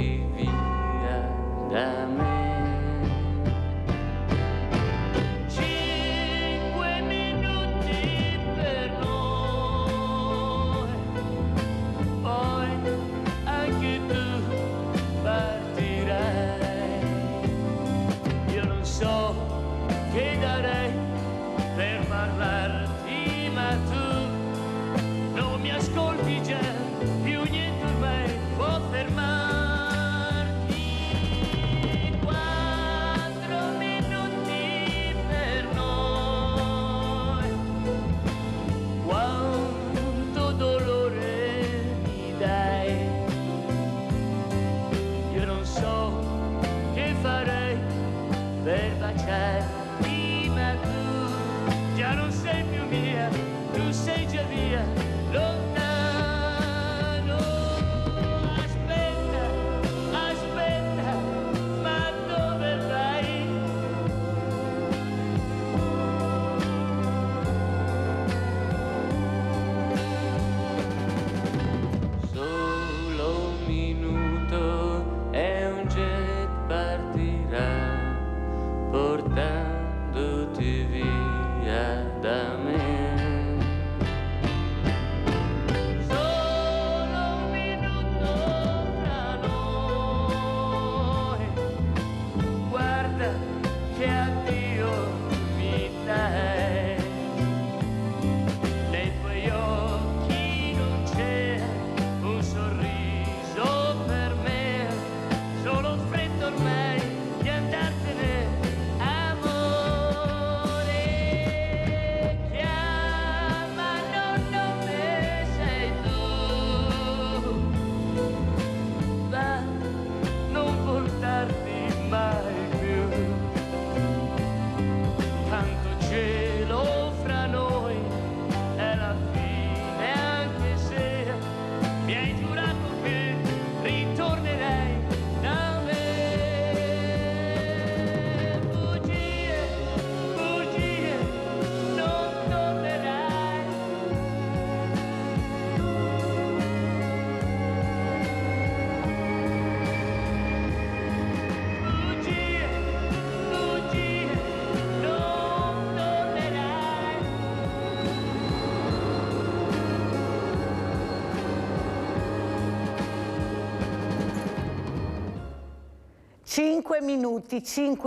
porti via da me. 5 minuti per noi, poi anche tu partirai. Io non so che darei per parlarti, ma tu non mi ascolti già, più niente ormai può fermarti. 4 minuti per noi, quanto dolore mi dai. Io non so che farei per baciarti, ma tu già non sei più mia, tu sei già via, lontano. Aspetta, aspetta, ma dove vai? Solo un minuto e un jet partirà, portandoti via da me. Solo un minuto fra noi, guarda che addio mi dai. Nei tuoi occhi non c'è un sorriso per me, solo fretta ormai di andartene, amore. Chiamano il nome, sei tu, va, non voltarti mai più. Tanto cielo fra noi, è la fine, anche se mi hai giurato che ritornerai da me. Bugie, bugie, non tornerai. Bugie, bugie, non tornerai. 5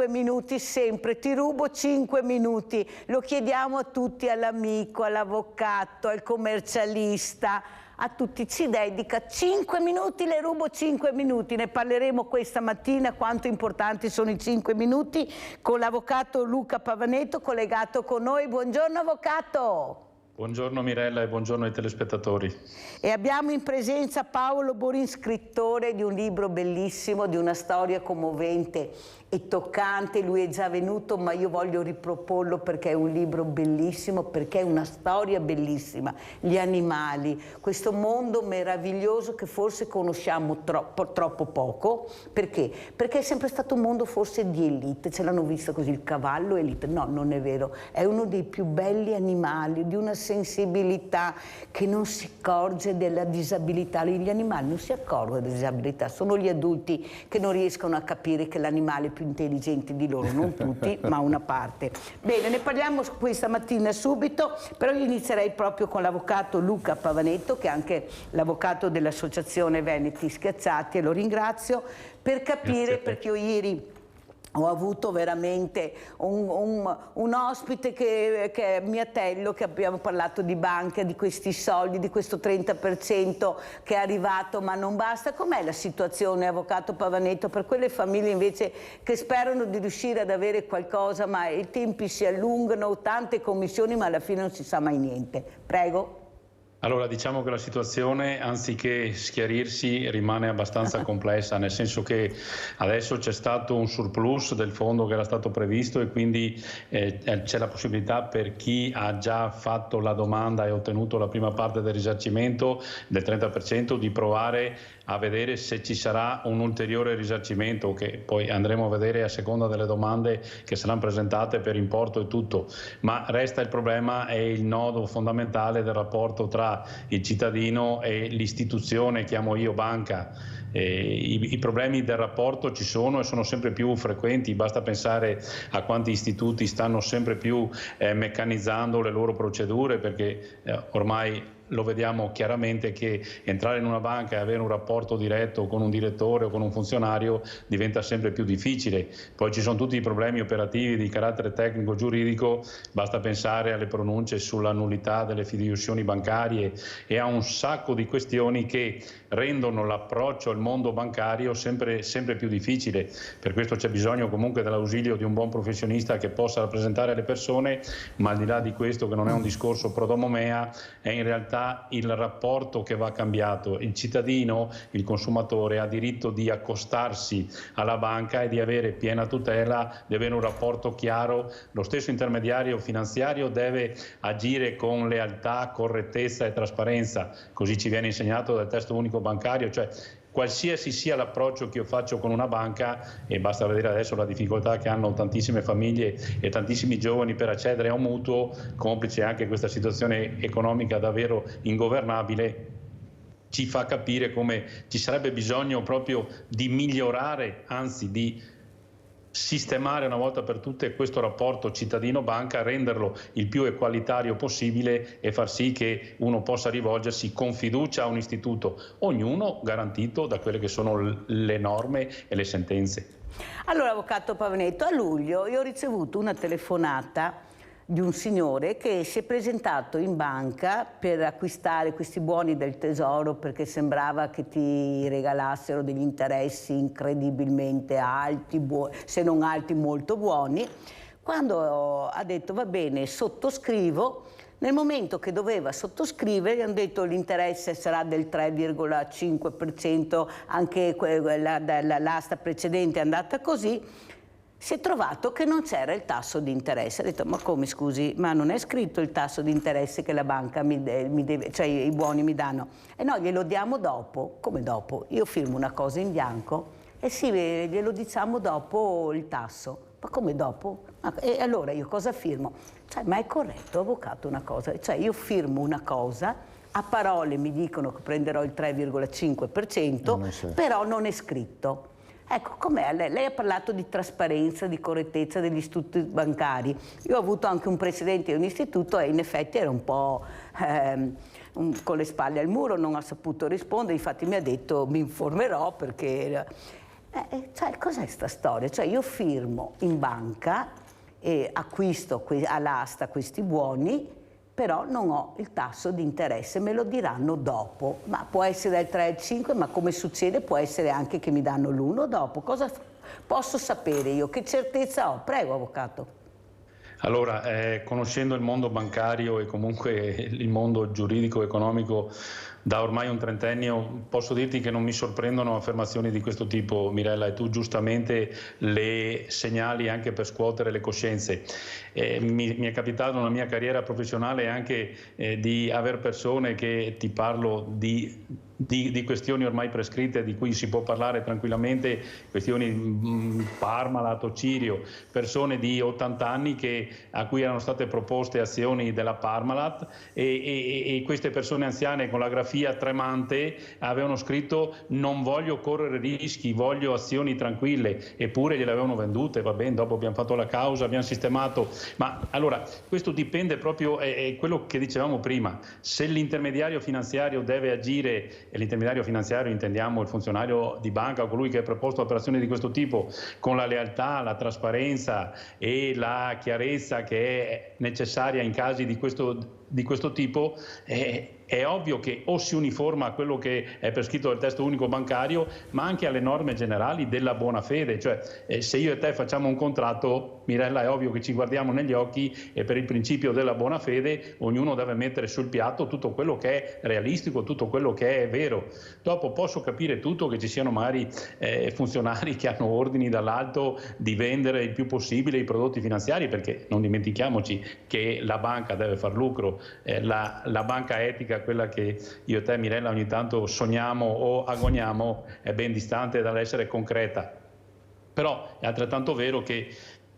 minuti sempre, ti rubo 5 minuti, lo chiediamo a tutti, all'amico, all'avvocato, al commercialista, a tutti, ci dedica 5 minuti, le rubo 5 minuti, ne parleremo questa mattina quanto importanti sono i 5 minuti con l'avvocato Luca Pavanetto collegato con noi. Buongiorno avvocato! Buongiorno Mirella e buongiorno ai telespettatori. E abbiamo in presenza Paolo Borin, scrittore di un libro bellissimo, di una storia commovente e toccante. Lui è già venuto, ma io voglio riproporlo perché è un libro bellissimo, perché è una storia bellissima. Gli animali, questo mondo meraviglioso che forse conosciamo troppo poco. Perché? Perché è sempre stato un mondo forse di elite, ce l'hanno visto così, il cavallo elite. No, non è vero, è uno dei più belli animali, di una sensibilità che non si accorge della disabilità. Gli animali non si accorgono della disabilità, sono gli adulti che non riescono a capire che l'animale è più intelligente di loro, non tutti, ma una parte. Bene, ne parliamo questa mattina subito, però io inizierei proprio con l'avvocato Luca Pavanetto, che è anche l'avvocato dell'Associazione Veneti Schiacciati, e lo ringrazio, per capire, perché io ieri ho avuto veramente un ospite che è Miatello, che abbiamo parlato di banca, di questi soldi, di questo 30% che è arrivato, ma non basta. Com'è la situazione, avvocato Pavanetto, per quelle famiglie invece che sperano di riuscire ad avere qualcosa, ma i tempi si allungano, tante commissioni, ma alla fine non si sa mai niente? Prego. Allora, diciamo che la situazione, anziché schiarirsi, rimane abbastanza complessa, nel senso che adesso c'è stato un surplus del fondo che era stato previsto e quindi c'è la possibilità per chi ha già fatto la domanda e ottenuto la prima parte del risarcimento del 30% di provare a vedere se ci sarà un ulteriore risarcimento, che poi andremo a vedere a seconda delle domande che saranno presentate per importo e tutto, ma resta il problema e il nodo fondamentale del rapporto tra il cittadino e l'istituzione, chiamo io banca. I problemi del rapporto ci sono e sono sempre più frequenti, basta pensare a quanti istituti stanno sempre più meccanizzando le loro procedure, perché ormai lo vediamo chiaramente che entrare in una banca e avere un rapporto diretto con un direttore o con un funzionario diventa sempre più difficile. Poi ci sono tutti i problemi operativi di carattere tecnico giuridico, basta pensare alle pronunce sulla nullità delle fideiussioni bancarie e a un sacco di questioni che rendono l'approccio al mondo bancario sempre più difficile. Per questo c'è bisogno comunque dell'ausilio di un buon professionista che possa rappresentare le persone, ma al di là di questo, che non è un discorso pro domo mea, è in realtà il rapporto che va cambiato. Il cittadino, il consumatore, ha diritto di accostarsi alla banca e di avere piena tutela, di avere un rapporto chiaro. Lo stesso intermediario finanziario deve agire con lealtà, correttezza e trasparenza, così ci viene insegnato dal testo unico bancario, cioè qualsiasi sia l'approccio che io faccio con una banca, e basta vedere adesso la difficoltà che hanno tantissime famiglie e tantissimi giovani per accedere a un mutuo, complice anche questa situazione economica davvero ingovernabile, ci fa capire come ci sarebbe bisogno proprio di migliorare, anzi di sistemare una volta per tutte questo rapporto cittadino-banca, renderlo il più equalitario possibile e far sì che uno possa rivolgersi con fiducia a un istituto, ognuno garantito da quelle che sono le norme e le sentenze. Allora, avvocato Pavnetto, a luglio io ho ricevuto una telefonata di un signore che si è presentato in banca per acquistare questi buoni del tesoro, perché sembrava che ti regalassero degli interessi incredibilmente alti, se non alti molto buoni. Quando ha detto va bene, sottoscrivo, nel momento che doveva sottoscrivere gli hanno detto l'interesse sarà del 3,5%, anche l'asta precedente è andata così. Si è trovato che non c'era il tasso di interesse. Ha detto, ma come scusi, ma non è scritto il tasso di interesse che la banca mi deve, cioè i buoni mi danno? E no, glielo diamo dopo. Come dopo? Io firmo una cosa in bianco e sì, glielo diciamo dopo il tasso. Ma come dopo? E allora io cosa firmo? Cioè, ma è corretto, avvocato, una cosa? Cioè io firmo una cosa, a parole mi dicono che prenderò il 3,5%, però non è scritto. Ecco, com'è? Lei ha parlato di trasparenza, di correttezza degli istituti bancari. Io ho avuto anche un presidente di un istituto e in effetti era un po' con le spalle al muro, non ha saputo rispondere, infatti mi ha detto mi informerò perché... cioè, cos'è sta storia? Cioè, io firmo in banca e acquisto all'asta questi buoni, però non ho il tasso di interesse, me lo diranno dopo. Ma può essere il 3,5, ma come succede può essere anche che mi danno l'1 dopo. Cosa posso sapere io? Che certezza ho? Prego, avvocato. Allora, conoscendo il mondo bancario e comunque il mondo giuridico-economico da ormai un trentennio, posso dirti che non mi sorprendono affermazioni di questo tipo, Mirella, e tu giustamente le segnali anche per scuotere le coscienze. Mi è capitato nella mia carriera professionale anche di aver persone che, ti parlo di questioni ormai prescritte di cui si può parlare tranquillamente, questioni Parmalat o Cirio, persone di 80 anni a cui erano state proposte azioni della Parmalat e queste persone anziane con la grafia tremante avevano scritto non voglio correre rischi, voglio azioni tranquille, eppure gliele avevano vendute. Va bene, dopo abbiamo fatto la causa, abbiamo sistemato, ma allora questo dipende proprio, è quello che dicevamo prima, se l'intermediario finanziario deve agire, e l'intermediario finanziario intendiamo il funzionario di banca o colui che ha proposto operazioni di questo tipo, con la lealtà, la trasparenza e la chiarezza che è necessaria in casi di questo tipo, è ovvio che o si uniforma a quello che è prescritto dal testo unico bancario, ma anche alle norme generali della buona fede. Cioè, se io e te facciamo un contratto, Mirella, è ovvio che ci guardiamo negli occhi e per il principio della buona fede ognuno deve mettere sul piatto tutto quello che è realistico, tutto quello che è vero. Dopo posso capire tutto che ci siano magari funzionari che hanno ordini dall'alto di vendere il più possibile i prodotti finanziari, perché non dimentichiamoci che la banca deve far lucro la banca etica, quella che io e te, Mirella, ogni tanto sogniamo o agogniamo, è ben distante dall'essere concreta. Però è altrettanto vero che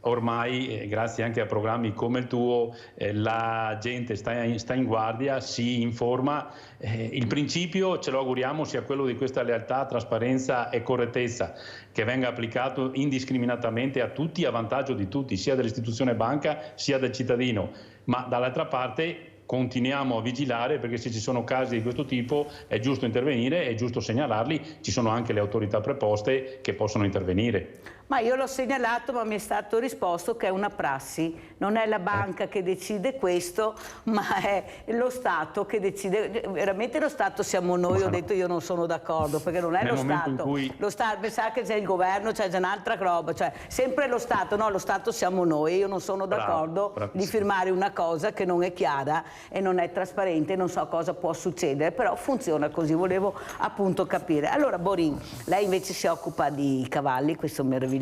ormai, grazie anche a programmi come il tuo, la gente sta in guardia, si informa. Il principio, ce lo auguriamo, sia quello di questa lealtà, trasparenza e correttezza, che venga applicato indiscriminatamente a tutti, a vantaggio di tutti, sia dell'istituzione banca sia del cittadino. Ma dall'altra parte continuiamo a vigilare, perché se ci sono casi di questo tipo è giusto intervenire, è giusto segnalarli, ci sono anche le autorità preposte che possono intervenire. Ma io l'ho segnalato, ma mi è stato risposto che è una prassi, non è la banca che decide questo, ma è lo Stato che decide. Veramente lo Stato siamo noi, ho detto io non sono d'accordo, perché non è lo Stato. Lo Stato, pensare che c'è il governo, c'è un'altra roba, cioè sempre lo Stato, no, lo Stato siamo noi, io non sono d'accordo di firmare una cosa che non è chiara e non è trasparente, non so cosa può succedere, però funziona così, volevo appunto capire. Allora Borin, lei invece si occupa di cavalli, questo meraviglioso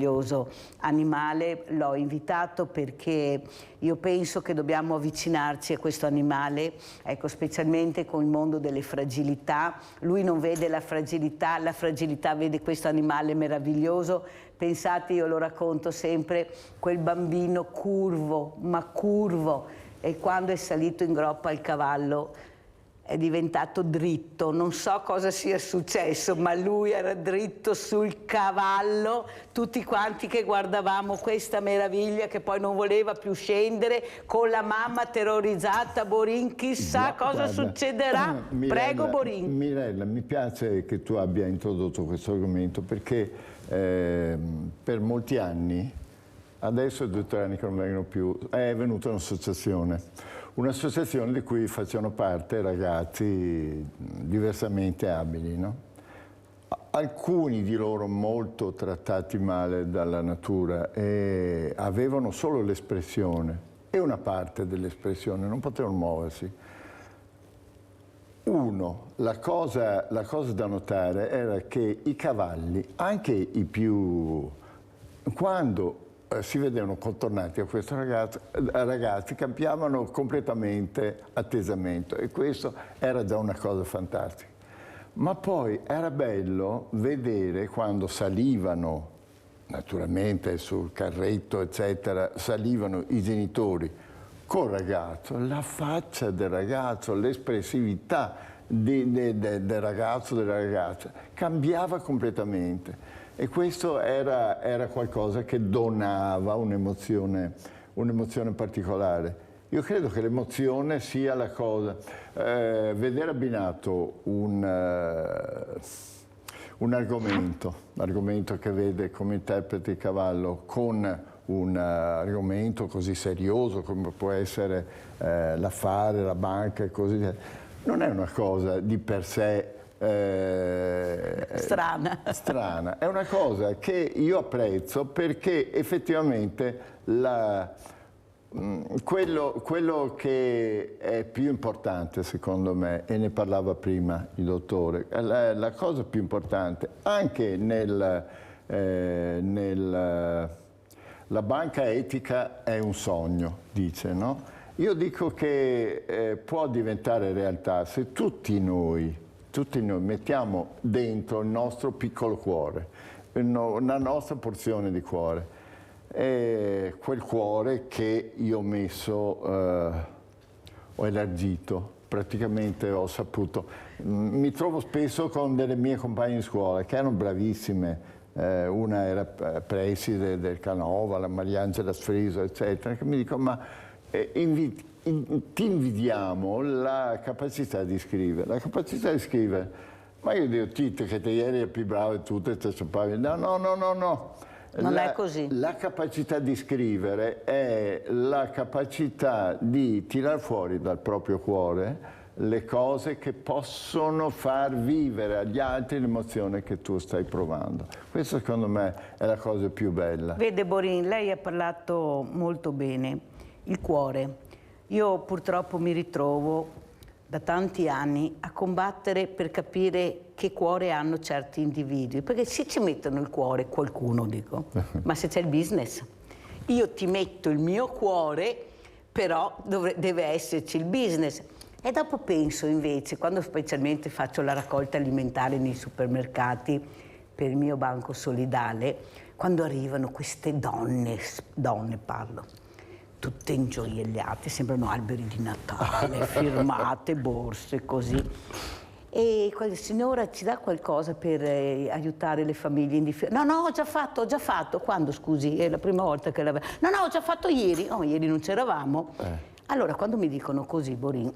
animale, l'ho invitato perché io penso che dobbiamo avvicinarci a questo animale, ecco, specialmente con il mondo delle fragilità. Lui non vede la fragilità vede questo animale meraviglioso. Pensate, io lo racconto sempre, quel bambino curvo, ma curvo, e quando è salito in groppa il cavallo è diventato dritto, non so cosa sia successo, ma lui era dritto sul cavallo, tutti quanti che guardavamo questa meraviglia che poi non voleva più scendere, con la mamma terrorizzata. Borin, chissà cosa succederà. Mirella, prego Borin. Mirella, mi piace che tu abbia introdotto questo argomento, perché per molti anni, adesso è 2 o 3 anni che non vengono più, è venuta un'associazione di cui facevano parte ragazzi diversamente abili, no? Alcuni di loro molto trattati male dalla natura e avevano solo l'espressione e una parte dell'espressione, non potevano muoversi. La cosa da notare era che i cavalli, anche i più, quando si vedevano contornati a questo ragazzi, cambiavano completamente atteggiamento, e questo era già una cosa fantastica. Ma poi era bello vedere quando salivano, naturalmente sul carretto eccetera, salivano i genitori col ragazzo, la faccia del ragazzo, l'espressività del ragazzo, della ragazza, cambiava completamente. E questo era qualcosa che donava un'emozione particolare. Io credo che l'emozione sia la cosa. Vedere abbinato un argomento che vede come interprete il cavallo con un argomento così serioso come può essere l'affare, la banca e così via, non è una cosa di per sé strana, è una cosa che io apprezzo, perché effettivamente quello che è più importante secondo me, e ne parlava prima il dottore, la cosa più importante anche la banca etica è un sogno, dice, no? Io dico che può diventare realtà se tutti noi mettiamo dentro il nostro piccolo cuore, la nostra porzione di cuore, e quel cuore che io ho messo, ho elargito, praticamente ho saputo. Mi trovo spesso con delle mie compagne di scuola che erano bravissime, una era preside del Canova, la Mariangela Sfriso, eccetera, che mi dicono: ma ti invidiamo la capacità di scrivere. Ma io dico: Tito, che te ieri è più bravo di tutte, te sappavi. No. Non è così. La capacità di scrivere è la capacità di tirar fuori dal proprio cuore le cose che possono far vivere agli altri l'emozione che tu stai provando. Questo secondo me è la cosa più bella. Vede Borin, lei ha parlato molto bene. Il cuore. Io purtroppo mi ritrovo da tanti anni a combattere per capire che cuore hanno certi individui, perché se ci mettono il cuore, qualcuno dico, ma se c'è il business, io ti metto il mio cuore però deve esserci il business. E dopo penso invece, quando specialmente faccio la raccolta alimentare nei supermercati per il mio banco solidale, quando arrivano queste donne parlo, tutte ingioielliate, sembrano alberi di Natale, firmate, borse, così. E quella signora ci dà qualcosa per aiutare le famiglie in difficoltà? No, ho già fatto. Quando, scusi? È la prima volta che l'avevo... No, ho già fatto ieri. Oh, ieri non c'eravamo. Allora, quando mi dicono così, Borin,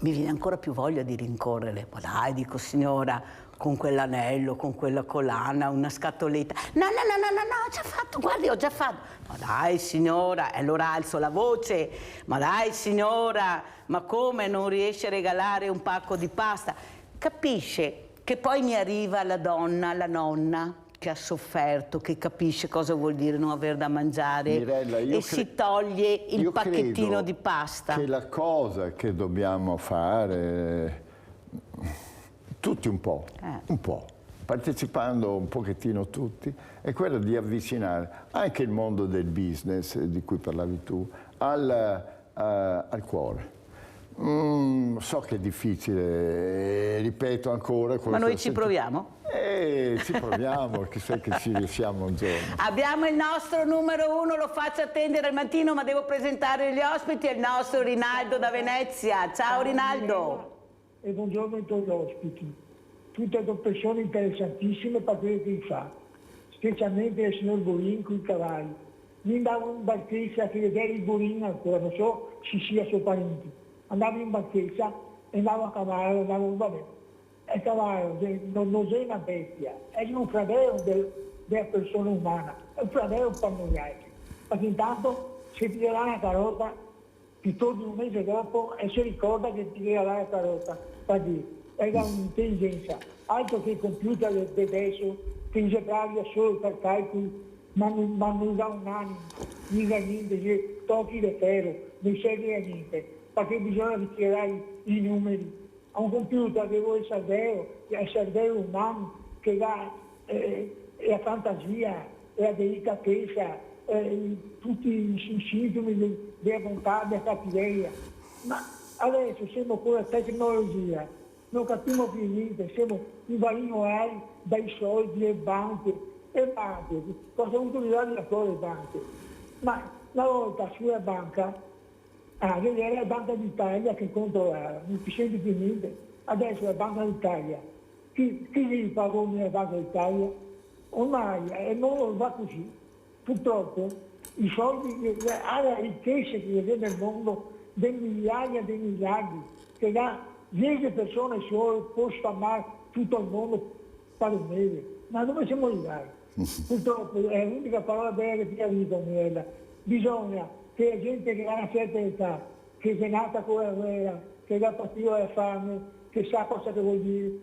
mi viene ancora più voglia di rincorrere. Ma dai, dico, signora, con quell'anello, con quella collana, una scatoletta. No, ho già fatto, guardi, ho già fatto. Ma dai, signora, e allora alzo la voce. Ma dai, signora, ma come non riesce a regalare un pacco di pasta? Capisce che poi mi arriva la donna, la nonna, che ha sofferto, che capisce cosa vuol dire non aver da mangiare, Mirella, e si toglie il pacchettino di pasta. Che la cosa che dobbiamo fare, tutti un po', partecipando un pochettino tutti, è quello di avvicinare anche il mondo del business, di cui parlavi tu, al cuore. So che è difficile, ripeto ancora. Ma noi ci proviamo? Ci proviamo, chissà che ci riusciamo un giorno. Abbiamo il nostro numero 1, lo faccio attendere al mattino, ma devo presentare gli ospiti, è il nostro Rinaldo da Venezia. Ciao Rinaldo. E buongiorno ai tuoi ospiti. Tutte persone interessantissime per quello che fa, specialmente il signor Borin con i cavalli. Mi andavo in barchezza a vedere il Borin ancora, non so se sia suo parente. Andavo in barchezza e andavo a cavallo, vabbè. Il cavallo non è una bestia, è un fratello della persona umana, è un fratello per noi altri. Perché intanto se ti darà una carota, ti torni un mese dopo e si ricorda che ti darà la carota, per dire, è da un'intelligenza, altro che il computer di adesso, che si brava solo per calcoli, ma non dà un animo, mica niente, se tocchi di ferro, non serve a niente, perché bisogna ritirare i numeri. A un computer che vuole il cervello umano che dà la fantasia, la delicatezza, tutti i sintomi della bontà, della cattiveria. Ma adesso siamo con la tecnologia, non capiamo più niente, siamo invarinati dai soldi, le banche, cosa utilizzare le banche? Ma una volta sulla banca, vedere la Banca d'Italia che controllava, non si sente più niente. Adesso la Banca d'Italia, chi gli pagò nella Banca d'Italia? Ormai il mondo va così. Purtroppo i soldi, la ricchezza che vede nel mondo, dei migliaia di miliardi, che da 10 persone sole può sfamare tutto il mondo per un mese. Ma dove siamo arrivati? Purtroppo è l'unica parola bella che ti arriva, Mirella. Bisogna che la gente che ha una certa età, che è nata con la guerra, che dà partito alla fame, che sa cosa che vuol dire,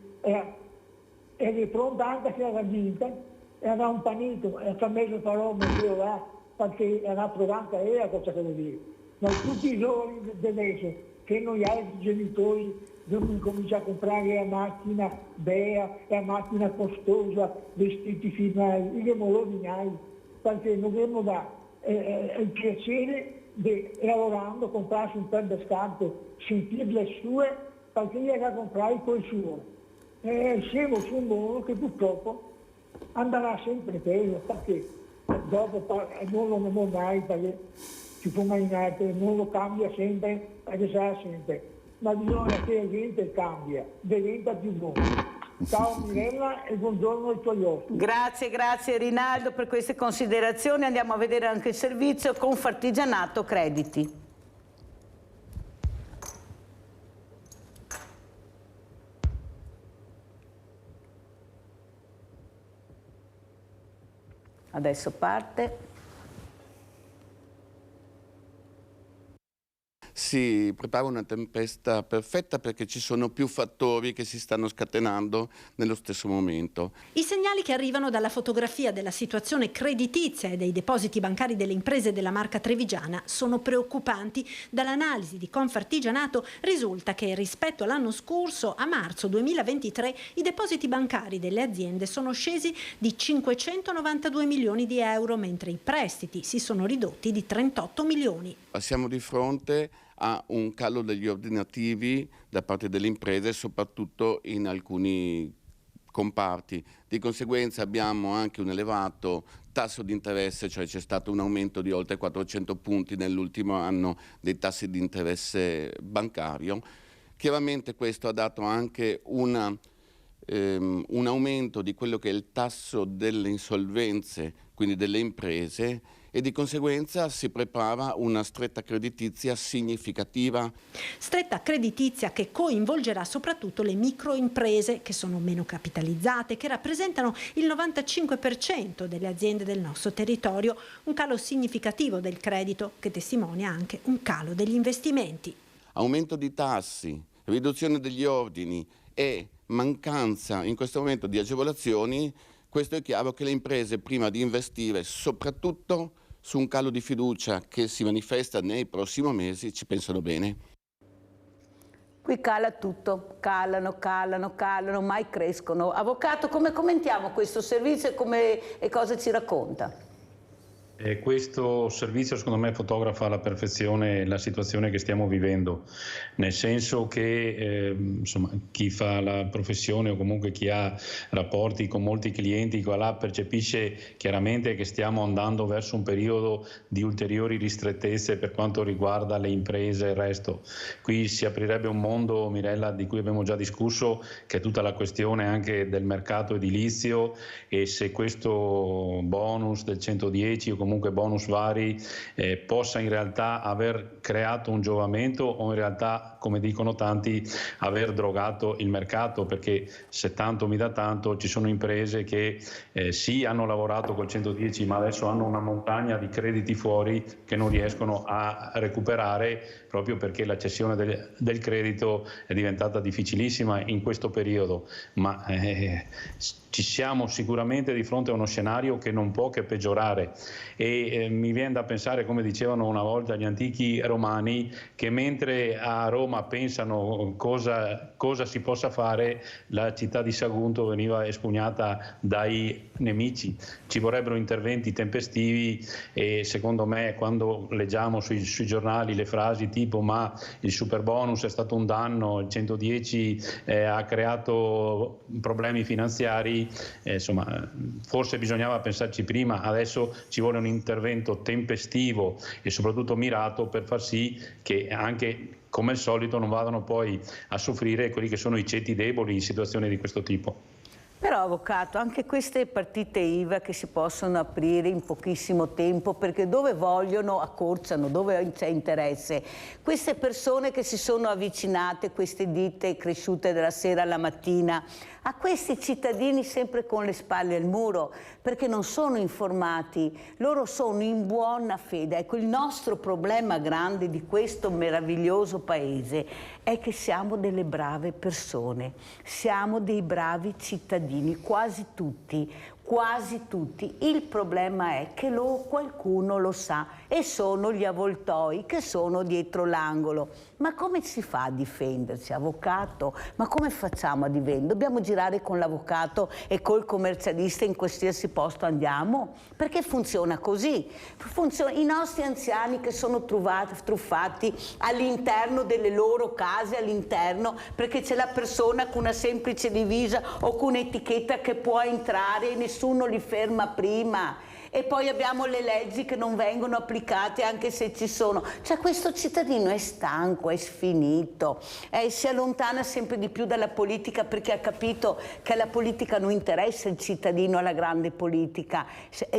è pronta anche se era vinta, e avrà un panito, e ha messo parola là, perché era provata cosa che vuol dire. Ma tutti i giovani di adesso, che noi altri genitori dobbiamo cominciare a comprare la macchina bella, la macchina costosa, vestiti finali, i rovinai, perché non dobbiamo dare il piacere di, lavorando, comprarsi un paio di scarpe, sentire le sue, perché gli era comprare col suo. Siamo su un mondo che purtroppo andrà sempre peggio, perché dopo non lo non mai, perché si può immaginare che il mondo cambia sempre, perché sarà sempre, ma bisogna che la gente cambia, diventa più buona. Ciao Mirella e buongiorno ai tuoi ospiti. Grazie Rinaldo per queste considerazioni. Andiamo a vedere anche il servizio Confartigianato Crediti. Adesso parte. si prepara una tempesta perfetta perché ci sono più fattori che si stanno scatenando nello stesso momento. I segnali che arrivano dalla fotografia della situazione creditizia e dei depositi bancari delle imprese della marca trevigiana sono preoccupanti. Dall'analisi di Confartigianato risulta che rispetto all'anno scorso, a marzo 2023, i depositi bancari delle aziende sono scesi di 592 milioni di euro, mentre i prestiti si sono ridotti di 38 milioni. Siamo di fronte a un calo degli ordinativi da parte delle imprese, soprattutto in alcuni comparti. Di conseguenza abbiamo anche un elevato tasso di interesse, cioè c'è stato un aumento di oltre 400 punti nell'ultimo anno dei tassi di interesse bancario. Chiaramente questo ha dato anche un aumento di quello che è il tasso delle insolvenze, quindi delle imprese, e di conseguenza si prepara una stretta creditizia significativa. Stretta creditizia che coinvolgerà soprattutto le microimprese, che sono meno capitalizzate, che rappresentano il 95% delle aziende del nostro territorio, un calo significativo del credito che testimonia anche un calo degli investimenti. Aumento di tassi, riduzione degli ordini e mancanza in questo momento di agevolazioni, questo è chiaro che le imprese, prima di investire soprattutto su un calo di fiducia che si manifesta nei prossimi mesi, ci pensano bene. Qui cala tutto, calano, mai crescono. Avvocato, come commentiamo questo servizio e cosa ci racconta? Questo servizio secondo me fotografa alla perfezione la situazione che stiamo vivendo, nel senso che insomma, chi fa la professione o comunque chi ha rapporti con molti clienti qua là percepisce chiaramente che stiamo andando verso un periodo di ulteriori ristrettezze per quanto riguarda le imprese e il resto. Qui si aprirebbe un mondo, Mirella, di cui abbiamo già discusso, che è tutta la questione anche del mercato edilizio, e se questo bonus del 110 o comunque bonus vari possa in realtà aver creato un giovamento o in realtà, come dicono tanti, aver drogato il mercato, perché se tanto mi dà tanto, ci sono imprese che sì hanno lavorato col 110 ma adesso hanno una montagna di crediti fuori che non riescono a recuperare proprio perché la cessione del credito è diventata difficilissima in questo periodo, ma ci siamo sicuramente di fronte a uno scenario che non può che peggiorare e mi viene da pensare, come dicevano una volta gli antichi romani, che mentre a Roma pensano cosa si possa fare, la città di Sagunto veniva espugnata dai nemici. Ci vorrebbero interventi tempestivi e secondo me quando leggiamo sui giornali le frasi tipo ma il super bonus è stato un danno, il 110 ha creato problemi finanziari, insomma forse bisognava pensarci prima, adesso ci vuole un intervento tempestivo e soprattutto mirato per far sì che anche come al solito non vadano poi a soffrire quelli che sono i ceti deboli in situazioni di questo tipo. Però, avvocato, anche queste partite IVA che si possono aprire in pochissimo tempo, perché dove vogliono accorciano, dove c'è interesse. Queste persone che si sono avvicinate, queste ditte cresciute dalla sera alla mattina, a questi cittadini sempre con le spalle al muro, perché non sono informati, loro sono in buona fede. Ecco, il nostro problema grande di questo meraviglioso paese è che siamo delle brave persone, siamo dei bravi cittadini, quasi tutti. Il problema è che qualcuno lo sa e sono gli avvoltoi che sono dietro l'angolo. Ma come si fa a difendersi, avvocato? Ma come facciamo a difenderci? Dobbiamo girare con l'avvocato e col commercialista in qualsiasi posto andiamo? Perché funziona così. I nostri anziani che sono truffati all'interno delle loro case, perché c'è la persona con una semplice divisa o con un'etichetta che può entrare e nessuno li ferma prima. E poi abbiamo le leggi che non vengono applicate anche se ci sono. Cioè questo cittadino è stanco, è sfinito, si allontana sempre di più dalla politica perché ha capito che alla politica non interessa il cittadino, alla grande politica,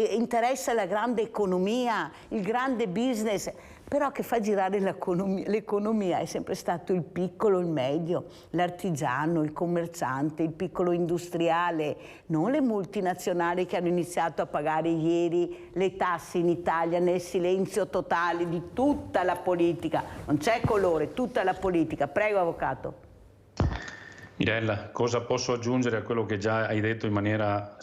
interessa la grande economia, il grande business. però che fa girare l'economia è sempre stato il piccolo, il medio, l'artigiano, il commerciante, il piccolo industriale, non le multinazionali che hanno iniziato a pagare ieri le tasse in Italia nel silenzio totale di tutta la politica. Non c'è colore, tutta la politica. Prego, avvocato. Mirella, cosa posso aggiungere a quello che già hai detto in maniera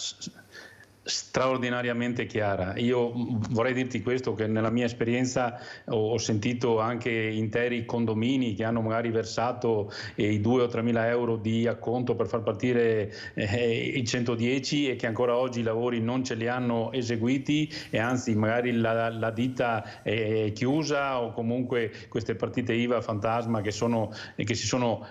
straordinariamente chiara? Io vorrei dirti questo, che nella mia esperienza ho sentito anche interi condomini che hanno magari versato i 2 o 3 mila euro di acconto per far partire i 110 e che ancora oggi i lavori non ce li hanno eseguiti, e anzi magari la ditta è chiusa, o comunque queste partite IVA fantasma che si sono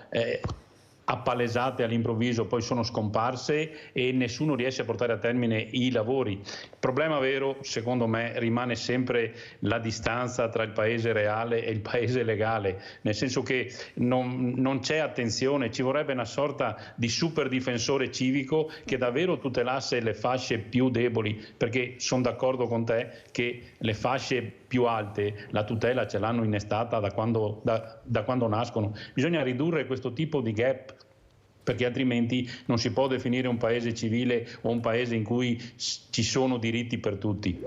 appalesate all'improvviso poi sono scomparse e nessuno riesce a portare a termine i lavori. Il problema vero, secondo me, rimane sempre la distanza tra il paese reale e il paese legale, nel senso che non c'è attenzione, ci vorrebbe una sorta di super difensore civico che davvero tutelasse le fasce più deboli, perché sono d'accordo con te che le fasce più alte la tutela ce l'hanno innestata da quando nascono. Bisogna ridurre questo tipo di gap, perché altrimenti non si può definire un paese civile o un paese in cui ci sono diritti per tutti.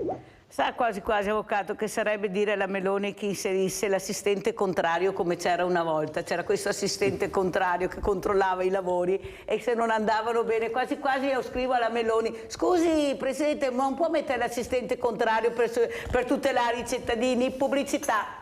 Sa quasi quasi, avvocato, che sarebbe dire alla Meloni che inserisse l'assistente contrario come c'era una volta. C'era questo assistente contrario che controllava i lavori e se non andavano bene, quasi quasi io scrivo alla Meloni: scusi Presidente, ma non può mettere l'assistente contrario per tutelare i cittadini? Pubblicità.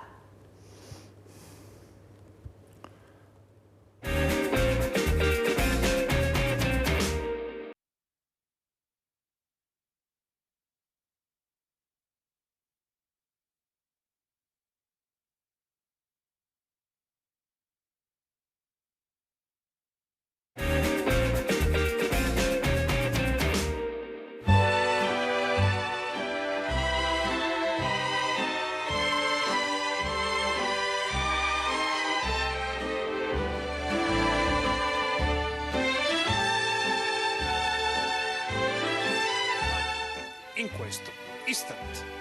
In questo istante.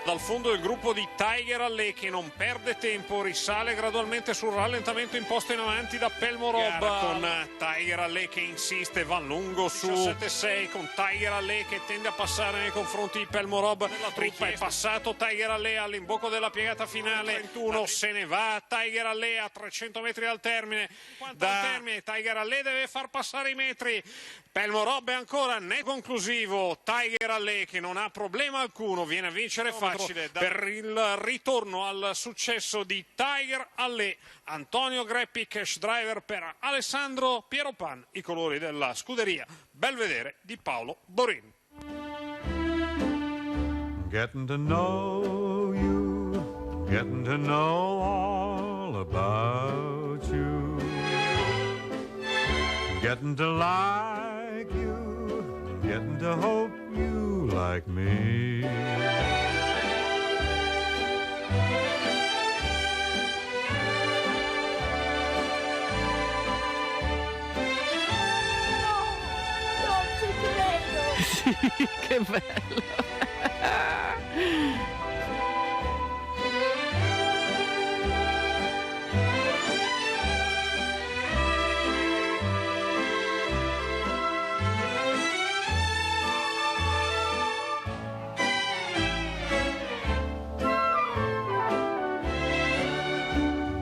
Dal fondo il gruppo di Tiger Alley, che non perde tempo, risale gradualmente sul rallentamento imposto in avanti da Pelmorob, con Tiger Alley che insiste, va lungo su 17-6, con Tiger Alley che tende a passare nei confronti di Pelmorob. Rippa è passato Tiger Alley all'imbocco della piegata finale, 31 se ne va Tiger Alley a 300 metri dal termine. Tiger Alley deve far passare i metri. Pelmorob è ancora né conclusivo. Tiger Alley, che non ha problema alcuno, viene a vincere facile per il ritorno al successo di Tiger Alley. Antonio Greppi, cash driver per Alessandro Pieropan, i colori della scuderia Belvedere di Paolo Borin. Getting to know you, getting to know all about you, getting to like you, getting to hope you like me. Che bello!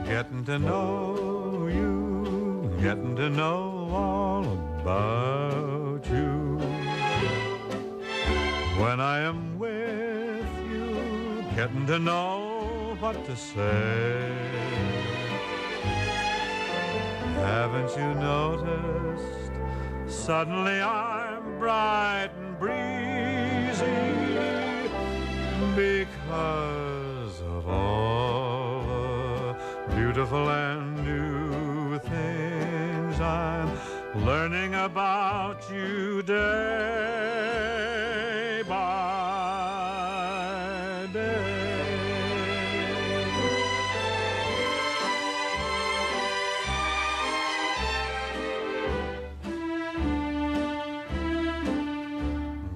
Getting to know you, getting to know all about you. When I am with you, getting to know what to say. Haven't you noticed? Suddenly I'm bright and breezy because of all the beautiful and new things I'm learning about you day by day.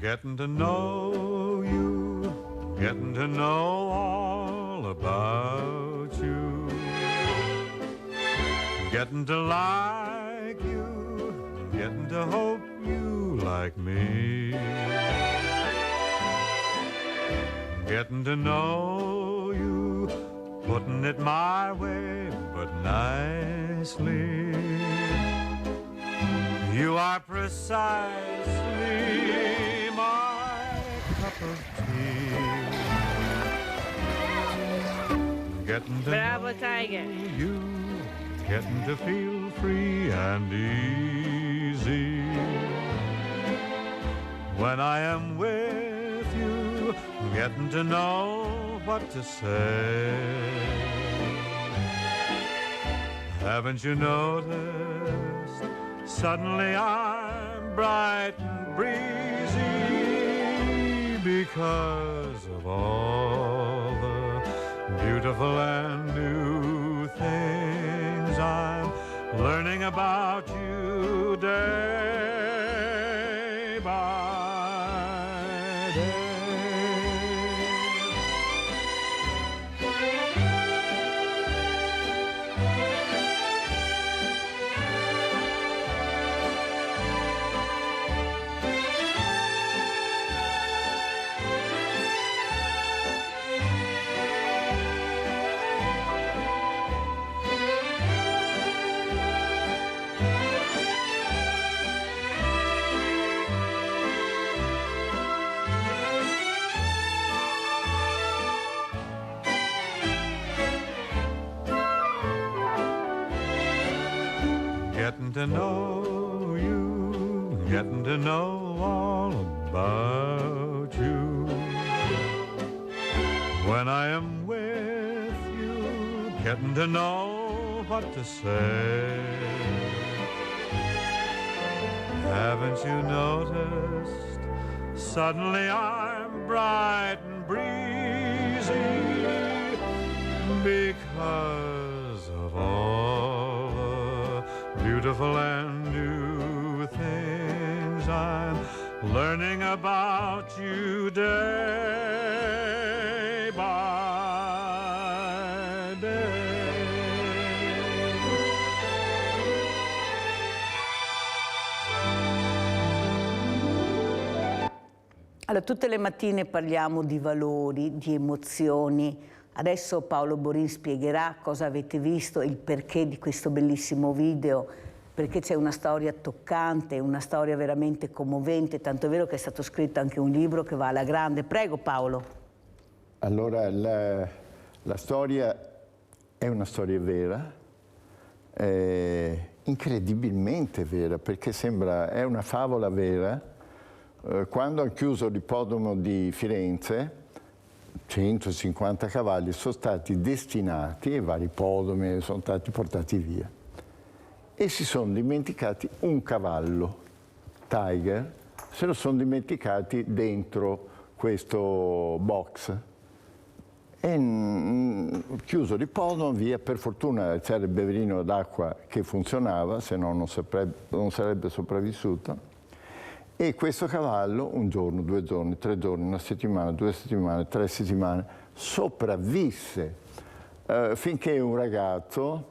Getting to know you, getting to know all all about you. Getting to like you, getting to hope you like me. Getting to know you, putting it my way, but nicely. You are precisely my cup of tea. Getting to Bravo, know Tiger. you, getting to feel free and easy. When I am with you, getting to know what to say. Haven't you noticed? Suddenly I'm bright and breezy because of all the beautiful and new things I'm learning about you day by day. Getting to know you, getting to know all about you. When I am with you, getting to know what to say. Haven't you noticed? Suddenly I'm bright and breezy because of all the beautiful and new things I'm learning about you day by day. Allora, tutte le mattine parliamo di valori, di emozioni. Adesso Paolo Borin spiegherà cosa avete visto, il perché di questo bellissimo video, perché c'è una storia toccante, una storia veramente commovente, tanto è vero che è stato scritto anche un libro che va alla grande. Prego Paolo. Allora, la storia è una storia vera, incredibilmente vera, perché è una favola vera. Quando hanno chiuso l'ippodromo di Firenze, 150 cavalli sono stati destinati, e vari ippodromi sono stati portati via. E si sono dimenticati un cavallo, Tiger, se lo sono dimenticati dentro questo box. E chiuso l'ippodromo, via, per fortuna c'era il beverino d'acqua che funzionava, se no non sarebbe sopravvissuto. E questo cavallo, un giorno, 2 giorni, 3 giorni, 1 settimana, 2 settimane, 3 settimane, sopravvisse finché un ragazzo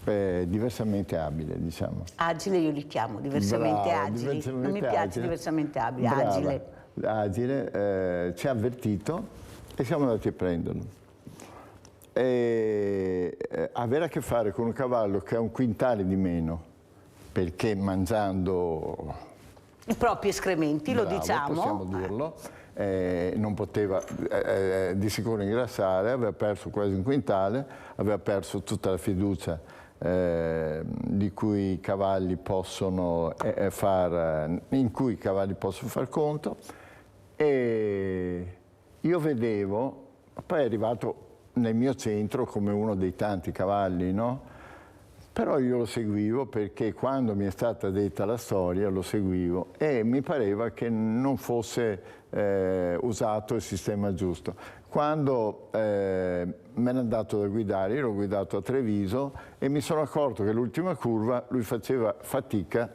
diversamente abile, diciamo. Agile io li chiamo, diversamente Bravo, agili. diversamente Non mi piace agile. diversamente abile, Brava, agile. Agile, ci ha avvertito e siamo andati a prenderlo. Avere a che fare con un cavallo che ha 1 quintale di meno, perché mangiando I propri escrementi, lo bravo, diciamo. possiamo dirlo, non poteva di sicuro ingrassare, aveva perso quasi 1 quintale, aveva perso tutta la fiducia in cui i cavalli possono far conto, e io vedevo, poi è arrivato nel mio centro come uno dei tanti cavalli, no? Però io lo seguivo perché quando mi è stata detta la storia lo seguivo e mi pareva che non fosse usato il sistema giusto. Quando me l'è andato da guidare, io l'ho guidato a Treviso e mi sono accorto che l'ultima curva lui faceva fatica,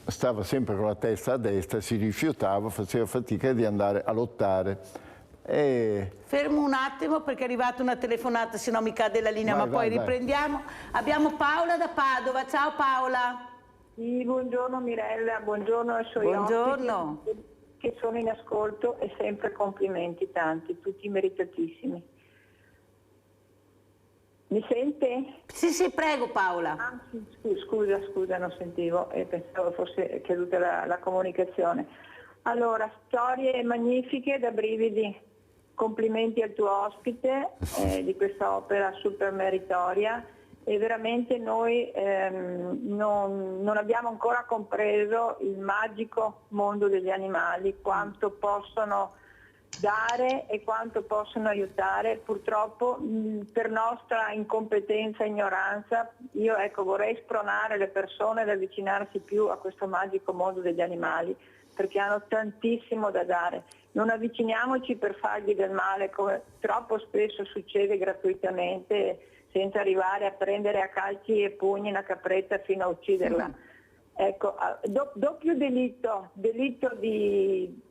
stava sempre con la testa a destra, si rifiutava, faceva fatica di andare a lottare Fermo un attimo perché è arrivata una telefonata, se no mi cade la linea, ma poi riprendiamo. Abbiamo Paola da Padova. Ciao Paola. Sì, buongiorno Mirella, buongiorno ai suoi ospiti che sono in ascolto e sempre complimenti tanti, tutti meritatissimi. Mi sente? Sì, prego Paola. Ah, sì, scusa, non sentivo e pensavo fosse caduta la comunicazione. Allora, storie magnifiche da brividi, complimenti al tuo ospite di questa opera super meritoria e veramente noi non abbiamo ancora compreso il magico mondo degli animali, quanto possono dare e quanto possono aiutare. Purtroppo per nostra incompetenza e ignoranza io vorrei spronare le persone ad avvicinarsi più a questo magico mondo degli animali perché hanno tantissimo da dare. Non avviciniamoci per fargli del male come troppo spesso succede gratuitamente senza arrivare a prendere a calci e pugni una capretta fino a ucciderla. Ecco, doppio delitto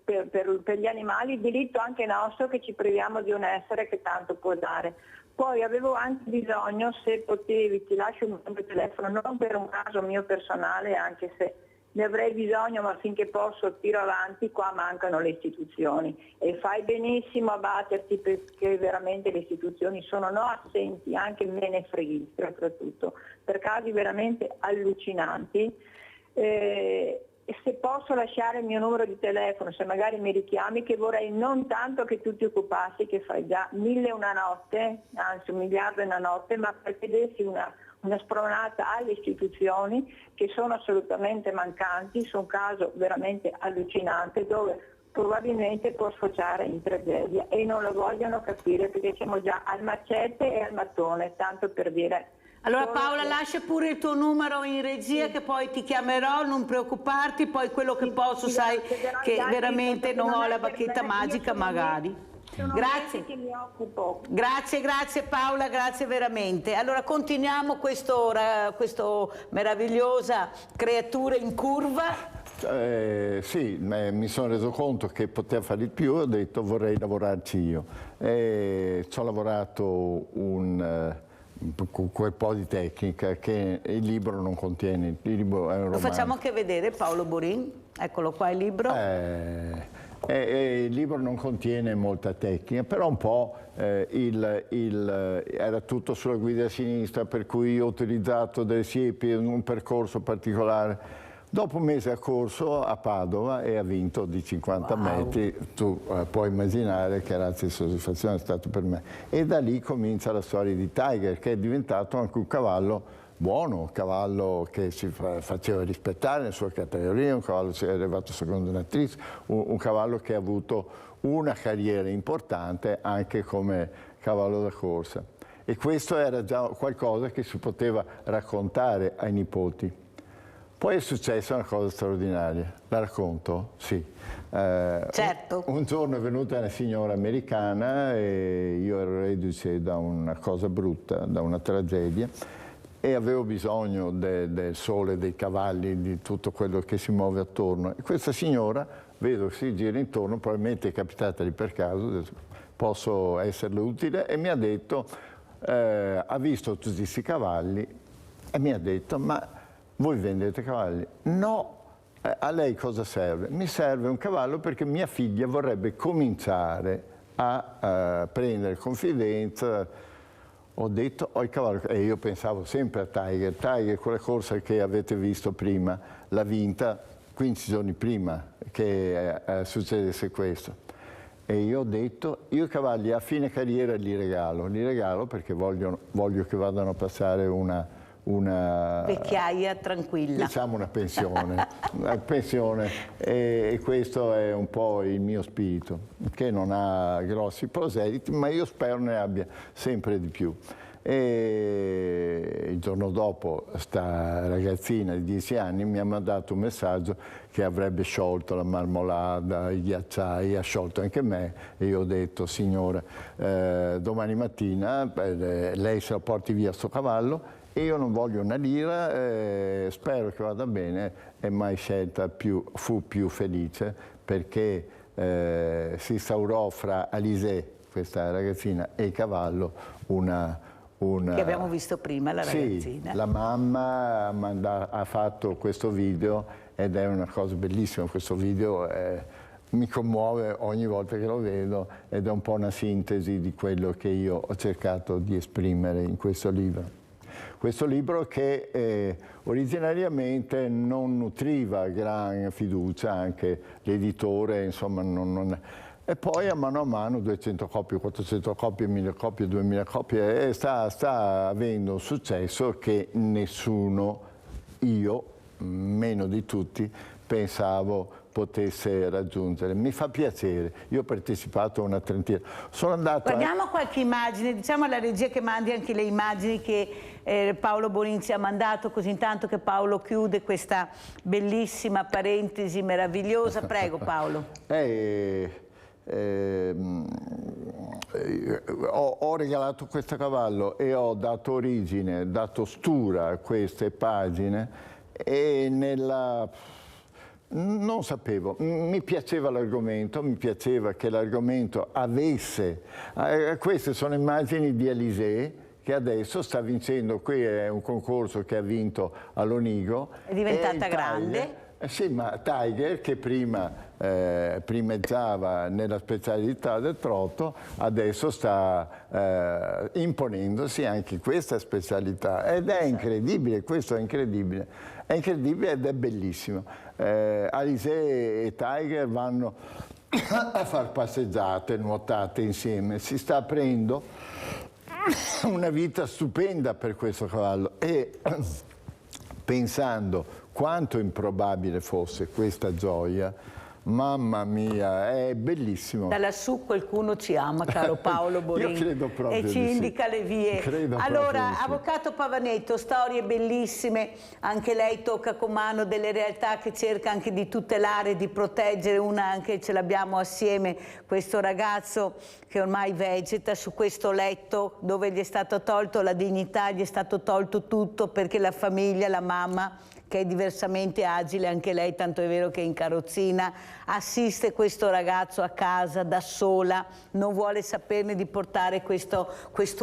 per gli animali, delitto anche nostro che ci priviamo di un essere che tanto può dare. Poi avevo anche bisogno, se potevi, ti lascio il mio telefono, non per un caso mio personale, anche se ne avrei bisogno, ma finché posso tiro avanti, qua mancano le istituzioni e fai benissimo a batterti perché veramente le istituzioni sono assenti, anche menefreghi soprattutto, per casi veramente allucinanti. Se posso lasciare il mio numero di telefono, se magari mi richiami, che vorrei non tanto che tu ti occupassi, che fai già 1001 notte, anzi 1 miliardo e una notte, ma perché dessi una spronata alle istituzioni che sono assolutamente mancanti su un caso veramente allucinante dove probabilmente può sfociare in tragedia e non lo vogliono capire perché siamo già al macete e al mattone, tanto per dire. Allora Paola, lascia pure il tuo numero in regia che poi ti chiamerò, non preoccuparti, poi quello che posso, sai che veramente non ho la bacchetta magica magari. Grazie. Che mi occupo. Grazie Paola, grazie veramente. Allora continuiamo questo meravigliosa creatura in curva. Sì, mi sono reso conto che poteva fare di più e ho detto vorrei lavorarci io. Ci ho lavorato con quel po' di tecnica che il libro non contiene. Il libro è un romanzo. Lo facciamo anche vedere Paolo Borin, eccolo qua il libro. Il libro non contiene molta tecnica, però un po' era tutto sulla guida a sinistra, per cui ho utilizzato delle siepi in un percorso particolare. Dopo un mese a corso a Padova e ha vinto di 50 metri, tu puoi immaginare che razza di soddisfazione è stato per me. E da lì comincia la storia di Tiger, che è diventato anche un cavallo buono, un cavallo che si faceva rispettare nella sua categoria, un cavallo che è arrivato secondo un'attrice, un cavallo che ha avuto una carriera importante anche come cavallo da corsa. E questo era già qualcosa che si poteva raccontare ai nipoti. Poi è successa una cosa straordinaria, la racconto? Sì. Certo. Un giorno è venuta una signora americana e io ero reduce da una cosa brutta, da una tragedia e avevo bisogno del sole, dei cavalli, di tutto quello che si muove attorno. E questa signora, vedo che si gira intorno, probabilmente è capitata lì per caso, posso esserle utile, e mi ha detto, ha visto tutti questi cavalli e mi ha detto, ma voi vendete cavalli? No, a lei cosa serve? Mi serve un cavallo perché mia figlia vorrebbe cominciare a prendere confidenza. Ho detto, ho il cavallo, e io pensavo sempre a Tiger. Tiger, quella corsa che avete visto prima, l'ha vinta 15 giorni prima che succedesse questo. E io ho detto, io i cavalli a fine carriera li regalo perché voglio che vadano a passare una vecchiaia tranquilla, diciamo una pensione, e questo è un po' il mio spirito, che non ha grossi proseliti, ma io spero ne abbia sempre di più. E il giorno dopo sta ragazzina di 10 anni mi ha mandato un messaggio che avrebbe sciolto la marmolada, i ghiacciai, ha sciolto anche me, e io ho detto, signora, domani mattina lei se la porti via sto cavallo e io non voglio una lira, spero che vada bene, e mai scelta fu più felice perché si instaurò fra Alizée, questa ragazzina, e il cavallo che abbiamo visto prima, la ragazzina. Sì, la mamma ha fatto questo video ed è una cosa bellissima. Questo video mi commuove ogni volta che lo vedo ed è un po' una sintesi di quello che io ho cercato di esprimere in questo libro. Questo libro che originariamente non nutriva gran fiducia, anche l'editore, insomma, e poi a mano 200 copie, 400 copie, 1000 copie, 2000 copie, e sta avendo un successo che nessuno, io meno di tutti, pensavo potesse raggiungere. Mi fa piacere, io ho partecipato a una trentina. Sono andato Guardiamo qualche immagine, diciamo alla regia che mandi anche le immagini che Paolo Borin ci ha mandato, così intanto che Paolo chiude questa bellissima parentesi meravigliosa. Prego Paolo. Ho regalato questo cavallo e ho dato origine, dato stura a queste pagine, e non sapevo, mi piaceva l'argomento, mi piaceva che l'argomento avesse, queste sono immagini di Alizée che adesso sta vincendo, qui è un concorso che ha vinto all'Onigo. È diventata grande. Sì, ma Tiger, che prima primeggiava nella specialità del trotto, adesso sta imponendosi anche questa specialità, ed è incredibile, questo è incredibile ed è bellissimo. Alizée e Tiger vanno a far passeggiate, nuotate insieme, si sta aprendo una vita stupenda per questo cavallo, e pensando quanto improbabile fosse questa gioia, mamma mia, è bellissimo. Da lassù qualcuno ci ama, caro Paolo Borin. Io credo proprio e ci indica le vie. Allora, Avvocato Pavanetto, storie bellissime, anche lei tocca con mano delle realtà che cerca anche di tutelare, di proteggere. Una anche ce l'abbiamo assieme, questo ragazzo che ormai vegeta su questo letto dove gli è stato tolto la dignità, gli è stato tolto tutto, perché la famiglia, la mamma, che è diversamente agile anche lei, tanto è vero che è in carrozzina, assiste questo ragazzo a casa da sola, non vuole saperne di portare questo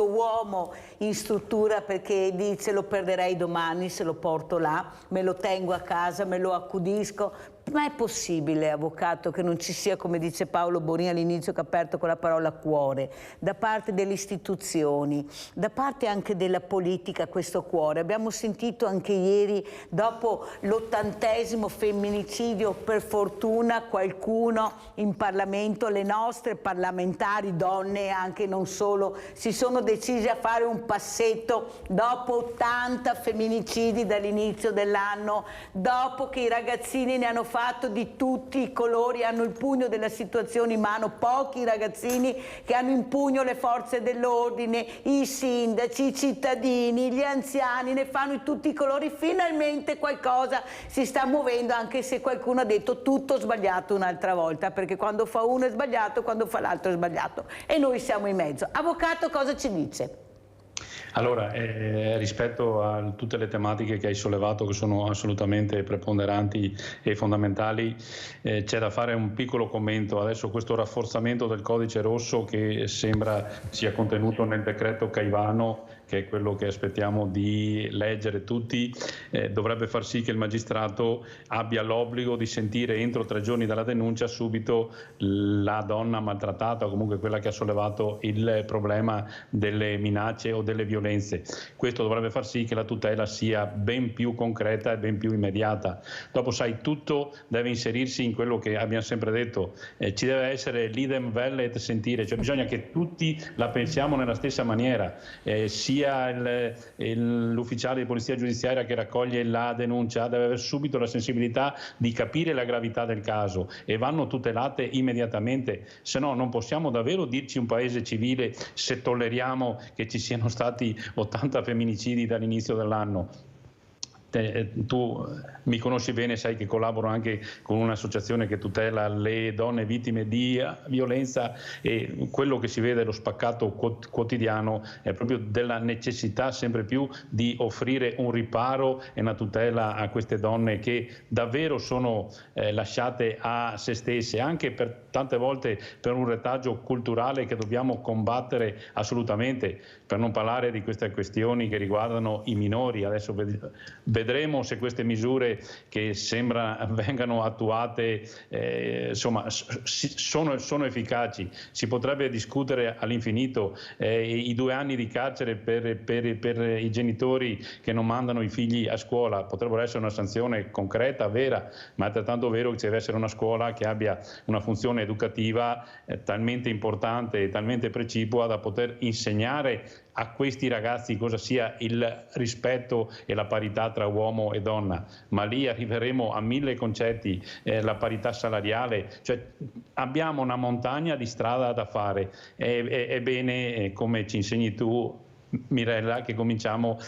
uomo in struttura, perché dice: lo perderei domani se lo porto là, me lo tengo a casa, me lo accudisco. Ma è possibile, avvocato, che non ci sia, come dice Paolo Borin all'inizio, che ha aperto con la parola cuore, da parte delle istituzioni, da parte anche della politica, questo cuore? Abbiamo sentito anche ieri, dopo l'80° femminicidio, per fortuna qualcuno in Parlamento, le nostre parlamentari, donne e anche non solo, si sono decise a fare un passetto dopo 80 femminicidi dall'inizio dell'anno, dopo che i ragazzini ne hanno fatto di tutti i colori, hanno il pugno della situazione in mano, pochi ragazzini che hanno in pugno le forze dell'ordine, i sindaci, i cittadini, gli anziani, ne fanno di tutti i colori. Finalmente qualcosa si sta muovendo, anche se qualcuno ha detto tutto sbagliato un'altra volta, perché quando fa uno è sbagliato, quando fa l'altro è sbagliato, e noi siamo in mezzo. Avvocato, cosa ci dice? Allora, rispetto a tutte le tematiche che hai sollevato, che sono assolutamente preponderanti e fondamentali, c'è da fare un piccolo commento. Adesso questo rafforzamento del codice rosso, che sembra sia contenuto nel decreto Caivano, che è quello che aspettiamo di leggere tutti, dovrebbe far sì che il magistrato abbia l'obbligo di sentire entro 3 giorni dalla denuncia subito la donna maltrattata, o comunque quella che ha sollevato il problema delle minacce o delle violenze. Questo dovrebbe far sì che la tutela sia ben più concreta e ben più immediata. Dopo, sai, tutto deve inserirsi in quello che abbiamo sempre detto, ci deve essere l'idem vel et sentire, cioè bisogna che tutti la pensiamo nella stessa maniera, sia l'ufficiale di polizia giudiziaria che raccoglie la denuncia deve avere subito la sensibilità di capire la gravità del caso, e vanno tutelate immediatamente, se no non possiamo davvero dirci un paese civile se tolleriamo che ci siano stati 80 femminicidi dall'inizio dell'anno. Tu mi conosci bene, sai che collaboro anche con un'associazione che tutela le donne vittime di violenza, e quello che si vede, lo spaccato quotidiano, è proprio della necessità sempre più di offrire un riparo e una tutela a queste donne che davvero sono lasciate a se stesse, anche per tante volte per un retaggio culturale che dobbiamo combattere assolutamente, per non parlare di queste questioni che riguardano i minori. Adesso vedremo se queste misure che sembra vengano attuate insomma sono efficaci. Si potrebbe discutere all'infinito. I 2 anni di carcere per i genitori che non mandano i figli a scuola potrebbero essere una sanzione concreta, vera, ma è altrettanto vero che deve essere una scuola che abbia una funzione educativa talmente importante e talmente precipua da poter insegnare a questi ragazzi cosa sia il rispetto e la parità tra uomo e donna. Ma lì arriveremo a 1000 concetti, la parità salariale, cioè abbiamo una montagna di strada da fare. È bene, come ci insegni tu, Mirella, che cominciamo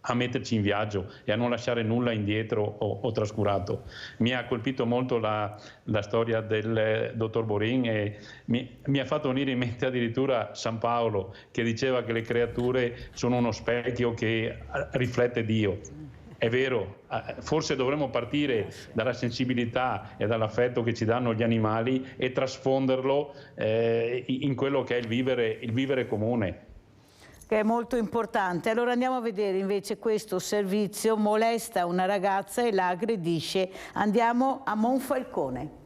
a metterci in viaggio e a non lasciare nulla indietro o trascurato. Mi ha colpito molto la storia del dottor Borin, e mi ha fatto venire in mente addirittura San Paolo, che diceva che le creature sono uno specchio che riflette Dio. È vero, forse dovremmo partire dalla sensibilità e dall'affetto che ci danno gli animali e trasfonderlo in quello che è il vivere comune, che è molto importante. Allora andiamo a vedere invece questo servizio: molesta una ragazza e la aggredisce. Andiamo a Monfalcone.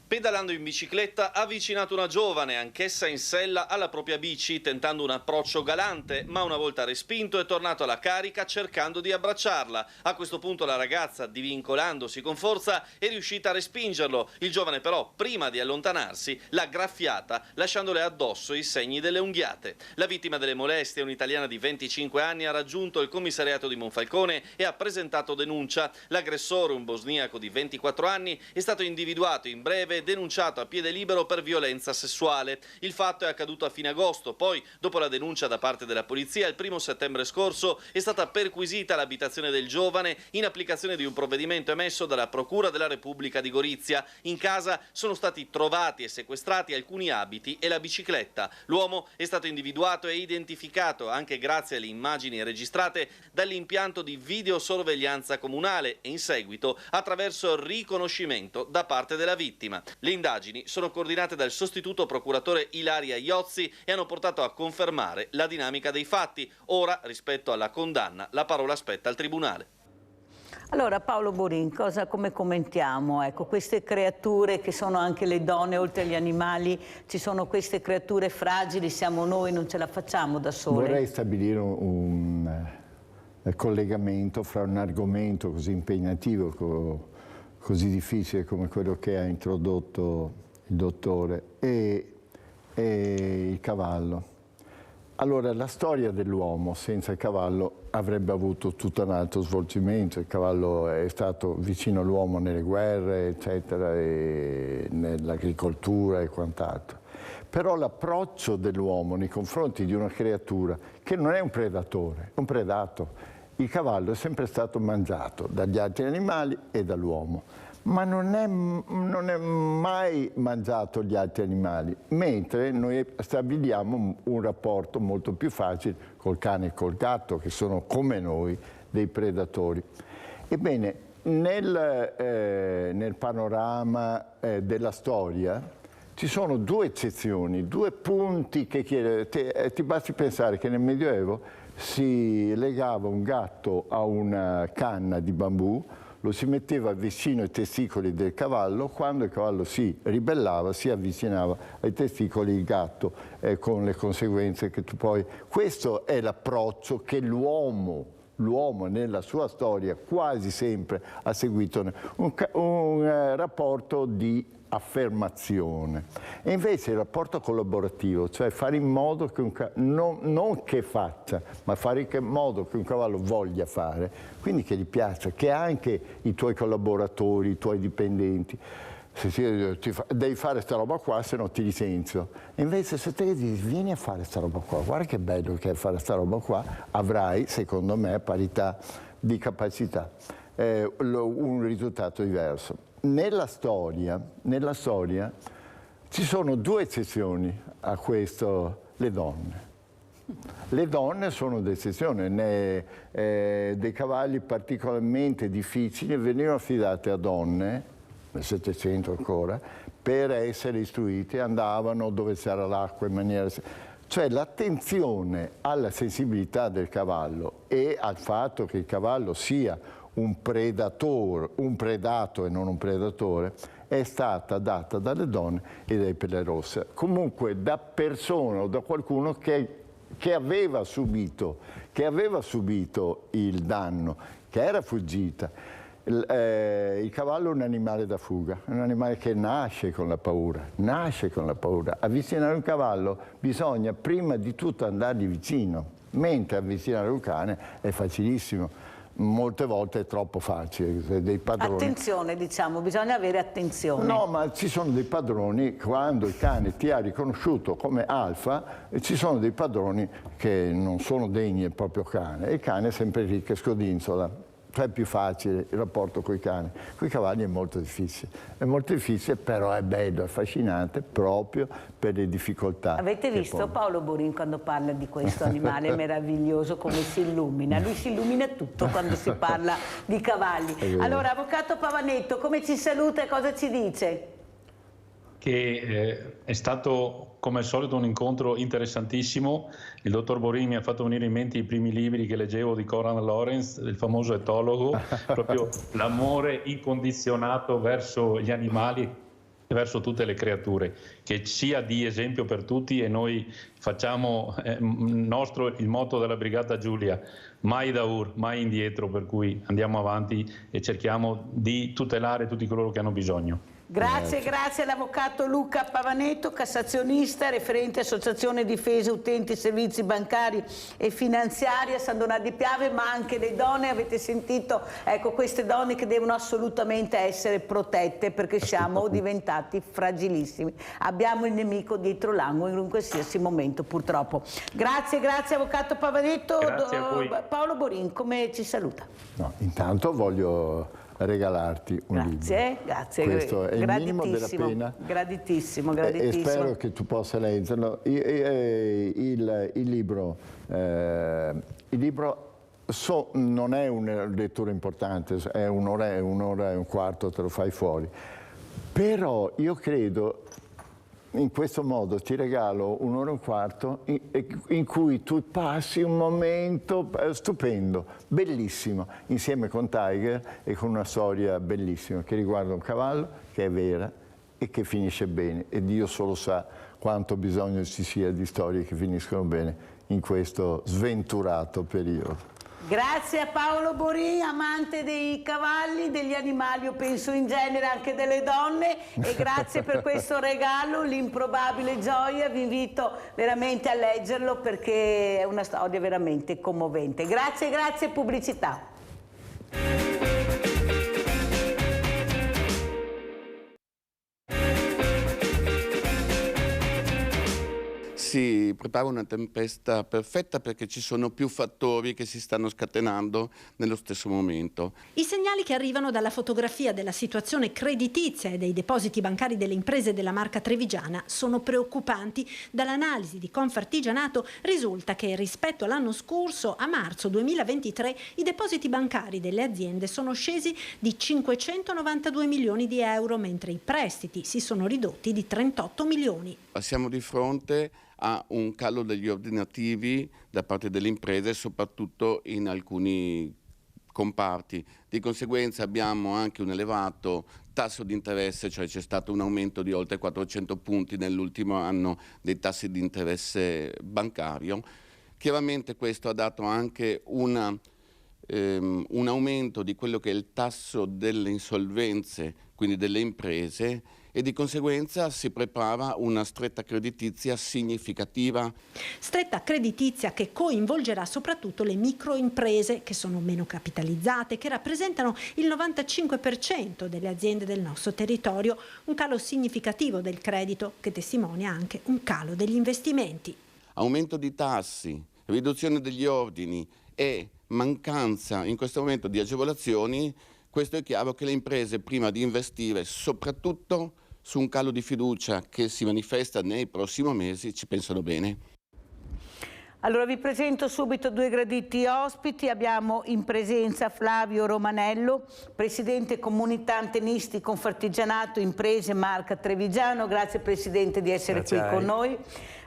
Pedalando in bicicletta ha avvicinato una giovane, anch'essa in sella, alla propria bici, tentando un approccio galante, ma una volta respinto è tornato alla carica cercando di abbracciarla. A questo punto la ragazza, divincolandosi con forza, è riuscita a respingerlo. Il giovane però, prima di allontanarsi, l'ha graffiata, lasciandole addosso i segni delle unghiate. La vittima delle molestie, un'italiana di 25 anni, ha raggiunto il commissariato di Monfalcone e ha presentato denuncia. L'aggressore, un bosniaco di 24 anni, è stato individuato in breve e denunciato a piede libero per violenza sessuale. Il fatto è accaduto a fine agosto, poi, dopo la denuncia da parte della polizia, il 1° settembre scorso è stata perquisita l'abitazione del giovane in applicazione di un provvedimento emesso dalla Procura della Repubblica di Gorizia. In casa sono stati trovati e sequestrati alcuni abiti e la bicicletta. L'uomo è stato individuato e identificato anche grazie alle immagini registrate dall'impianto di videosorveglianza comunale e in seguito attraverso il riconoscimento da parte della vittima. Le indagini sono coordinate dal sostituto procuratore Ilaria Iozzi e hanno portato a confermare la dinamica dei fatti. Ora, rispetto alla condanna, la parola spetta al Tribunale. Allora Paolo Borin, come commentiamo? Ecco, queste creature che sono anche le donne, oltre agli animali, ci sono queste creature fragili, siamo noi, non ce la facciamo da sole. Vorrei stabilire un collegamento fra un argomento così impegnativo, così difficile come quello che ha introdotto il dottore e il cavallo. Allora, la storia dell'uomo senza il cavallo avrebbe avuto tutto un altro svolgimento. Il cavallo è stato vicino all'uomo nelle guerre, eccetera, e nell'agricoltura e quant'altro. Però l'approccio dell'uomo nei confronti di una creatura che non è un predatore, è un predato. Il cavallo è sempre stato mangiato dagli altri animali e dall'uomo, ma non è mai mangiato gli altri animali, mentre noi stabiliamo un rapporto molto più facile col cane e col gatto, che sono come noi dei predatori. Ebbene, nel panorama della storia ci sono 2 eccezioni, 2 punti che ti basti pensare che nel Medioevo si legava un gatto a una canna di bambù, lo si metteva vicino ai testicoli del cavallo, quando il cavallo si ribellava si avvicinava ai testicoli il gatto, con le conseguenze che tu poi... Questo è l'approccio che l'uomo nella sua storia quasi sempre ha seguito, un rapporto di affermazione. E invece il rapporto collaborativo, cioè fare in modo che non che faccia, ma fare in modo che un cavallo voglia fare, quindi che gli piaccia, che anche i tuoi collaboratori, i tuoi dipendenti devi fare sta roba qua, se no ti licenzio. E invece se te dici vieni a fare sta roba qua, guarda che bello che è fare sta roba qua, avrai, secondo me, parità di capacità, un risultato diverso. Nella storia ci sono due eccezioni a questo, le donne. Le donne sono d'eccezione, dei cavalli particolarmente difficili venivano affidati a donne, nel Settecento ancora, per essere istruiti, andavano dove c'era l'acqua in maniera... Cioè l'attenzione alla sensibilità del cavallo e al fatto che il cavallo sia un predatore, un predato e non un predatore, è stata data dalle donne e dai pelle rosse. Comunque da persona o da qualcuno che aveva subito il danno, che era fuggita. Il cavallo è un animale da fuga, è un animale che nasce con la paura. Avvicinare un cavallo bisogna prima di tutto andargli vicino, mentre avvicinare un cane è facilissimo. Molte volte è troppo facile, dei padroni... Attenzione, diciamo, bisogna avere attenzione. No, ma ci sono dei padroni, quando il cane ti ha riconosciuto come alfa, ci sono dei padroni che non sono degni del proprio cane, e il cane è sempre lì che scodinzola. Cioè è più facile il rapporto con i cani. Con i cavalli è molto difficile, però è bello, è affascinante proprio per le difficoltà. Avete visto Paolo Borin quando parla di questo animale meraviglioso, come si illumina? Lui si illumina tutto quando si parla di cavalli. Allora, avvocato Pavanetto, come ci saluta e cosa ci dice? Che è stato come al solito un incontro interessantissimo. Il dottor Borin mi ha fatto venire in mente i primi libri che leggevo di Conrad Lorenz, il famoso etologo, proprio l'amore incondizionato verso gli animali e verso tutte le creature, che sia di esempio per tutti, e noi facciamo nostro il motto della Brigata Giulia: mai daur, mai indietro, per cui andiamo avanti e cerchiamo di tutelare tutti coloro che hanno bisogno. Grazie all'avvocato Luca Pavanetto, cassazionista, referente Associazione Difesa Utenti Servizi Bancari e Finanziari a San Donato di Piave, ma anche le donne, avete sentito, ecco, queste donne che devono assolutamente essere protette perché siamo diventati fragilissimi. Abbiamo il nemico dietro l'angolo in un qualsiasi momento, purtroppo. Grazie avvocato Pavanetto. Grazie a voi. Paolo Borin, come ci saluta? No, intanto voglio regalarti un libro. Grazie. Questo è il minimo della pena. Graditissimo. E spero che tu possa leggerlo. Il libro non è una lettura importante, è un'ora e un quarto, te lo fai fuori. Però io credo, in questo modo ti regalo un'ora e un quarto in cui tu passi un momento stupendo, bellissimo, insieme con Tiger e con una storia bellissima che riguarda un cavallo che è vera e che finisce bene, e Dio solo sa quanto bisogno ci sia di storie che finiscono bene in questo sventurato periodo. Grazie a Paolo Borin, amante dei cavalli, degli animali, io penso in genere anche delle donne, e grazie per questo regalo, L'improbabile gioia. Vi invito veramente a leggerlo perché è una storia veramente commovente. Grazie, pubblicità. Si prepara una tempesta perfetta perché ci sono più fattori che si stanno scatenando nello stesso momento. I segnali che arrivano dalla fotografia della situazione creditizia e dei depositi bancari delle imprese della marca trevigiana sono preoccupanti. Dall'analisi di Confartigianato risulta che rispetto all'anno scorso, a marzo 2023, i depositi bancari delle aziende sono scesi di 592 milioni di euro, mentre i prestiti si sono ridotti di 38 milioni. Siamo di fronte a un calo degli ordinativi da parte delle imprese, soprattutto in alcuni comparti. Di conseguenza abbiamo anche un elevato tasso di interesse, cioè c'è stato un aumento di oltre 400 punti nell'ultimo anno dei tassi di interesse bancario. Chiaramente questo ha dato anche una un aumento di quello che è il tasso delle insolvenze, quindi delle imprese, e di conseguenza si prepara una stretta creditizia significativa. Stretta creditizia che coinvolgerà soprattutto le microimprese, che sono meno capitalizzate, che rappresentano il 95% delle aziende del nostro territorio, un calo significativo del credito che testimonia anche un calo degli investimenti. Aumento di tassi, riduzione degli ordini e mancanza in questo momento di agevolazioni. Questo è chiaro che le imprese, prima di investire soprattutto su un calo di fiducia che si manifesta nei prossimi mesi, ci pensano bene. Allora vi presento subito due graditi ospiti. Abbiamo in presenza Flavio Romanello, Presidente Comunità Antenisti Confartigianato Imprese Marca Trevigiano. Grazie Presidente di essere qui con noi.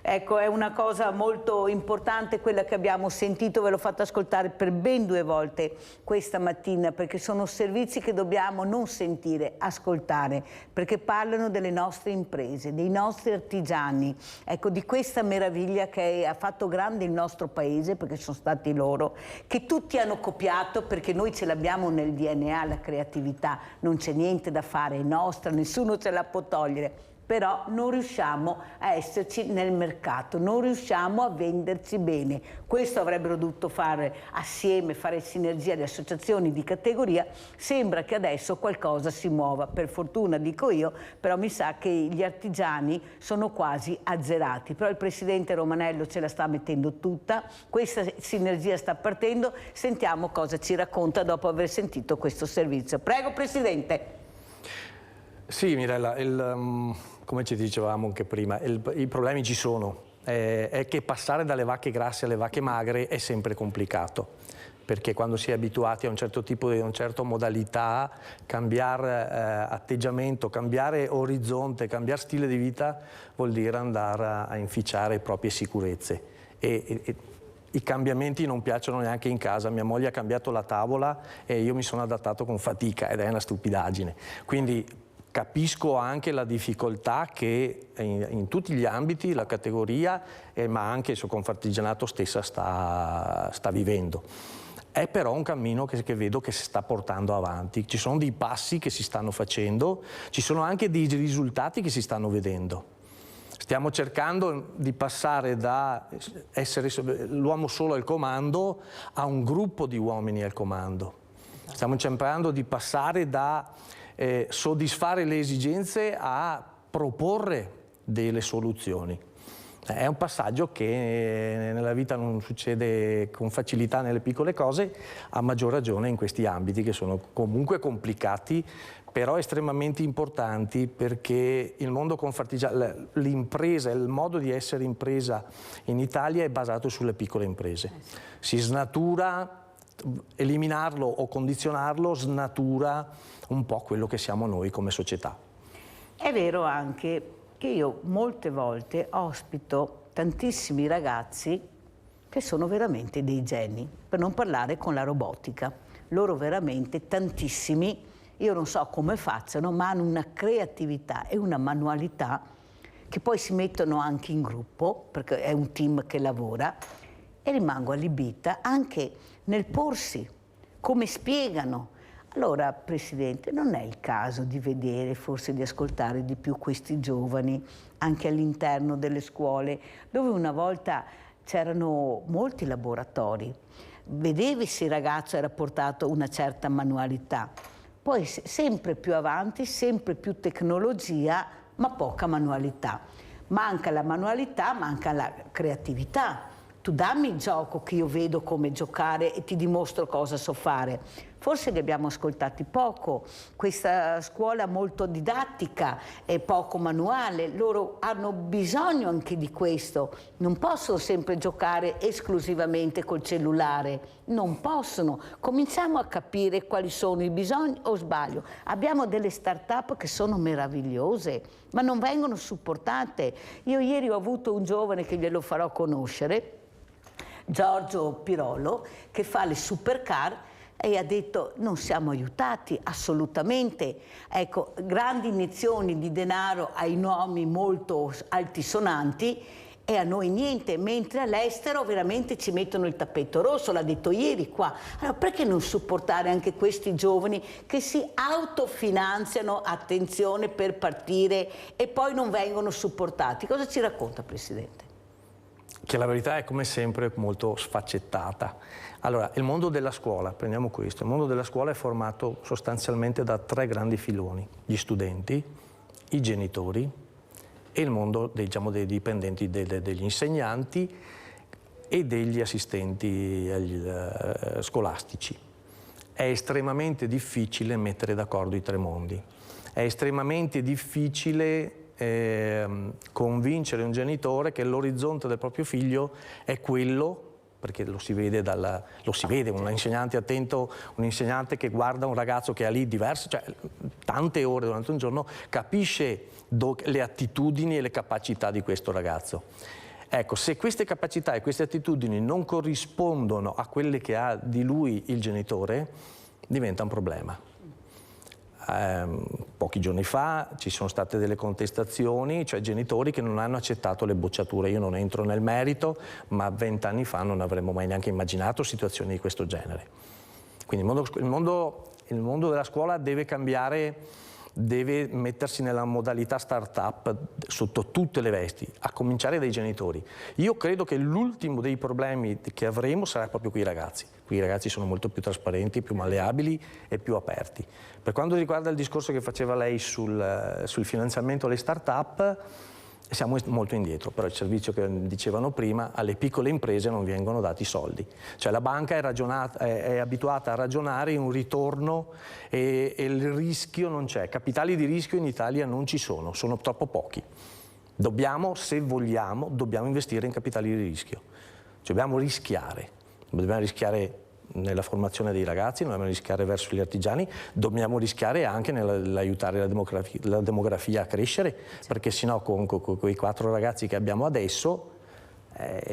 Ecco, è una cosa molto importante quella che abbiamo sentito, ve l'ho fatto ascoltare per ben 2 volte questa mattina, perché sono servizi che dobbiamo non sentire, ascoltare, perché parlano delle nostre imprese, dei nostri artigiani, ecco, di questa meraviglia che ha fatto grande il nostro paese, perché sono stati loro, che tutti hanno copiato, perché noi ce l'abbiamo nel DNA, la creatività, non c'è niente da fare, è nostra, nessuno ce la può togliere. Però non riusciamo a esserci nel mercato, non riusciamo a venderci bene. Questo avrebbero dovuto fare assieme, fare sinergia di associazioni di categoria. Sembra che adesso qualcosa si muova, per fortuna dico io, però mi sa che gli artigiani sono quasi azzerati. Però il Presidente Romanello ce la sta mettendo tutta, questa sinergia sta partendo, sentiamo cosa ci racconta dopo aver sentito questo servizio. Prego Presidente. Sì Mirella, come ci dicevamo anche prima, i problemi ci sono, è che passare dalle vacche grasse alle vacche magre è sempre complicato, perché quando si è abituati a un certo tipo di, una certa modalità, cambiare atteggiamento, cambiare orizzonte, cambiare stile di vita vuol dire andare a inficiare proprie sicurezze. I cambiamenti non piacciono neanche in casa, mia moglie ha cambiato la tavola e io mi sono adattato con fatica ed è una stupidaggine. Quindi capisco anche la difficoltà che in tutti gli ambiti la categoria, ma anche il suo Confartigianato stessa sta vivendo. È però un cammino che vedo che si sta portando avanti. Ci sono dei passi che si stanno facendo, ci sono anche dei risultati che si stanno vedendo. Stiamo cercando di passare da essere l'uomo solo al comando a un gruppo di uomini al comando. Stiamo cercando di passare da soddisfare le esigenze a proporre delle soluzioni. È un passaggio che nella vita non succede con facilità nelle piccole cose, a maggior ragione in questi ambiti che sono comunque complicati, però estremamente importanti, perché il mondo confartigianato, l'impresa, il modo di essere impresa in Italia è basato sulle piccole imprese. Si snatura, eliminarlo o condizionarlo snatura un po' quello che siamo noi come società. È vero anche che io molte volte ospito tantissimi ragazzi che sono veramente dei geni, per non parlare con la robotica. Loro veramente tantissimi, io non so come facciano, ma hanno una creatività e una manualità che poi si mettono anche in gruppo, perché è un team che lavora, e rimango allibita anche nel porsi, come spiegano. Allora, Presidente, non è il caso di vedere, forse di ascoltare di più questi giovani, anche all'interno delle scuole, dove una volta c'erano molti laboratori, vedevi se il ragazzo era portato una certa manualità, poi sempre più avanti, sempre più tecnologia, ma poca manualità. Manca la manualità, manca la creatività. Tu dammi il gioco che io vedo come giocare e ti dimostro cosa so fare. Forse li abbiamo ascoltati poco, questa scuola molto didattica e poco manuale, loro hanno bisogno anche di questo, non possono sempre giocare esclusivamente col cellulare, non possono. Cominciamo a capire quali sono i bisogni, o sbaglio? Abbiamo delle start-up che sono meravigliose, ma non vengono supportate. Io ieri ho avuto un giovane che glielo farò conoscere, Giorgio Pirolo, che fa le supercar, e ha detto non siamo aiutati assolutamente, ecco, grandi iniezioni di denaro ai nomi molto altisonanti e a noi niente, mentre all'estero veramente ci mettono il tappeto rosso, l'ha detto ieri qua. Allora perché non supportare anche questi giovani che si autofinanziano, attenzione, per partire e poi non vengono supportati? Cosa ci racconta, Presidente? Che la verità è come sempre molto sfaccettata. Allora, il mondo della scuola, prendiamo questo, il mondo della scuola è formato sostanzialmente da 3 grandi filoni: gli studenti, i genitori e il mondo diciamo, dei dipendenti, degli insegnanti e degli assistenti scolastici. È estremamente difficile mettere d'accordo i 3 mondi. È estremamente difficile convincere un genitore che l'orizzonte del proprio figlio è quello, perché lo si vede, un insegnante attento, un insegnante che guarda un ragazzo che ha lì diverse, cioè tante ore durante un giorno, capisce le attitudini e le capacità di questo ragazzo. Ecco, se queste capacità e queste attitudini non corrispondono a quelle che ha di lui il genitore, diventa un problema. Pochi giorni fa ci sono state delle contestazioni, cioè genitori che non hanno accettato le bocciature. Io non entro nel merito, ma 20 anni fa non avremmo mai neanche immaginato situazioni di questo genere. Quindi il mondo della scuola deve cambiare, deve mettersi nella modalità start-up sotto tutte le vesti, a cominciare dai genitori. Io credo che l'ultimo dei problemi che avremo sarà proprio qui i ragazzi. Qui i ragazzi sono molto più trasparenti, più malleabili e più aperti. Per quanto riguarda il discorso che faceva lei sul finanziamento alle start-up, siamo molto indietro, però il servizio che dicevano prima, alle piccole imprese non vengono dati soldi. Cioè la banca è abituata a ragionare in un ritorno e il rischio non c'è. Capitali di rischio in Italia non ci sono troppo pochi. Se vogliamo, dobbiamo investire in capitali di rischio. Cioè dobbiamo rischiare nella formazione dei ragazzi, dobbiamo rischiare verso gli artigiani, dobbiamo rischiare anche nell'aiutare la demografia a crescere, perché sennò con quei 4 ragazzi che abbiamo adesso,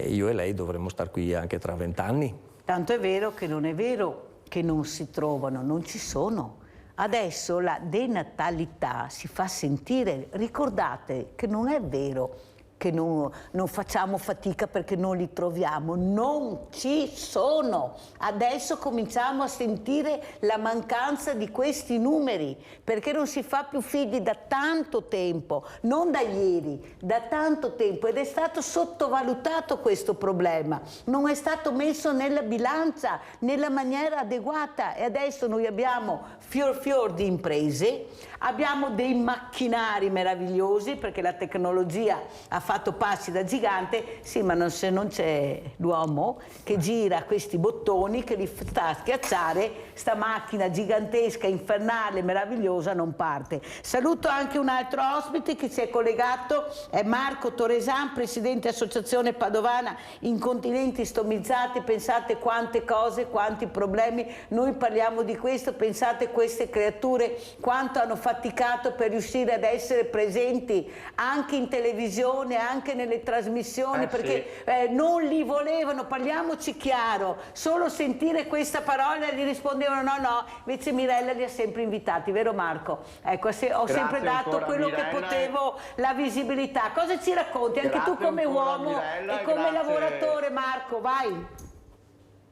io e lei dovremmo star qui anche tra 20 anni. Tanto è vero che non è vero che non si trovano, non ci sono. Adesso la denatalità si fa sentire. Ricordate che non è vero che non facciamo fatica perché non li troviamo, non ci sono. Adesso cominciamo a sentire la mancanza di questi numeri, perché non si fa più figli da tanto tempo, non da ieri, da tanto tempo, ed è stato sottovalutato questo problema, non è stato messo nella bilancia nella maniera adeguata, e adesso noi abbiamo fior di imprese, abbiamo dei macchinari meravigliosi perché la tecnologia ha fatto passi da gigante, sì, ma se non c'è l'uomo che gira questi bottoni, che li fa schiacciare, sta macchina gigantesca, infernale, meravigliosa non parte. Saluto anche un altro ospite che si è collegato, è Marco Toresan, presidente Associazione Padovana Incontinenti Stomizzati. Pensate quante cose, quanti problemi, noi parliamo di questo, pensate queste creature quanto hanno faticato per riuscire ad essere presenti anche in televisione, anche nelle trasmissioni, perché non li volevano, parliamoci chiaro, solo sentire questa parola gli rispondevano no, invece Mirella li ha sempre invitati, vero Marco? Ecco, ho sempre dato quello Mirella, che potevo, la visibilità. Cosa ci racconti? Anche tu come uomo Mirella, e come grazie. lavoratore, Marco, vai!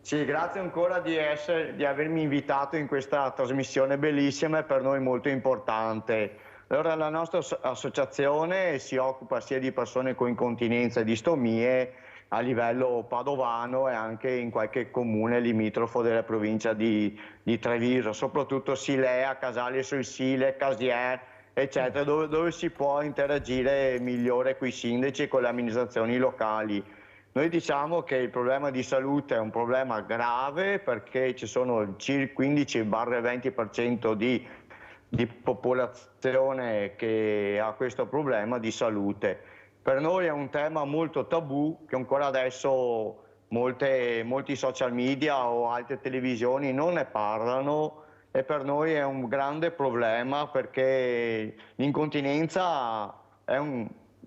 Sì, grazie ancora di avermi invitato in questa trasmissione bellissima e per noi molto importante. Allora, la nostra associazione si occupa sia di persone con incontinenza e distomie a livello padovano e anche in qualche comune limitrofo della provincia di Treviso, soprattutto Silea, Casale sul Sile, Casier, eccetera, dove si può interagire migliore con i sindaci e con le amministrazioni locali. Noi diciamo che il problema di salute è un problema grave perché ci sono il 15-20% di popolazione che ha questo problema di salute. Per noi è un tema molto tabù che ancora adesso molti social media o altre televisioni non ne parlano, e per noi è un grande problema perché l'incontinenza è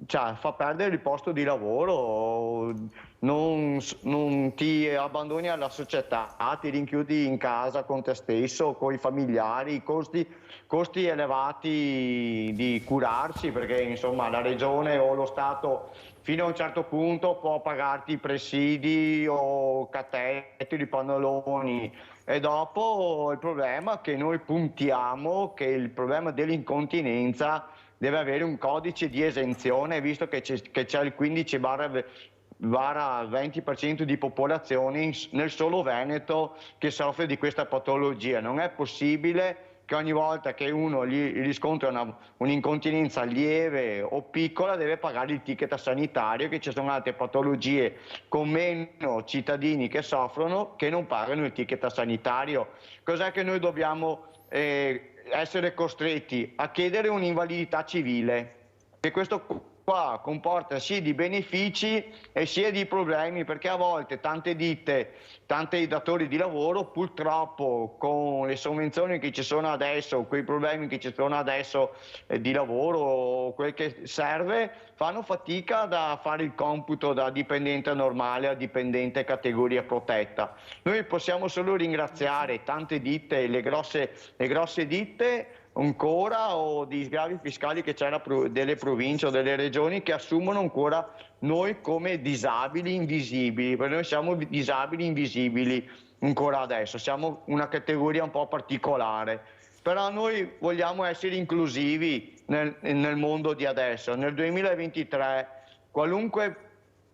cioè, fa perdere il posto di lavoro, non ti abbandoni alla società, ti rinchiudi in casa con te stesso, con i familiari, costi elevati di curarsi, perché insomma la regione o lo Stato fino a un certo punto può pagarti i presidi o catetti, pannoloni, e dopo il problema è che noi puntiamo che il problema dell'incontinenza deve avere un codice di esenzione, visto che c'è il 15-20% di popolazione nel solo Veneto che soffre di questa patologia. Non è possibile che ogni volta che uno gli riscontra un'incontinenza lieve o piccola deve pagare il ticket sanitario, che ci sono altre patologie con meno cittadini che soffrono che non pagano il ticket sanitario. Cos'è che noi dobbiamo essere costretti a chiedere un'invalidità civile? E questo qua comporta sia di benefici e sia di problemi, perché a volte tante ditte, tanti datori di lavoro, purtroppo con le sovvenzioni che ci sono adesso, quei problemi che ci sono adesso di lavoro, quel che serve, fanno fatica da fare il computo da dipendente normale a dipendente categoria protetta. Noi possiamo solo ringraziare tante ditte, le grosse ditte ancora, o di sgravi fiscali che c'era delle province o delle regioni, che assumono ancora noi come disabili invisibili, perché noi siamo disabili invisibili ancora adesso, siamo una categoria un po' particolare, però noi vogliamo essere inclusivi nel mondo di adesso. Nel 2023 qualunque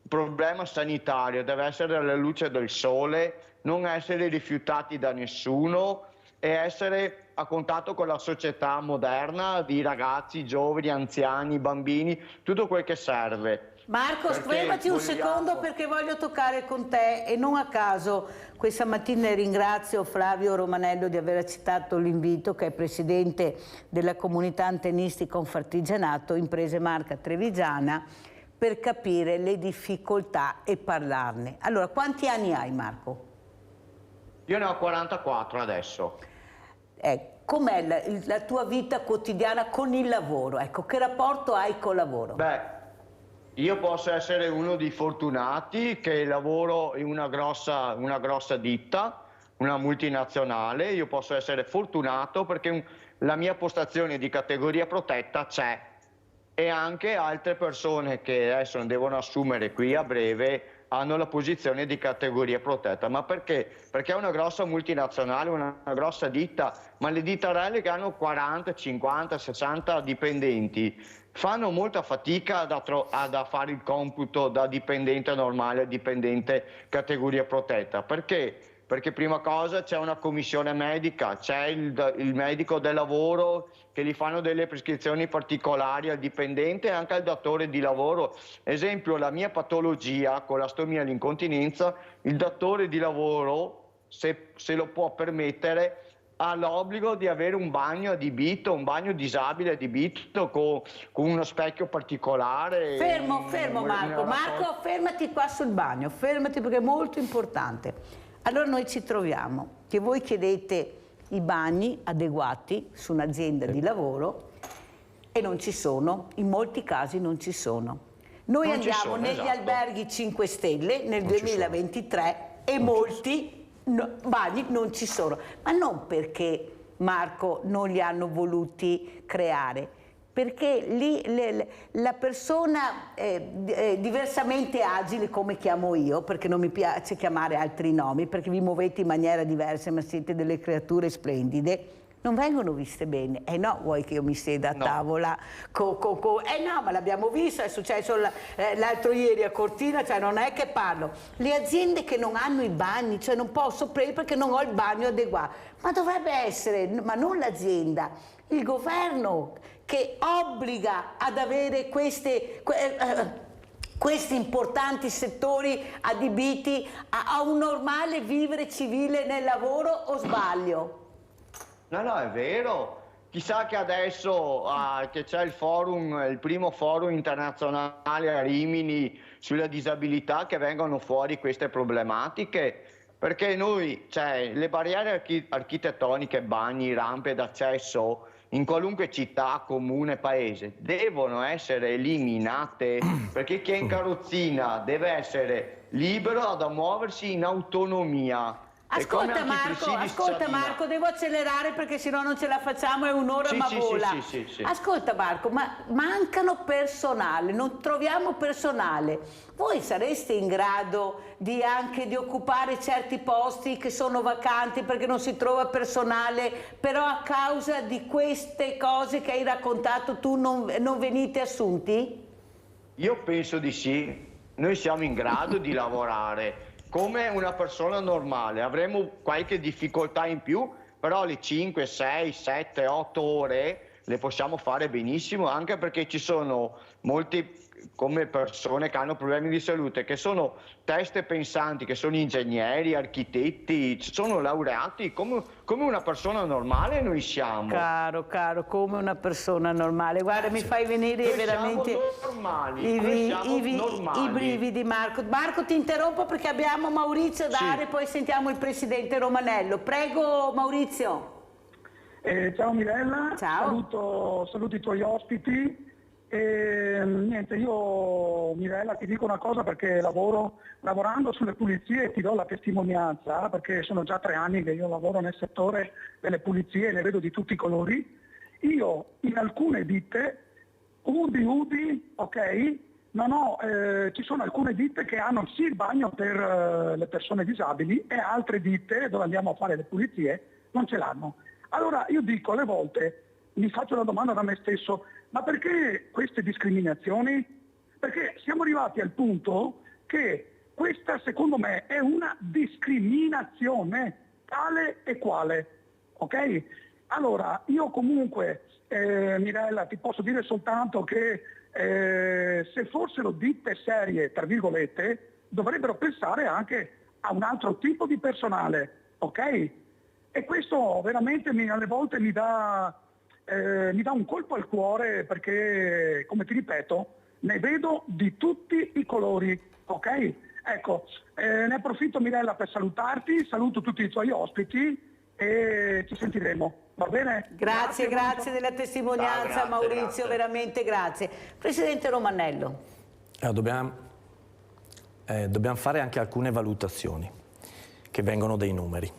problema sanitario deve essere alla luce del sole, non essere rifiutati da nessuno e essere a contatto con la società moderna di ragazzi, giovani, anziani, bambini, tutto quel che serve. Marco, fermati un secondo, perché voglio toccare con te, e non a caso questa mattina ringrazio Flavio Romanello di aver accettato l'invito, che è presidente della comunità antennisti Confartigianato, imprese Marca Trevigiana, per capire le difficoltà e parlarne. Allora, quanti anni hai, Marco? Io ne ho 44 adesso. Com'è la tua vita quotidiana con il lavoro? Ecco, che rapporto hai col lavoro? Beh, io posso essere uno dei fortunati che lavoro in una grossa ditta, una multinazionale. Io posso essere fortunato perché la mia postazione di categoria protetta c'è, e anche altre persone che adesso ne devono assumere qui a breve hanno la posizione di categoria protetta. Ma perché? Perché è una grossa multinazionale, una grossa ditta, ma le dittarelle che hanno 40, 50, 60 dipendenti fanno molta fatica a fare il computo da dipendente normale a dipendente categoria protetta. Perché? Perché prima cosa c'è una commissione medica, c'è il medico del lavoro che gli fanno delle prescrizioni particolari al dipendente e anche al datore di lavoro. Esempio, la mia patologia con la stomia e l'incontinenza, il datore di lavoro, se lo può permettere, ha l'obbligo di avere un bagno adibito, un bagno disabile adibito con uno specchio particolare. Fermo Marco, fermati qua sul bagno, fermati, perché è molto importante. Allora noi ci troviamo che voi chiedete i bagni adeguati su un'azienda di lavoro e non ci sono, in molti casi non ci sono. Noi andiamo negli alberghi 5 stelle nel 2023 e molti bagni non ci sono, ma non perché, Marco, non li hanno voluti creare, perché lì la persona diversamente agile, come chiamo io, perché non mi piace chiamare altri nomi, perché vi muovete in maniera diversa, ma siete delle creature splendide, non vengono viste bene. No, vuoi che io mi sieda a tavola? No, ma l'abbiamo visto, è successo l'altro ieri a Cortina, cioè non è che parlo. Le aziende che non hanno i bagni, cioè non posso prendere perché non ho il bagno adeguato. Ma dovrebbe essere, ma non l'azienda, il governo che obbliga ad avere questi importanti settori adibiti a un normale vivere civile nel lavoro, o sbaglio? No, è vero. Chissà che adesso che c'è il primo forum internazionale a Rimini sulla disabilità, che vengono fuori queste problematiche, perché noi, le barriere architettoniche, bagni, rampe d'accesso in qualunque città, comune, paese, devono essere eliminate, perché chi è in carrozzina deve essere libero da muoversi in autonomia. Ascolta Marco, devo accelerare perché sennò non ce la facciamo, è un'ora Sì, ma sì, vola. sì. Ascolta Marco, ma mancano personale, non troviamo personale. Voi sareste in grado anche di occupare certi posti che sono vacanti perché non si trova personale, però a causa di queste cose che hai raccontato tu non venite assunti? Io penso di sì, noi siamo in grado di lavorare come una persona normale, avremo qualche difficoltà in più, però le 5, 6, 7, 8 ore le possiamo fare benissimo, anche perché ci sono molti come persone che hanno problemi di salute, che sono teste pensanti, che sono ingegneri, architetti, sono laureati come una persona normale noi siamo. Caro, come una persona normale. Guarda, mi fai venire noi veramente i brividi, Marco. Marco, ti interrompo perché abbiamo Maurizio da Are, poi sentiamo il presidente Romanello. Prego, Maurizio. Ciao Mirella, ciao. saluto i tuoi ospiti. Niente, io Mirella ti dico una cosa, perché lavorando sulle pulizie ti do la testimonianza, perché sono già 3 anni che io lavoro nel settore delle pulizie e ne vedo di tutti i colori. Io in alcune ditte, ok, ci sono alcune ditte che hanno sì il bagno per le persone disabili e altre ditte dove andiamo a fare le pulizie non ce l'hanno. Allora io dico, alle volte mi faccio la domanda da me stesso: ma perché queste discriminazioni? Perché siamo arrivati al punto che questa, secondo me, è una discriminazione tale e quale, ok? Allora, io comunque, Mirella, ti posso dire soltanto che se fossero ditte serie, tra virgolette, dovrebbero pensare anche a un altro tipo di personale, ok? E questo veramente alle volte mi dà un colpo al cuore, perché, come ti ripeto, ne vedo di tutti i colori, ok? Ecco, ne approfitto Mirella per salutarti, saluto tutti i tuoi ospiti e ci sentiremo, va bene? Grazie della testimonianza, grazie, Maurizio, veramente grazie. Presidente Romanello. Dobbiamo fare anche alcune valutazioni che vengono dai numeri.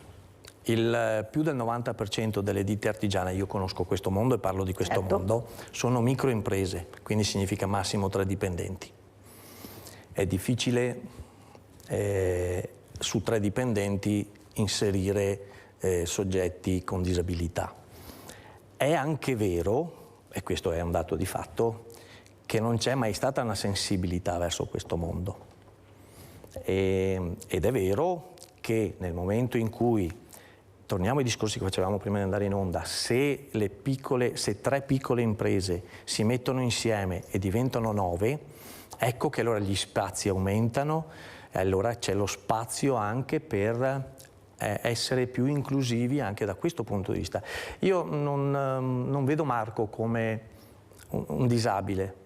Più del 90% delle ditte artigiane, io conosco questo mondo e parlo di questo mondo, sono microimprese, quindi significa massimo 3 dipendenti. È difficile su 3 dipendenti inserire soggetti con disabilità. È anche vero, e questo è un dato di fatto, che non c'è mai stata una sensibilità verso questo mondo. Ed è vero che nel momento in cui, torniamo ai discorsi che facevamo prima di andare in onda, se 3 piccole imprese si mettono insieme e diventano 9, ecco che allora gli spazi aumentano e allora c'è lo spazio anche per essere più inclusivi anche da questo punto di vista. Io non vedo Marco come un disabile,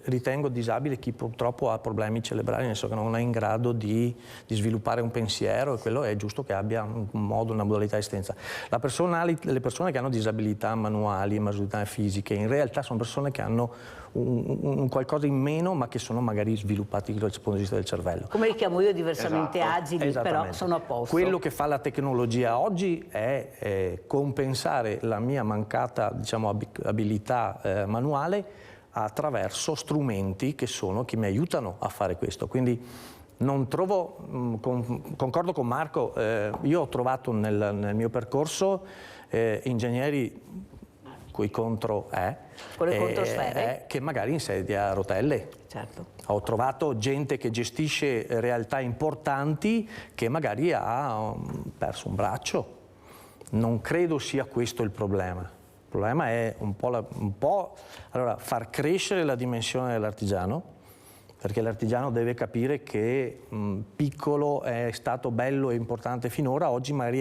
ritengo disabile chi purtroppo ha problemi cerebrali, nel senso che non è in grado di sviluppare un pensiero, e quello è giusto che abbia un modo, una modalità estensa. Le persone che hanno disabilità manuali, disabilità fisiche, in realtà sono persone che hanno un qualcosa in meno, ma che sono magari sviluppati dal punto di vista del cervello. Come li chiamo io, diversamente agili, però sono a posto. Quello che fa la tecnologia oggi è compensare la mia mancata, diciamo, abilità manuale attraverso strumenti che mi aiutano a fare questo. Quindi non trovo, concordo con Marco, io ho trovato nel mio percorso ingegneri coi contro che magari in sedia a rotelle. Certo. Ho trovato gente che gestisce realtà importanti che magari ha perso un braccio. Non credo sia questo il problema. Il problema è un po' allora, far crescere la dimensione dell'artigiano, perché l'artigiano deve capire che piccolo è stato bello e importante finora, oggi magari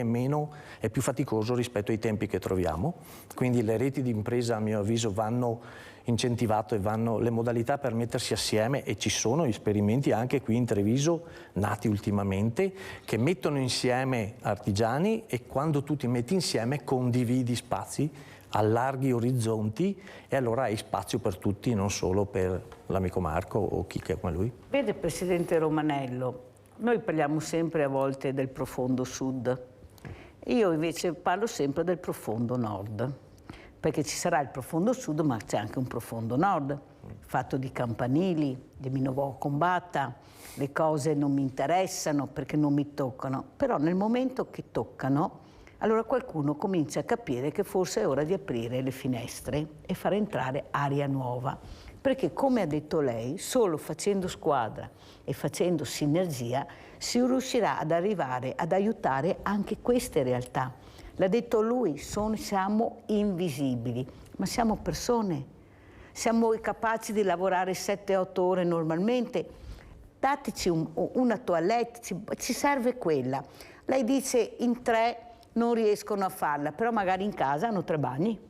è più faticoso rispetto ai tempi che troviamo. Quindi le reti di impresa, a mio avviso, vanno incentivate, le modalità per mettersi assieme, e ci sono esperimenti anche qui in Treviso, nati ultimamente, che mettono insieme artigiani, e quando tu ti metti insieme condividi spazi allarghi orizzonti e allora hai spazio per tutti, non solo per l'amico Marco o chi che è come lui. Vede, Presidente Romanello, noi parliamo sempre a volte del profondo sud. Io invece parlo sempre del profondo nord, perché ci sarà il profondo sud, ma c'è anche un profondo nord, fatto di campanili, di mi non vo combatta, le cose non mi interessano perché non mi toccano, però nel momento che toccano, allora qualcuno comincia a capire che forse è ora di aprire le finestre e far entrare aria nuova, perché come ha detto lei, solo facendo squadra e facendo sinergia si riuscirà ad arrivare ad aiutare anche queste realtà. L'ha detto lui, siamo invisibili, ma siamo persone, siamo capaci di lavorare 7-8 ore normalmente. Dateci una toilette, ci serve quella. Lei dice in 3 non riescono a farla, però magari in casa hanno 3 bagni.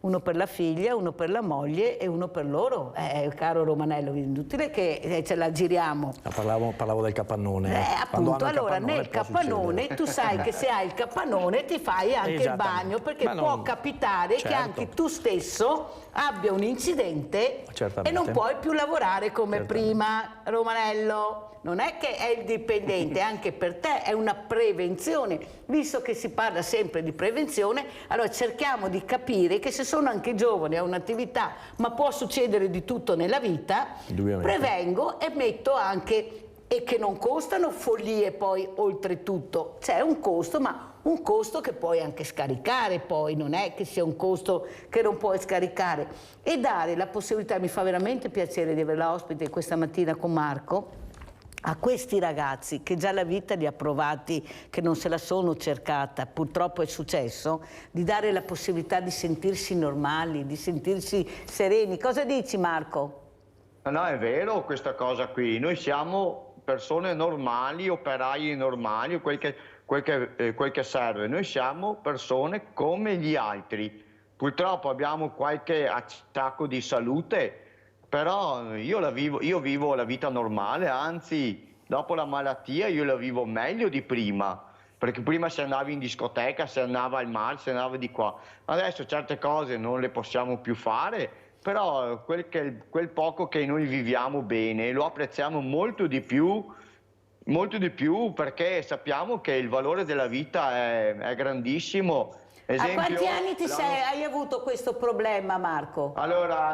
Uno per la figlia, uno per la moglie e uno per loro. Caro Romanello, è inutile che ce la giriamo. Parlavo del capannone. Appunto, allora nel capannone tu sai che se hai il capannone ti fai anche il bagno, perché può capitare che anche tu stesso abbia un incidente e non puoi più lavorare come prima, Romanello. Non è che è il dipendente, anche per te è una prevenzione. Visto che si parla sempre di prevenzione, allora cerchiamo di capire che se sono anche giovane, ho un'attività, ma può succedere di tutto nella vita, prevengo e metto anche, e che non costano follie poi oltretutto. C'è un costo, ma un costo che puoi anche scaricare poi, non è che sia un costo che non puoi scaricare. E dare la possibilità, mi fa veramente piacere di averla ospite questa mattina con Marco, a questi ragazzi che già la vita li ha provati, che non se la sono cercata, purtroppo è successo, di dare la possibilità di sentirsi normali, di sentirsi sereni. Cosa dici, Marco? No, è vero questa cosa qui. Noi siamo persone normali, operai normali, quel che serve. Noi siamo persone come gli altri. Purtroppo abbiamo qualche attacco di salute, però io vivo la vita normale, anzi dopo la malattia io la vivo meglio di prima, perché prima si andava in discoteca, si andava al mare, si andava di qua. Adesso certe cose non le possiamo più fare, però quel poco che noi viviamo bene lo apprezziamo molto di più perché sappiamo che il valore della vita è grandissimo. Esempio, a quanti anni hai avuto questo problema, Marco? Allora,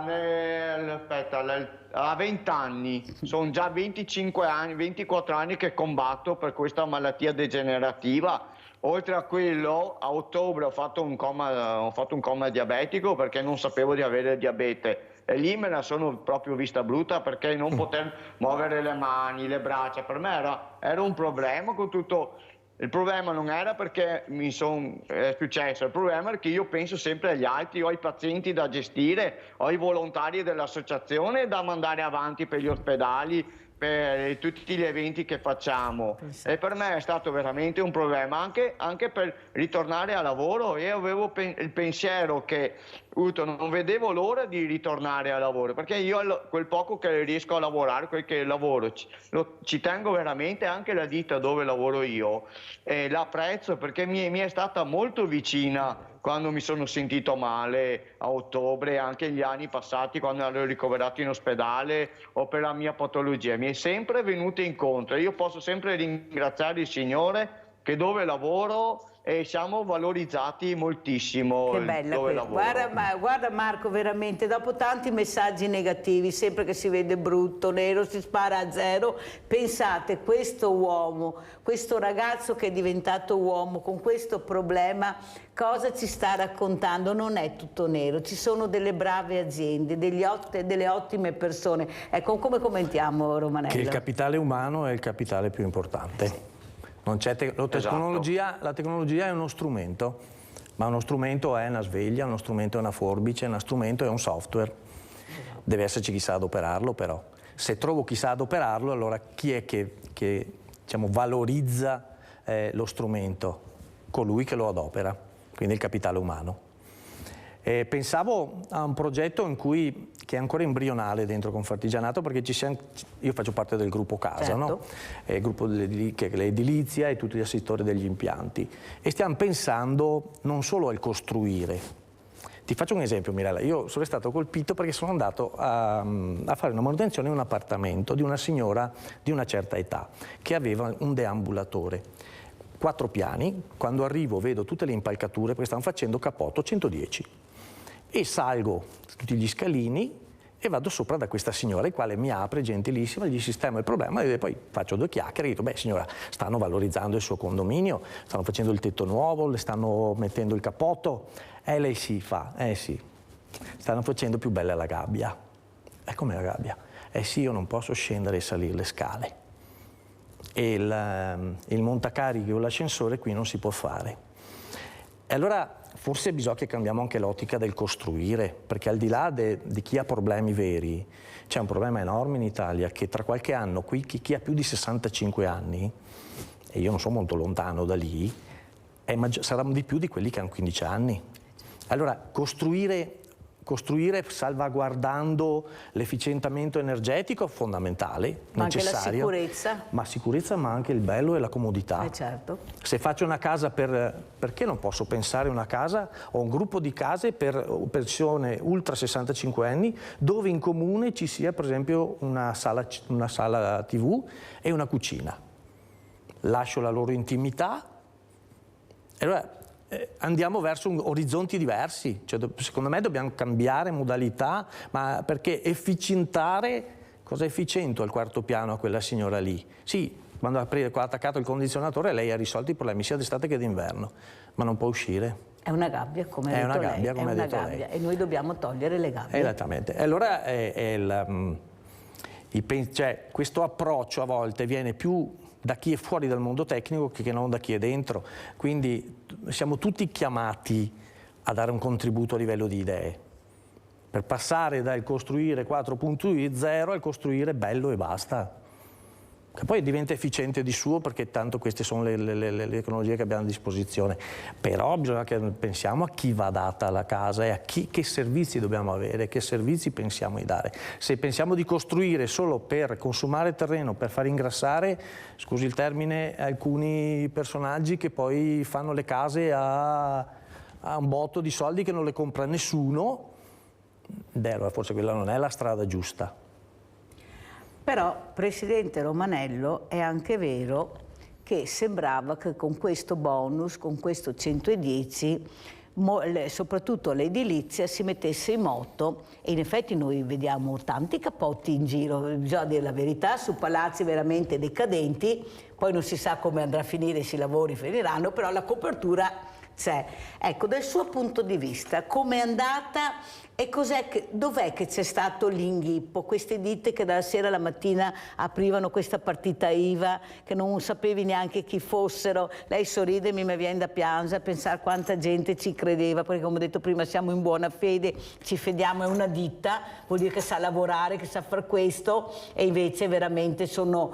a 20 anni, sono già 25 anni, 24 anni che combatto per questa malattia degenerativa. Oltre a quello, a ottobre ho fatto un coma diabetico perché non sapevo di avere diabete. E lì me la sono proprio vista brutta perché non poter muovere le mani, le braccia. Per me era un problema con tutto. Il problema non era perché è successo, il problema è che io penso sempre agli altri, ho i pazienti da gestire, ho i volontari dell'associazione da mandare avanti per gli ospedali, per tutti gli eventi che facciamo. E per me è stato veramente un problema, anche per ritornare a lavoro. Io avevo il pensiero che non vedevo l'ora di ritornare a lavoro, perché io quel poco che riesco a lavorare, quel che lavoro, ci tengo veramente, anche la ditta dove lavoro io, l'apprezzo perché mi è stata molto vicina quando mi sono sentito male a ottobre, anche gli anni passati quando ero ricoverato in ospedale o per la mia patologia, mi è sempre venuta incontro. Io posso sempre ringraziare il Signore che dove lavoro siamo valorizzati moltissimo. Che bella dove lavoro. Guarda Marco, veramente, dopo tanti messaggi negativi, sempre che si vede brutto, nero, si spara a zero, pensate, questo uomo, questo ragazzo che è diventato uomo con questo problema, cosa ci sta raccontando? Non è tutto nero, ci sono delle brave aziende, delle ottime persone. Ecco, come commentiamo, Romanello? Che il capitale umano è il capitale più importante. Sì. Non c'è la tecnologia è uno strumento, ma uno strumento è una sveglia, uno strumento è una forbice, uno strumento è un software. Deve esserci chi sa adoperarlo, però. Se trovo chi sa adoperarlo, allora chi è che diciamo, valorizza lo strumento? Colui che lo adopera, quindi il capitale umano. Pensavo a un progetto che è ancora embrionale dentro Confartigianato, perché io faccio parte del gruppo Casa, certo. No? Il gruppo che è l'edilizia e tutti gli assessori degli impianti, e stiamo pensando non solo al costruire, Ti faccio un esempio, Mirella. Io sono stato colpito perché sono andato a fare una manutenzione in un appartamento di una signora di una certa età che aveva un deambulatore. 4 piani, quando arrivo vedo tutte le impalcature perché stanno facendo capotto 110 e salgo tutti gli scalini e vado sopra da questa signora, il quale mi apre gentilissima, gli sistema il problema e poi faccio 2 chiacchiere e dico, beh signora, stanno valorizzando il suo condominio, stanno facendo il tetto nuovo, le stanno mettendo il cappotto, e lei sì fa, sì, stanno facendo più bella la gabbia. E come la gabbia? Sì, io non posso scendere e salire le scale e il montacarichi o l'ascensore qui non si può fare. E allora forse bisogna che cambiamo anche l'ottica del costruire, perché al di là di chi ha problemi veri, c'è un problema enorme in Italia che tra qualche anno qui chi ha più di 65 anni, e io non sono molto lontano da lì, sarà di più di quelli che hanno 15 anni. Allora costruire salvaguardando l'efficientamento energetico fondamentale, ma necessario. anche la sicurezza. Ma sicurezza, ma anche il bello e la comodità. Certo. Se faccio una casa perché non posso pensare una casa o un gruppo di case per persone ultra 65 anni dove in comune ci sia per esempio una sala TV e una cucina. Lascio la loro intimità e allora andiamo verso orizzonti diversi, cioè, secondo me dobbiamo cambiare modalità, ma perché efficientare, cosa efficiento al 4º piano a quella signora lì? Sì, quando ha attaccato il condizionatore lei ha risolto i problemi sia d'estate che d'inverno, ma non può uscire. È una gabbia, come ha detto lei. È una gabbia e noi dobbiamo togliere le gabbie. Esattamente. E allora cioè, questo approccio a volte viene più da chi è fuori dal mondo tecnico che non da chi è dentro, quindi siamo tutti chiamati a dare un contributo a livello di idee, per passare dal costruire 4.0 al costruire bello e basta, che poi diventa efficiente di suo perché tanto queste sono le tecnologie che abbiamo a disposizione, però bisogna che pensiamo a chi va data la casa e a che servizi dobbiamo avere, che servizi pensiamo di dare. Se pensiamo di costruire solo per consumare terreno, per far ingrassare, scusi il termine, alcuni personaggi che poi fanno le case a un botto di soldi che non le compra nessuno, allora forse quella non è la strada giusta. Però, Presidente Romanello, è anche vero che sembrava che con questo bonus, con questo 110, soprattutto l'edilizia si mettesse in moto, e in effetti noi vediamo tanti cappotti in giro, bisogna dire la verità, su palazzi veramente decadenti, poi non si sa come andrà a finire, se i lavori finiranno, però la copertura c'è. Ecco, dal suo punto di vista, com'è andata e dov'è che c'è stato l'inghippo? Queste ditte che dalla sera alla mattina aprivano questa partita IVA, che non sapevi neanche chi fossero. Lei sorride e mi viene da piangere a pensare quanta gente ci credeva, perché come ho detto prima siamo in buona fede, ci fidiamo, è una ditta, vuol dire che sa lavorare, che sa fare questo, e invece veramente sono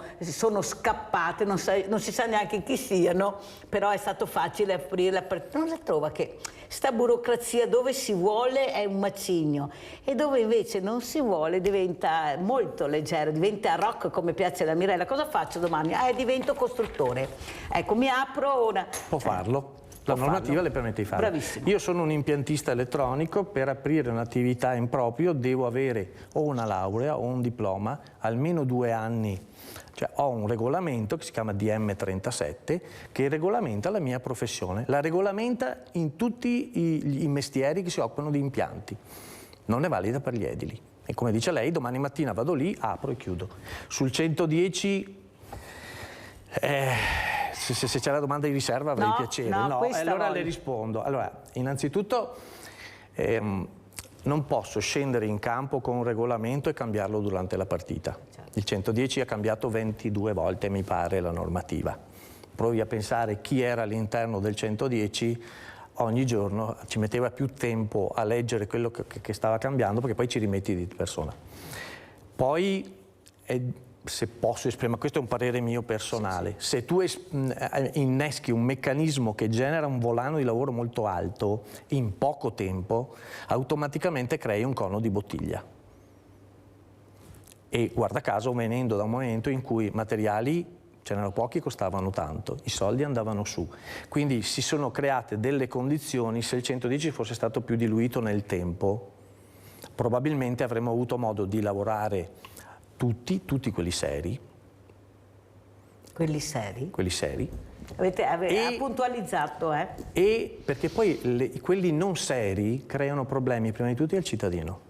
scappate, non si sa neanche chi siano, però è stato facile aprire la partita. Non la trova che sta burocrazia dove si vuole è un macigno e dove invece non si vuole diventa molto leggero, diventa rock come piace alla Mirella. Cosa faccio domani? Divento costruttore. Ecco, mi apro una... Può farlo. La normativa le permette di farlo. Bravissimo. Io sono un impiantista elettronico, per aprire un'attività in proprio devo avere o una laurea o un diploma, almeno 2 anni. Cioè ho un regolamento che si chiama DM37 che regolamenta la mia professione, la regolamenta in tutti i mestieri che si occupano di impianti, non è valida per gli edili. E come dice lei, domani mattina vado lì, apro e chiudo. Sul 110, se c'è la domanda di riserva avrei piacere. No, allora le rispondo. Allora, innanzitutto non posso scendere in campo con un regolamento e cambiarlo durante la partita. Il 110 ha cambiato 22 volte, mi pare, la normativa. Provi a pensare chi era all'interno del 110, ogni giorno ci metteva più tempo a leggere quello che stava cambiando, perché poi ci rimetti di persona. Poi, se posso esprimere, questo è un parere mio personale, se tu inneschi un meccanismo che genera un volano di lavoro molto alto in poco tempo, automaticamente crei un cono di bottiglia. E guarda caso venendo da un momento in cui materiali ce n'erano pochi che costavano tanto, i soldi andavano su, quindi si sono create delle condizioni. Se il 110 fosse stato più diluito nel tempo, probabilmente avremmo avuto modo di lavorare tutti quelli seri. Quelli seri? Quelli seri. Ha puntualizzato, E perché poi quelli non seri creano problemi prima di tutto al cittadino,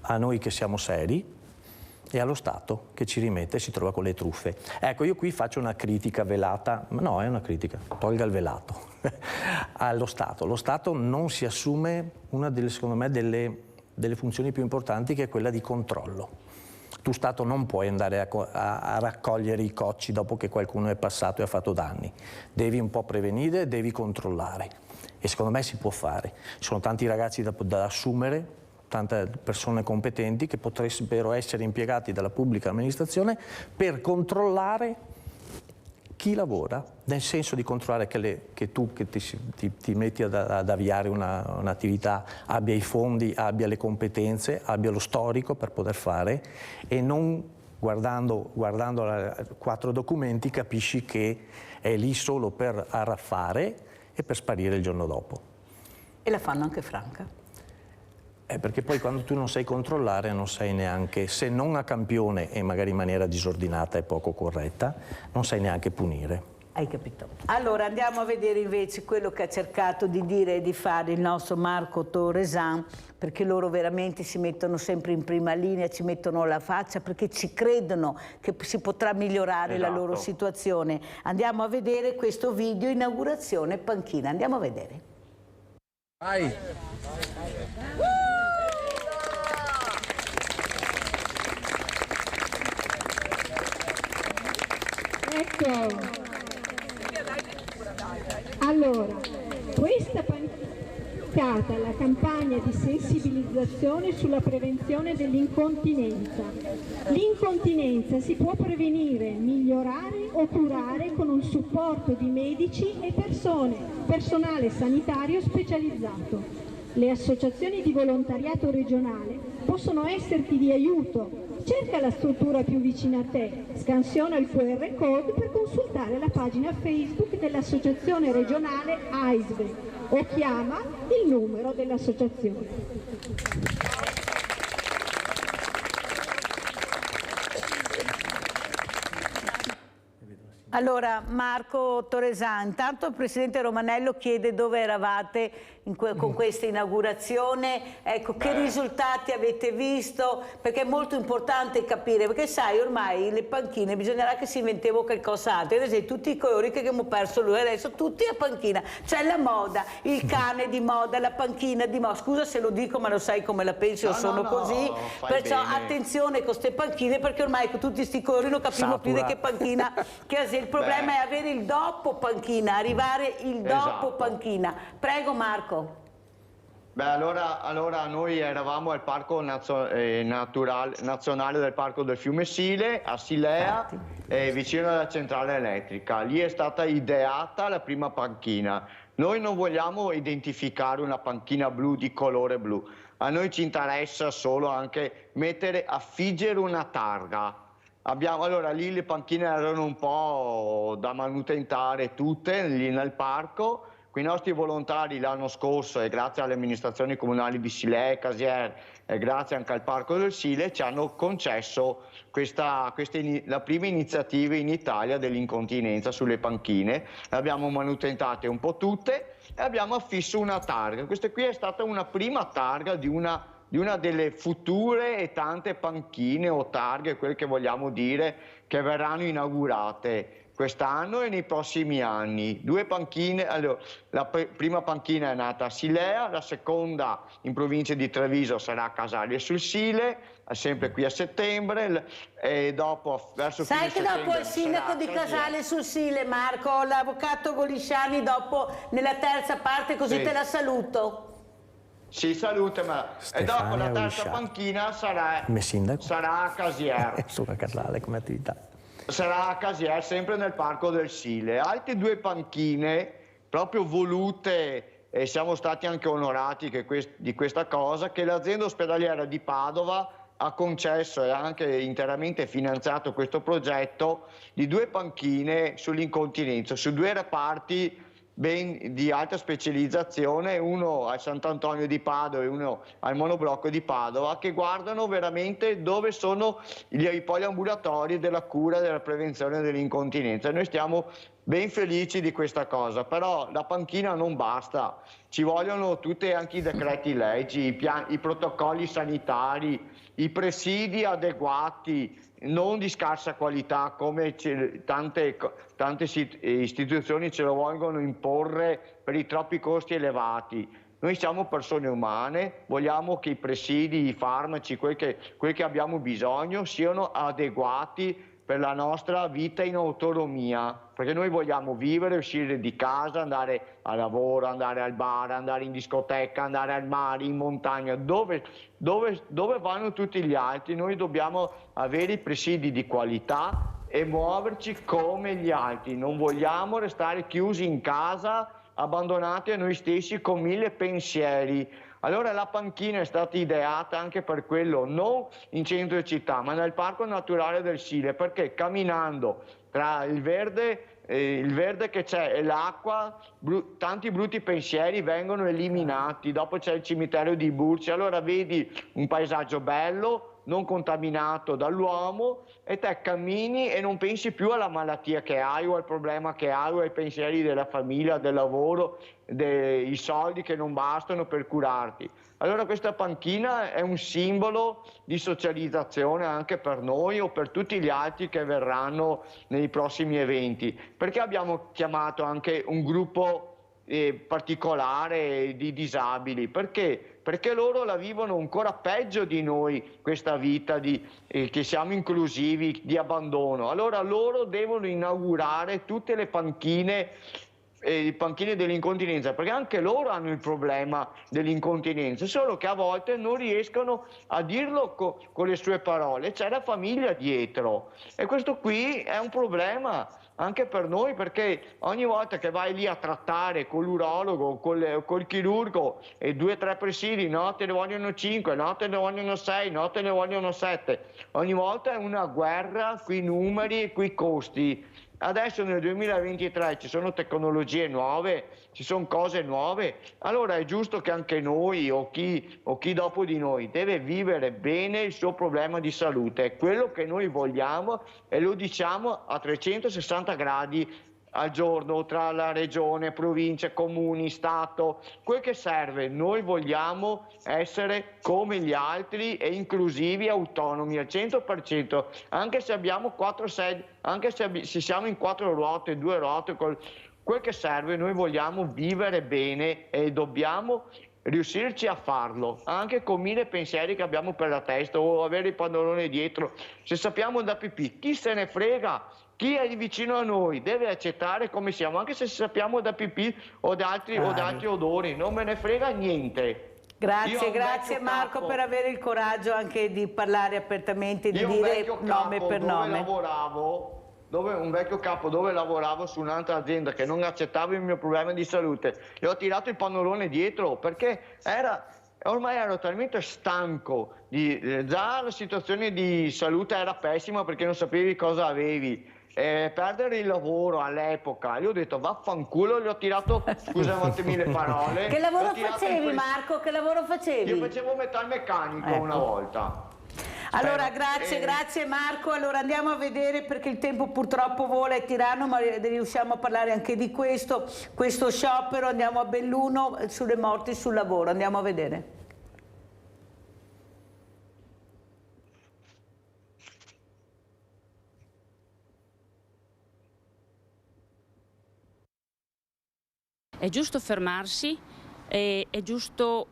a noi che siamo seri e allo Stato che ci rimette e si trova con le truffe. Ecco, io qui faccio una critica velata, ma no, è una critica, tolga il velato, allo Stato. Lo Stato non si assume una delle, secondo me, delle funzioni più importanti, che è quella di controllo. Tu Stato non puoi andare a raccogliere i cocci dopo che qualcuno è passato e ha fatto danni. Devi un po' prevenire, devi controllare. E secondo me si può fare. Ci sono tanti ragazzi da assumere, tante persone competenti che potrebbero essere impiegati dalla pubblica amministrazione per controllare chi lavora, nel senso di controllare che tu che ti metti ad avviare un'attività abbia i fondi, abbia le competenze, abbia lo storico per poter fare, e non guardando 4 documenti capisci che è lì solo per arraffare e per sparire il giorno dopo. E la fanno anche franca. Perché poi quando tu non sai controllare non sai neanche, se non a campione e magari in maniera disordinata e poco corretta, non sai neanche punire. Hai capito? Allora andiamo a vedere invece quello che ha cercato di dire e di fare il nostro Marco Torresan, perché loro veramente si mettono sempre in prima linea, ci mettono la faccia perché ci credono che si potrà migliorare la loro situazione. Andiamo a vedere questo video inaugurazione panchina, andiamo a vedere. Vai! Ecco, allora, questa dedicata alla campagna di sensibilizzazione sulla prevenzione dell'incontinenza. L'incontinenza si può prevenire, migliorare o curare con un supporto di medici e personale sanitario specializzato. Le associazioni di volontariato regionale possono esserti di aiuto. Cerca la struttura più vicina a te, scansiona il QR code per consultare la pagina Facebook dell'associazione regionale AISVE o chiama il numero dell'associazione. Allora, Marco Torresan, intanto il Presidente Romanello chiede dove eravate con questa inaugurazione, ecco, che risultati avete visto, perché è molto importante capire, perché sai, ormai le panchine bisognerà che si inventino qualcosa altro, ad esempio tutti i colori che abbiamo perso lui adesso, tutti a panchina, c'è la moda, il cane di moda, la panchina di moda, scusa se lo dico ma lo sai come la penso, io sono così, perciò bene. Attenzione con queste panchine perché ormai con tutti questi colori non capiamo più di che panchina, che il problema è avere il dopo panchina, arrivare il dopo panchina. Prego Marco. Beh, allora noi eravamo al Parco Nazionale del Parco del Fiume Sile, a Silea, vicino alla centrale elettrica. Lì è stata ideata la prima panchina. Noi non vogliamo identificare una panchina blu di colore blu. A noi ci interessa solo anche affiggere una targa. Allora lì le panchine erano un po' da manutentare tutte lì nel parco. Qui i nostri volontari l'anno scorso, e grazie alle amministrazioni comunali di Silea e Casier e grazie anche al Parco del Sile, ci hanno concesso la prima iniziativa in Italia dell'incontinenza sulle panchine. Le abbiamo manutentate un po' tutte e abbiamo affisso una targa. Questa qui è stata una prima targa di una delle future e tante panchine o targhe, quel che vogliamo dire, che verranno inaugurate quest'anno e nei prossimi anni. 2 panchine, allora, la prima panchina è nata a Silea, la seconda in provincia di Treviso sarà a Casale sul Sile, sempre qui a settembre, e dopo verso sai che dopo il sindaco di Casale sul Sile, Marco, l'avvocato Golisciani, dopo nella terza parte, così te la saluto. Sì, salute, ma e dopo la terza panchina sarà a Casier. Sono a Casale come attività. Sarà a Casier, sempre nel Parco del Sile. Altre 2 panchine proprio volute, e siamo stati anche onorati di questa cosa, che l'azienda ospedaliera di Padova ha concesso e anche interamente finanziato questo progetto di 2 panchine sull'incontinenza, su 2 reparti di alta specializzazione, uno al Sant'Antonio di Padova e uno al monoblocco di Padova, che guardano veramente dove sono i poliambulatori della cura e della prevenzione dell'incontinenza. Noi stiamo ben felici di questa cosa, però la panchina non basta, ci vogliono anche i decreti leggi, i protocolli sanitari, i presidi adeguati, non di scarsa qualità come tante istituzioni ce lo vogliono imporre per i troppi costi elevati. Noi siamo persone umane, vogliamo che i presidi, i farmaci, quel che abbiamo bisogno siano adeguati per la nostra vita in autonomia, perché noi vogliamo vivere, uscire di casa, andare a lavoro, andare al bar, andare in discoteca, andare al mare, in montagna, dove vanno tutti gli altri. Noi dobbiamo avere i presidi di qualità e muoverci come gli altri, non vogliamo restare chiusi in casa, abbandonati a noi stessi con 1000 pensieri. Allora la panchina è stata ideata anche per quello, non in centro città, ma nel Parco Naturale del Sile, perché camminando tra il verde che c'è e l'acqua, tanti brutti pensieri vengono eliminati. Dopo c'è il cimitero di Burci, allora vedi un paesaggio bello, non contaminato dall'uomo, e te cammini e non pensi più alla malattia che hai o al problema che hai o ai pensieri della famiglia, del lavoro, dei soldi che non bastano per curarti. Allora questa panchina è un simbolo di socializzazione anche per noi o per tutti gli altri che verranno nei prossimi eventi. Perché abbiamo chiamato anche un gruppo particolare di disabili? Perché loro la vivono ancora peggio di noi, questa vita che siamo inclusivi, di abbandono. Allora loro devono inaugurare tutte le panchine dell'incontinenza, perché anche loro hanno il problema dell'incontinenza, solo che a volte non riescono a dirlo con le sue parole, c'è la famiglia dietro, e questo qui è un problema anche per noi, perché ogni volta che vai lì a trattare con l'urologo, col chirurgo, e 2 o 3 presidi, no te ne vogliono 5, no te ne vogliono 6, no te ne vogliono 7, ogni volta è una guerra coi numeri e coi costi. Adesso nel 2023 ci sono tecnologie nuove, ci sono cose nuove, allora è giusto che anche noi o chi dopo di noi deve vivere bene il suo problema di salute. È quello che noi vogliamo e lo diciamo a 360 gradi al giorno, tra la regione, province, comuni, Stato, quel che serve. Noi vogliamo essere come gli altri e inclusivi, autonomi al 100%, anche se abbiamo 4 sedie, anche se siamo in 4 ruote, 2 ruote, quel che serve. Noi vogliamo vivere bene e dobbiamo riuscirci a farlo, anche con 1000 pensieri che abbiamo per la testa o avere il pannolone dietro. Se sappiamo da pipì, chi se ne frega? Chi è vicino a noi deve accettare come siamo, anche se sappiamo da pipì o da altri odori, non me ne frega niente. Grazie Marco per avere il coraggio anche di parlare apertamente, di dire nome per nome. Un vecchio capo dove lavoravo su un'altra azienda che non accettava il mio problema di salute, gli ho tirato il pannolone dietro perché ormai ero talmente stanco, già la situazione di salute era pessima perché non sapevi cosa avevi. Perdere il lavoro all'epoca, io ho detto vaffanculo, gli ho tirato, scusatemi le parole. Che lavoro facevi Marco? Che lavoro facevi? Io facevo metalmeccanico una volta. Allora grazie Marco, allora andiamo a vedere, perché il tempo purtroppo vola, è tiranno, ma riusciamo a parlare anche di questo sciopero. Andiamo a Belluno sulle morti sul lavoro, andiamo a vedere. È giusto fermarsi, è giusto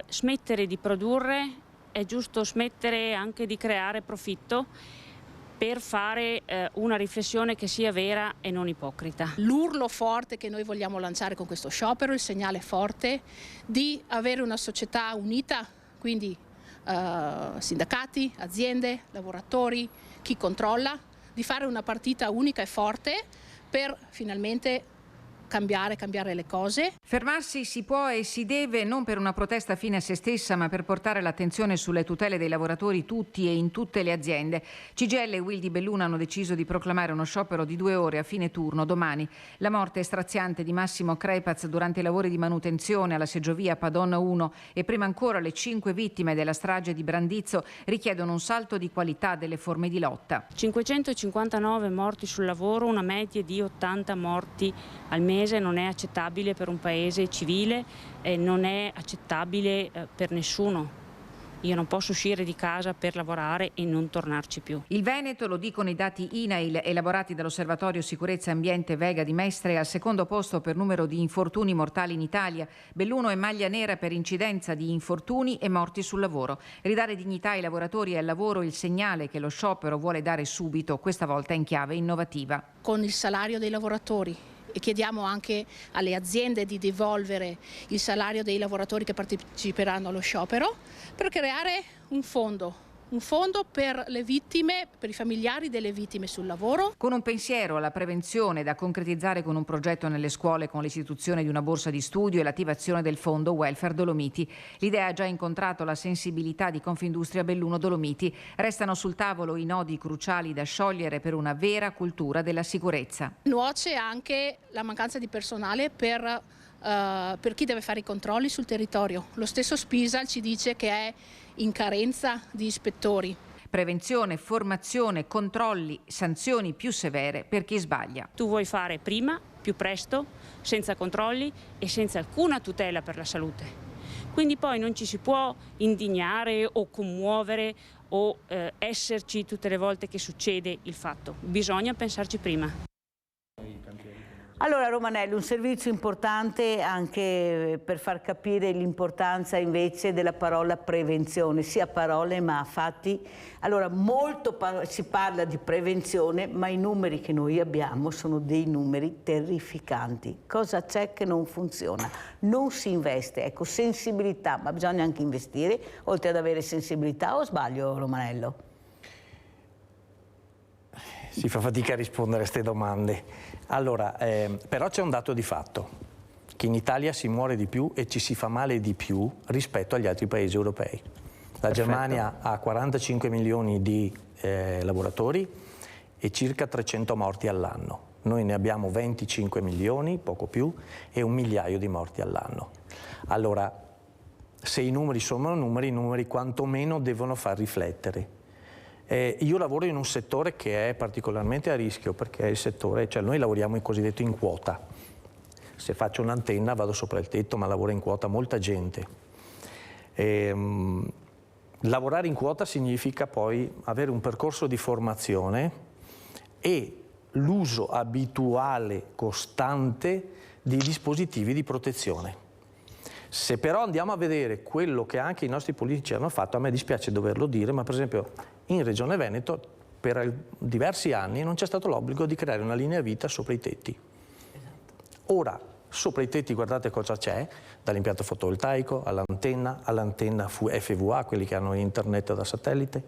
smettere di produrre, è giusto smettere anche di creare profitto per fare una riflessione che sia vera e non ipocrita. L'urlo forte che noi vogliamo lanciare con questo sciopero, il segnale forte di avere una società unita, quindi sindacati, aziende, lavoratori, chi controlla, di fare una partita unica e forte per finalmente cambiare le cose. Fermarsi si può e si deve non per una protesta fine a se stessa, ma per portare l'attenzione sulle tutele dei lavoratori tutti e in tutte le aziende. CGIL e Will di Belluno hanno deciso di proclamare uno sciopero di 2 ore a fine turno domani. La morte straziante di Massimo Crepaz durante i lavori di manutenzione alla seggiovia Padonna 1 e prima ancora le 5 vittime della strage di Brandizzo richiedono un salto di qualità delle forme di lotta. 559 morti sul lavoro, una media di 80 morti al mese non è accettabile per un paese civile e non è accettabile per nessuno. Io non posso uscire di casa per lavorare e non tornarci più. Il Veneto, lo dicono i dati INAIL elaborati dall'Osservatorio Sicurezza e Ambiente Vega di Mestre, è al secondo posto per numero di infortuni mortali in Italia. Belluno è maglia nera per incidenza di infortuni e morti sul lavoro. Ridare dignità ai lavoratori e al lavoro è il segnale che lo sciopero vuole dare subito, questa volta in chiave innovativa. Con il salario dei lavoratori. E chiediamo anche alle aziende di devolvere il salario dei lavoratori che parteciperanno allo sciopero per creare un fondo per le vittime, per i familiari delle vittime sul lavoro. Con un pensiero alla prevenzione da concretizzare con un progetto nelle scuole con l'istituzione di una borsa di studio e l'attivazione del fondo Welfare Dolomiti. L'idea ha già incontrato la sensibilità di Confindustria Belluno Dolomiti. Restano sul tavolo i nodi cruciali da sciogliere per una vera cultura della sicurezza. Nuoce anche la mancanza di personale per chi deve fare i controlli sul territorio. Lo stesso Spisal ci dice che è in carenza di ispettori. Prevenzione, formazione, controlli, sanzioni più severe per chi sbaglia. Tu vuoi fare prima, più presto, senza controlli e senza alcuna tutela per la salute. Quindi poi non ci si può indignare o commuovere o esserci tutte le volte che succede il fatto. Bisogna pensarci prima. Allora Romanelli, un servizio importante anche per far capire l'importanza invece della parola prevenzione, sia a parole ma a fatti. Allora molto si parla di prevenzione, ma i numeri che noi abbiamo sono dei numeri terrificanti. Cosa c'è che non funziona? Non si investe, ecco, sensibilità, ma bisogna anche investire, oltre ad avere sensibilità, o sbaglio Romanello? Si fa fatica a rispondere a queste domande. Allora, però c'è un dato di fatto, che in Italia si muore di più e ci si fa male di più rispetto agli altri paesi europei. La Germania ha 45 milioni di lavoratori e circa 300 morti all'anno. Noi ne abbiamo 25 milioni, poco più, e 1 migliaio di morti all'anno. Allora, se i numeri sono numeri, i numeri quantomeno devono far riflettere. Io lavoro in un settore che è particolarmente a rischio, perché è il settore, cioè noi lavoriamo in cosiddetto in quota. Se faccio un'antenna vado sopra il tetto, ma lavora in quota molta gente. Lavorare in quota significa poi avere un percorso di formazione e l'uso abituale, costante, di dispositivi di protezione. Se però andiamo a vedere quello che anche i nostri politici hanno fatto, a me dispiace doverlo dire, ma per esempio in Regione Veneto per diversi anni non c'è stato l'obbligo di creare una linea vita sopra i tetti. Ora, sopra i tetti guardate cosa c'è, dall'impianto fotovoltaico all'antenna FVA, quelli che hanno internet da satellite.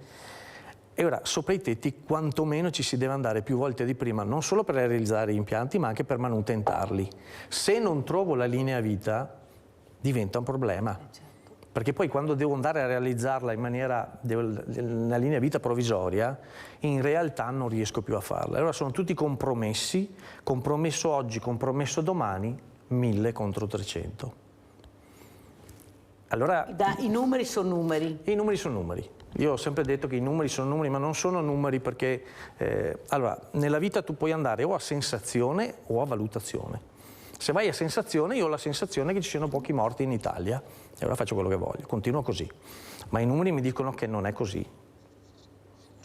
E ora, sopra i tetti quantomeno ci si deve andare più volte di prima, non solo per realizzare gli impianti, ma anche per manutentarli. Se non trovo la linea vita, diventa un problema, perché poi quando devo andare a realizzarla in maniera, una linea vita provvisoria, in realtà non riesco più a farla. Allora sono tutti compromessi, compromesso oggi, compromesso domani, 1000 contro 300. Allora, I numeri sono numeri. I numeri sono numeri. Io ho sempre detto che i numeri sono numeri, ma non sono numeri perché, allora, nella vita tu puoi andare o a sensazione o a valutazione. Se vai a sensazione, io ho la sensazione che ci siano pochi morti in Italia e allora faccio quello che voglio, continuo così. Ma i numeri mi dicono che non è così.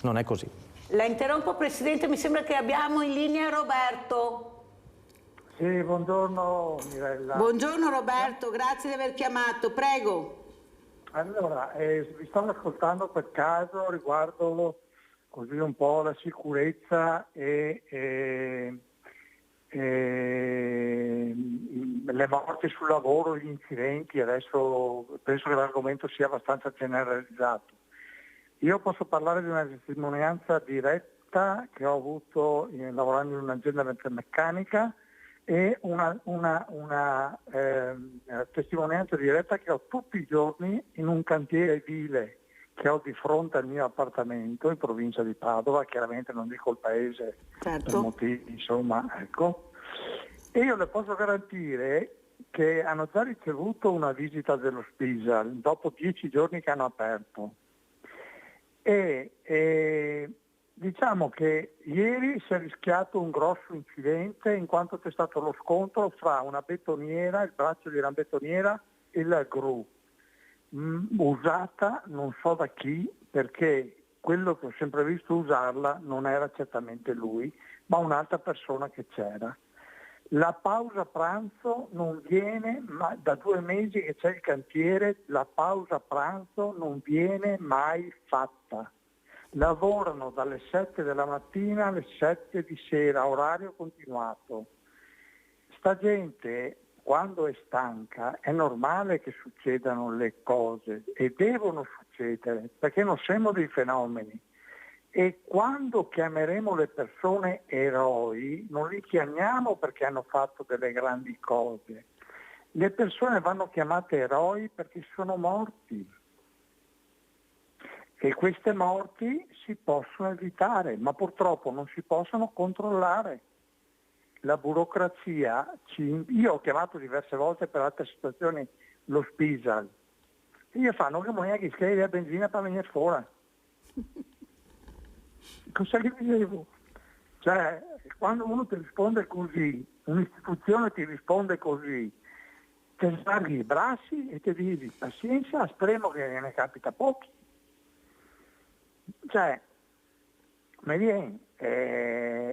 Non è così. La interrompo Presidente, mi sembra che abbiamo in linea Roberto. Sì, buongiorno Mirella. Buongiorno Roberto, grazie di aver chiamato, prego. Allora, vi stavo ascoltando per caso riguardo così un po' la sicurezza e le morti sul lavoro, gli incidenti. Adesso penso che l'argomento sia abbastanza generalizzato. Io posso parlare di una testimonianza diretta che ho avuto lavorando in un'azienda metalmeccanica e una testimonianza diretta che ho tutti i giorni in un cantiere edile che ho di fronte al mio appartamento in provincia di Padova, chiaramente non dico il paese per motivi, insomma, ecco. E io le posso garantire che hanno già ricevuto una visita dello Spisal dopo 10 giorni che hanno aperto. E diciamo che ieri si è rischiato un grosso incidente in quanto c'è stato lo scontro fra una betoniera, il braccio di una betoniera e la gru, usata non so da chi, perché quello che ho sempre visto usarla non era certamente lui, ma un'altra persona che c'era. La pausa pranzo non viene, ma da 2 mesi che c'è il cantiere, la pausa pranzo non viene mai fatta. Lavorano dalle 7 della mattina alle 7 di sera, orario continuato. Sta gente, quando è stanca, è normale che succedano le cose e devono succedere, perché non siamo dei fenomeni. E quando chiameremo le persone eroi, non li chiamiamo perché hanno fatto delle grandi cose. Le persone vanno chiamate eroi perché sono morti. E queste morti si possono evitare, ma purtroppo non si possono controllare. La burocrazia, io ho chiamato diverse volte per altre situazioni lo Spisal, e gli fanno che moneta che scrive la benzina per venire fuori. Cosa gli dicevo? Cioè, quando uno ti risponde così, un'istituzione ti risponde così, ti sbagli i bracci e ti dici pazienza, speriamo che ne capita pochi. Cioè,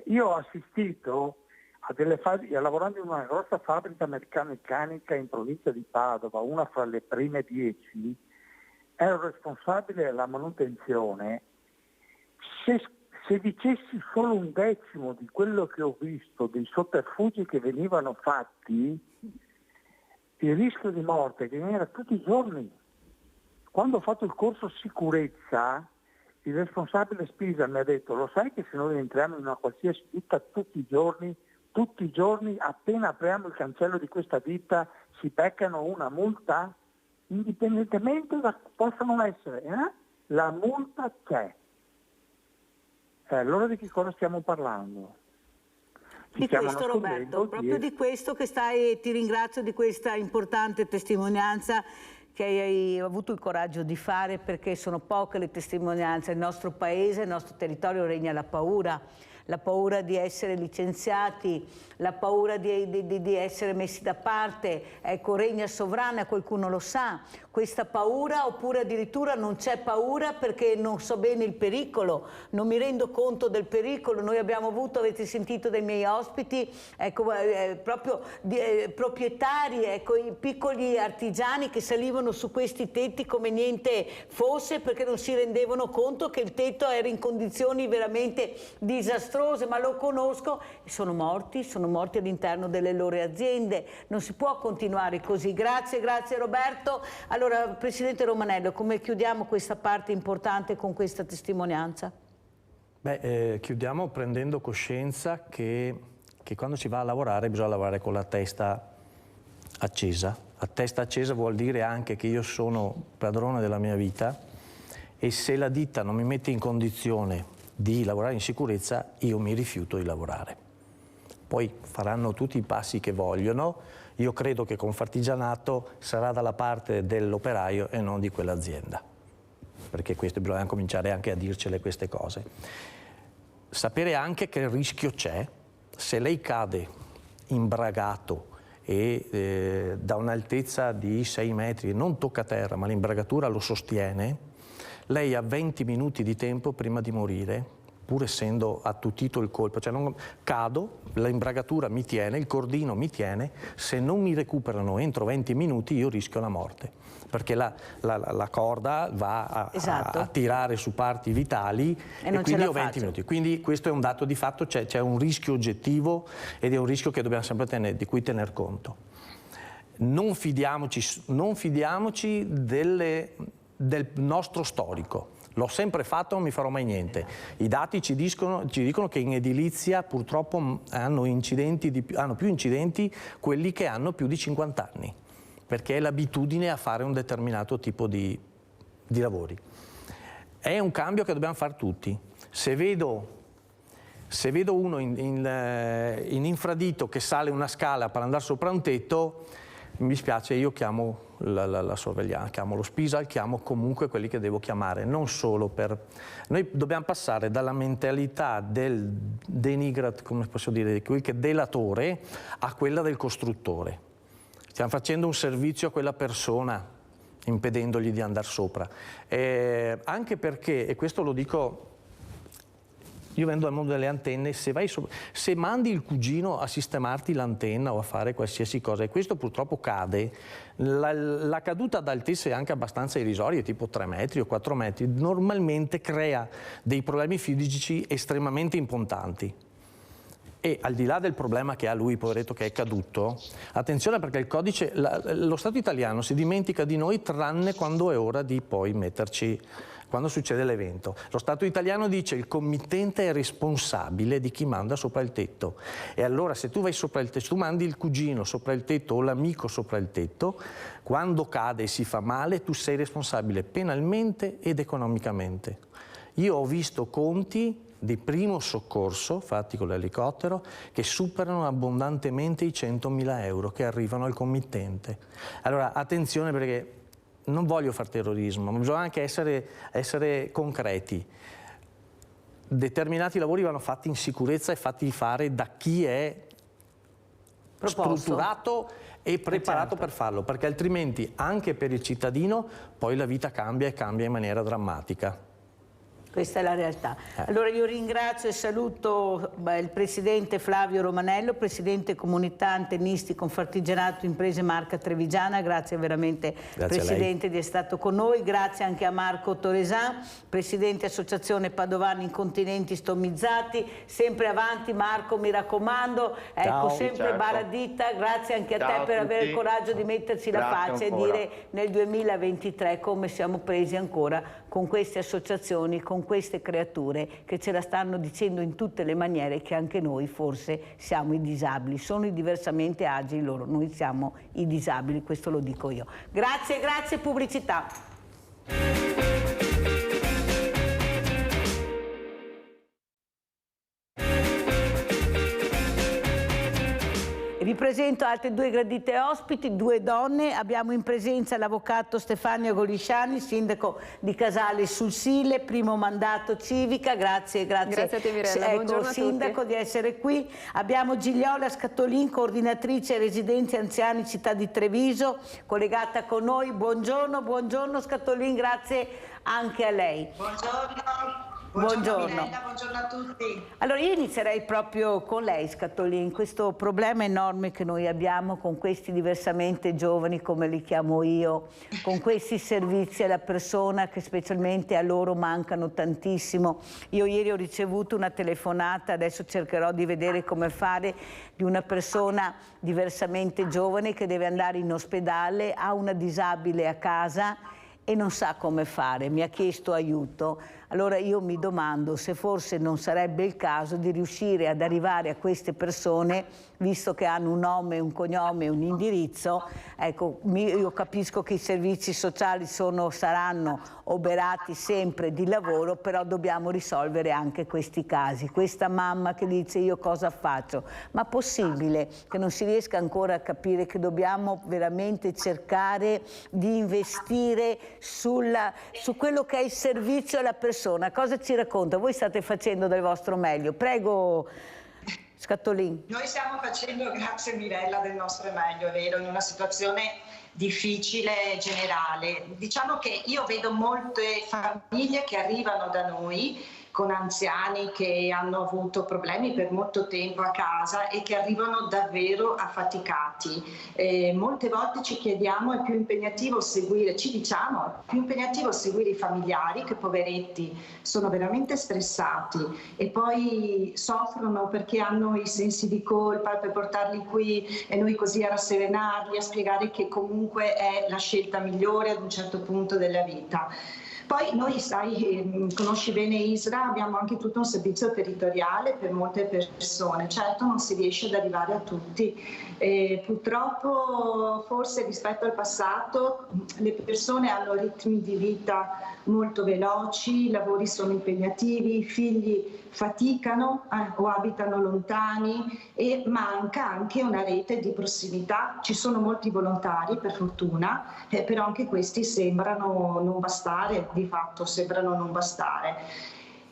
io ho assistito a delle fasi, lavorando in una grossa fabbrica meccanica in provincia di Padova, una fra le prime 10, ero responsabile della manutenzione. Se dicessi solo un decimo di quello che ho visto, dei sotterfugi che venivano fatti, il rischio di morte che era tutti i giorni. Quando ho fatto il corso sicurezza, il responsabile Spisa mi ha detto: lo sai che se noi entriamo in una qualsiasi ditta tutti i giorni, appena apriamo il cancello di questa ditta si beccano una multa? Indipendentemente da possono essere, la multa c'è. Allora di che cosa stiamo parlando? Di questo, Roberto, proprio di questo che ti ringrazio di questa importante testimonianza che hai avuto il coraggio di fare, perché sono poche le testimonianze. Nel nostro paese, nel nostro territorio regna la paura di essere licenziati, la paura di essere messi da parte, ecco, regna sovrana, qualcuno lo sa, questa paura, oppure addirittura non c'è paura perché non so bene il pericolo, non mi rendo conto del pericolo. Noi abbiamo avuto, avete sentito dai miei ospiti, ecco, proprio proprietari, ecco, i piccoli artigiani che salivano su questi tetti come niente fosse, perché non si rendevano conto che il tetto era in condizioni veramente disastrose, ma lo conosco, e sono morti all'interno delle loro aziende. Non si può continuare così. Grazie Roberto. Allora, Presidente Romanello, come chiudiamo questa parte importante con questa testimonianza? Chiudiamo prendendo coscienza che quando si va a lavorare bisogna lavorare con la testa accesa. La testa accesa vuol dire anche che io sono padrone della mia vita, e se la ditta non mi mette in condizione di lavorare in sicurezza, io mi rifiuto di lavorare. Poi faranno tutti i passi che vogliono. Io credo che Confartigianato sarà dalla parte dell'operaio e non di quell'azienda, perché questo bisogna cominciare anche a dircele queste cose. Sapere anche che il rischio c'è. Se lei cade imbragato e da un'altezza di 6 metri, non tocca terra ma l'imbragatura lo sostiene, lei ha 20 minuti di tempo prima di morire, pur essendo attutito il colpo, cioè non cado, l'imbragatura mi tiene, il cordino mi tiene, se non mi recuperano entro 20 minuti io rischio la morte, perché la corda va a tirare su parti vitali e quindi ho 20 minuti. Quindi questo è un dato di fatto, c'è un rischio oggettivo ed è un rischio che dobbiamo sempre di cui tener conto. Non fidiamoci del nostro storico. L'ho sempre fatto, non mi farò mai niente. I dati ci dicono che in edilizia purtroppo hanno più incidenti quelli che hanno più di 50 anni, perché è l'abitudine a fare un determinato tipo di lavori. È un cambio che dobbiamo fare tutti. Se vedo uno in infradito che sale una scala per andare sopra un tetto, mi dispiace, io chiamo la sorveglianza, chiamo lo Spisal, chiamo comunque quelli che devo chiamare, non solo per... Noi dobbiamo passare dalla mentalità del come posso dire, quel che delatore a quella del costruttore. Stiamo facendo un servizio a quella persona, impedendogli di andare sopra. Anche perché, e questo lo dico... Io vengo dal mondo delle antenne, se mandi il cugino a sistemarti l'antenna o a fare qualsiasi cosa, e questo purtroppo cade, la caduta ad altezze anche abbastanza irrisorie, tipo 3 metri o 4 metri, normalmente crea dei problemi fisici estremamente importanti. E al di là del problema che ha lui, poveretto, che è caduto, attenzione perché il codice, lo Stato italiano si dimentica di noi tranne quando è ora di poi metterci... Quando succede l'evento, lo Stato italiano dice il committente è responsabile di chi manda sopra il tetto, e allora se tu vai sopra il tetto, se tu mandi il cugino sopra il tetto o l'amico sopra il tetto, quando cade e si fa male tu sei responsabile penalmente ed economicamente. Io ho visto conti di primo soccorso fatti con l'elicottero che superano abbondantemente i 100.000 euro che arrivano al committente. Allora attenzione, perché non voglio fare terrorismo, ma bisogna anche essere concreti. Determinati lavori vanno fatti in sicurezza e fatti fare da chi è strutturato e preparato per farlo, perché altrimenti anche per il cittadino poi la vita cambia e cambia in maniera drammatica. Questa è la realtà. Allora io ringrazio e saluto il Presidente Flavio Romanello, Presidente Comunità Antennisti Confartigianato Imprese Marca Trevigiana, grazie veramente Presidente di essere stato con noi, grazie anche a Marco Toresan, Presidente Associazione Padovani Incontinenti Stomizzati, sempre avanti Marco, mi raccomando, ecco sempre Baradita, grazie anche a te per avere il coraggio di metterci la faccia e dire nel 2023 come siamo presi ancora con queste associazioni, con queste creature che ce la stanno dicendo in tutte le maniere che anche noi forse siamo i disabili, sono i diversamente agili loro, noi siamo i disabili, questo lo dico io. Grazie, grazie, pubblicità. Vi presento altre 2 gradite ospiti, 2 donne. Abbiamo in presenza l'avvocato Stefania Golisciani, sindaco di Casale sul Sile, primo mandato civica. Grazie. Grazie a te Mirella, buongiorno sindaco, di essere qui. Abbiamo Gigliola Scatolin, coordinatrice residenze anziani città di Treviso, collegata con noi. Buongiorno Scatolin, grazie anche a lei. Buongiorno Mirella, buongiorno a tutti. Allora io inizierei proprio con lei Scatolin, questo problema enorme che noi abbiamo con questi diversamente giovani, come li chiamo io, con questi servizi alla persona che specialmente a loro mancano tantissimo. Io ieri ho ricevuto una telefonata, adesso cercherò di vedere come fare, di una persona diversamente giovane che deve andare in ospedale, ha una disabile a casa e non sa come fare, mi ha chiesto aiuto. Allora io mi domando se forse non sarebbe il caso di riuscire ad arrivare a queste persone, visto che hanno un nome, un cognome, un indirizzo. Ecco, io capisco che i servizi sociali saranno oberati sempre di lavoro, però dobbiamo risolvere anche questi casi. Questa mamma che dice io cosa faccio? Ma possibile che non si riesca ancora a capire che dobbiamo veramente cercare di investire su quello che è il servizio alla persona? Cosa ci racconta? Voi state facendo del vostro meglio. Prego, Scatolin. Noi stiamo facendo, grazie Mirella, del nostro meglio, è vero, in una situazione difficile generale. Diciamo che io vedo molte famiglie che arrivano da noi con anziani che hanno avuto problemi per molto tempo a casa e che arrivano davvero affaticati. Molte volte ci chiediamo, è più impegnativo seguire, ci diciamo, è più impegnativo seguire i familiari, che poveretti sono veramente stressati e poi soffrono perché hanno i sensi di colpa, per portarli qui e noi così a rasserenarli, a spiegare che comunque è la scelta migliore ad un certo punto della vita. Poi noi, sai, conosci bene ISRA, abbiamo anche tutto un servizio territoriale per molte persone, certo non si riesce ad arrivare a tutti. Purtroppo forse rispetto al passato le persone hanno ritmi di vita molto veloci, i lavori sono impegnativi, i figli faticano o abitano lontani e manca anche una rete di prossimità. Ci sono molti volontari per fortuna, però anche questi sembrano non bastare, di fatto sembrano non bastare.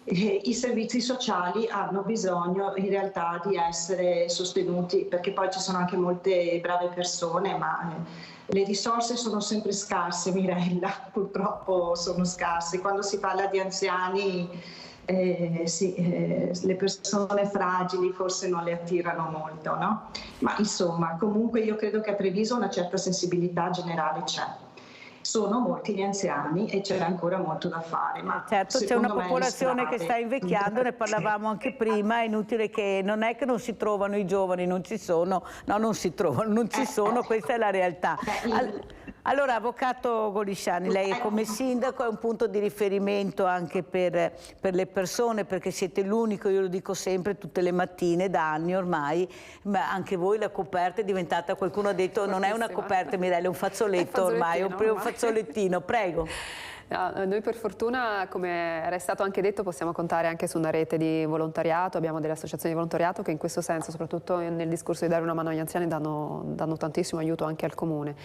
I servizi sociali hanno bisogno in realtà di essere sostenuti, perché poi ci sono anche molte brave persone, ma le risorse sono sempre scarse, Mirella, purtroppo sono scarse. Quando si parla di anziani, le persone fragili forse non le attirano molto, no? Ma insomma, comunque io credo che a Treviso una certa sensibilità generale c'è. Sono molti gli anziani e c'è ancora molto da fare. Ma certo, c'è una popolazione che sta invecchiando, ne parlavamo anche prima, è inutile che, non è che non si trovano i giovani, non ci sono, no, non si trovano, non ci sono, questa è la realtà. Allora, Avvocato Golisciani, lei come sindaco è un punto di riferimento anche per le persone, perché siete l'unico, io lo dico sempre tutte le mattine, da anni ormai, ma anche voi la coperta è diventata, qualcuno ha detto non è una coperta, Mirella, è un fazzoletto ormai, un fazzolettino, prego. No, noi per fortuna, come era stato anche detto, possiamo contare anche su una rete di volontariato, abbiamo delle associazioni di volontariato che in questo senso, soprattutto nel discorso di dare una mano agli anziani, danno tantissimo aiuto anche al Comune.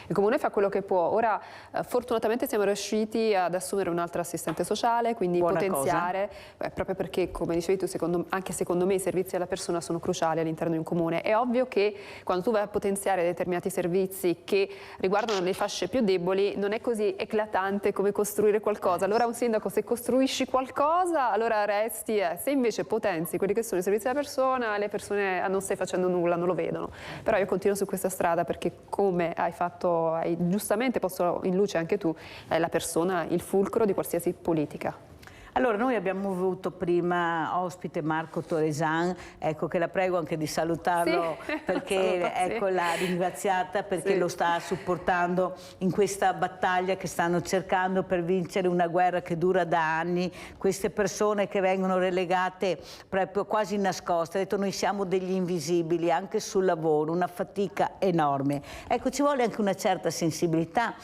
Il Comune fa quello che può. Ora fortunatamente siamo riusciti ad assumere un altro assistente sociale, quindi buona potenziare, proprio perché come dicevi tu, anche secondo me i servizi alla persona sono cruciali all'interno di un Comune. È ovvio che quando tu vai a potenziare determinati servizi che riguardano le fasce più deboli non è così eclatante come costruire qualcosa. Allora un sindaco, se costruisci qualcosa, allora resti, se invece potenzi quelli che sono i servizi della persona, le persone non stai facendo nulla, non lo vedono. Però io continuo su questa strada perché, come hai giustamente posto in luce anche tu, è la persona il fulcro di qualsiasi politica. Allora, noi abbiamo avuto prima ospite Marco Toresan, ecco che la prego anche di salutarlo, sì, perché ecco, l'ha ringraziata perché lo sta supportando in questa battaglia che stanno cercando per vincere una guerra che dura da anni, queste persone che vengono relegate proprio quasi nascoste, ha detto noi siamo degli invisibili anche sul lavoro, una fatica enorme. Ecco, ci vuole anche una certa sensibilità.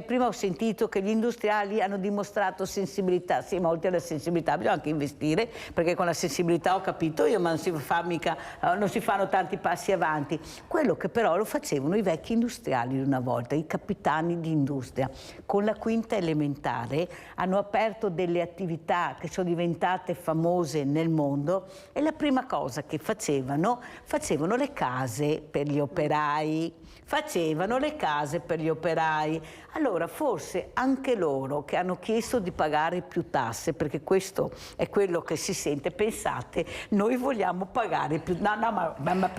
Prima ho sentito che gli industriali hanno dimostrato sensibilità, sì, molti alla sensibilità, bisogna anche investire, perché con la sensibilità ho capito io, ma non si fa mica, non si fanno tanti passi avanti. Quello che però lo facevano i vecchi industriali di una volta, i capitani di industria, con la quinta elementare hanno aperto delle attività che sono diventate famose nel mondo e la prima cosa che facevano le case per gli operai. Allora forse anche loro che hanno chiesto di pagare più tasse, perché questo è quello che si sente, pensate, noi vogliamo pagare più, ma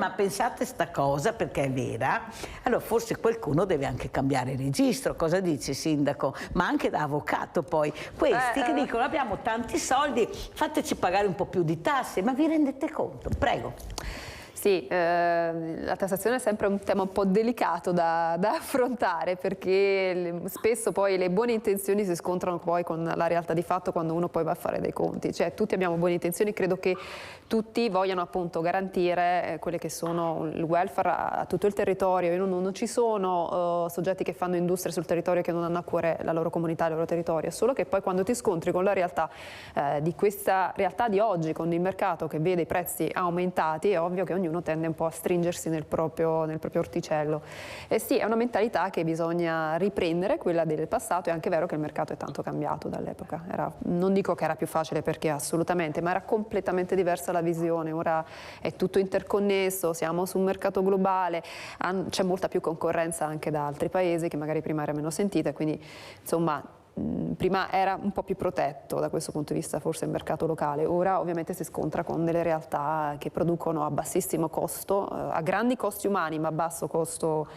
pensate sta cosa perché è vera, allora forse qualcuno deve anche cambiare registro, cosa dice Sindaco? Ma anche da avvocato poi, questi che dicono abbiamo tanti soldi, fateci pagare un po' più di tasse, ma vi rendete conto? Prego. Sì, la tassazione è sempre un tema un po' delicato da affrontare, perché spesso poi le buone intenzioni si scontrano poi con la realtà di fatto quando uno poi va a fare dei conti. Cioè tutti abbiamo buone intenzioni, credo che tutti vogliano appunto garantire quelle che sono il welfare a tutto il territorio. Non ci sono soggetti che fanno industria sul territorio che non hanno a cuore la loro comunità, il loro territorio, solo che poi quando ti scontri con la realtà di questa realtà di oggi, con il mercato che vede i prezzi aumentati, è ovvio che ognuno tende un po' a stringersi nel proprio orticello. E sì, è una mentalità che bisogna riprendere, quella del passato. È anche vero che il mercato è tanto cambiato dall'epoca. Non dico che era più facile, perché assolutamente, ma era completamente diversa la visione. Ora è tutto interconnesso, siamo su un mercato globale, c'è molta più concorrenza anche da altri paesi che magari prima era meno sentita, quindi insomma prima era un po' più protetto da questo punto di vista forse il mercato locale, ora ovviamente si scontra con delle realtà che producono a bassissimo costo, a grandi costi umani ma a basso costo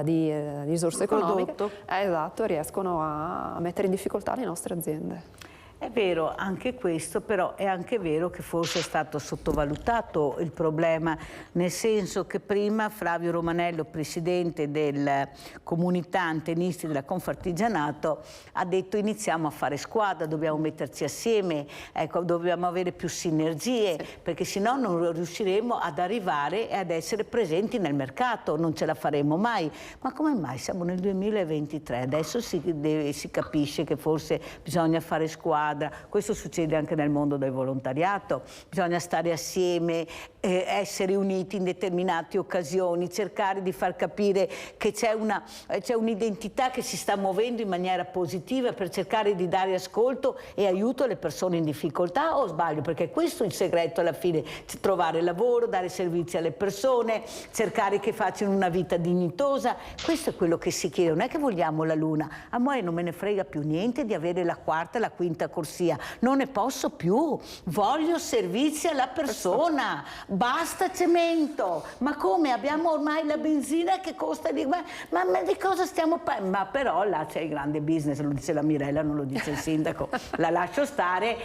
di risorse economiche, esatto, riescono a mettere in difficoltà le nostre aziende. È vero anche questo, però è anche vero che forse è stato sottovalutato il problema, nel senso che prima Flavio Romanello, presidente del Comunità Antenisti della Confartigianato, ha detto iniziamo a fare squadra, dobbiamo metterci assieme, ecco, dobbiamo avere più sinergie, perché sennò non riusciremo ad arrivare e ad essere presenti nel mercato, non ce la faremo mai. Ma come mai? Siamo nel 2023, adesso si capisce che forse bisogna fare squadra. Questo succede anche nel mondo del volontariato, bisogna stare assieme, essere uniti in determinate occasioni, cercare di far capire che c'è un'identità che si sta muovendo in maniera positiva per cercare di dare ascolto e aiuto alle persone in difficoltà, o sbaglio? Perché questo è il segreto alla fine, trovare lavoro, dare servizi alle persone, cercare che facciano una vita dignitosa, questo è quello che si chiede, non è che vogliamo la luna, a me non me ne frega più niente di avere la quarta e la quinta corsia, non ne posso più, voglio servizi alla persona, basta cemento, ma come abbiamo ormai la benzina che costa di... ma di cosa stiamo parlando? Ma però là c'è il grande business, lo dice la Mirella, non lo dice il sindaco, la lascio stare,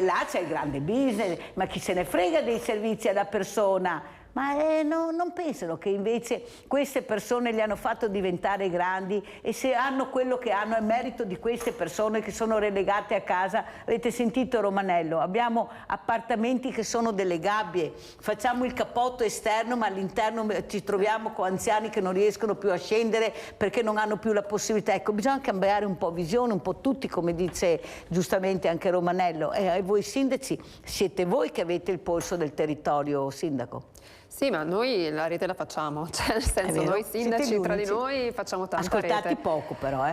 là c'è il grande business, ma chi se ne frega dei servizi alla persona? Ma non pensano che invece queste persone li hanno fatto diventare grandi, e se hanno quello che hanno è merito di queste persone che sono relegate a casa. Avete sentito Romanello, abbiamo appartamenti che sono delle gabbie, facciamo il cappotto esterno ma all'interno ci troviamo con anziani che non riescono più a scendere perché non hanno più la possibilità. Ecco, bisogna cambiare un po' visione, un po' tutti, come dice giustamente anche Romanello, e voi sindaci siete voi che avete il polso del territorio, sindaco. Sì, ma noi la rete la facciamo, cioè nel senso noi sindaci tra di noi facciamo tanta rete. Ascoltati poco però,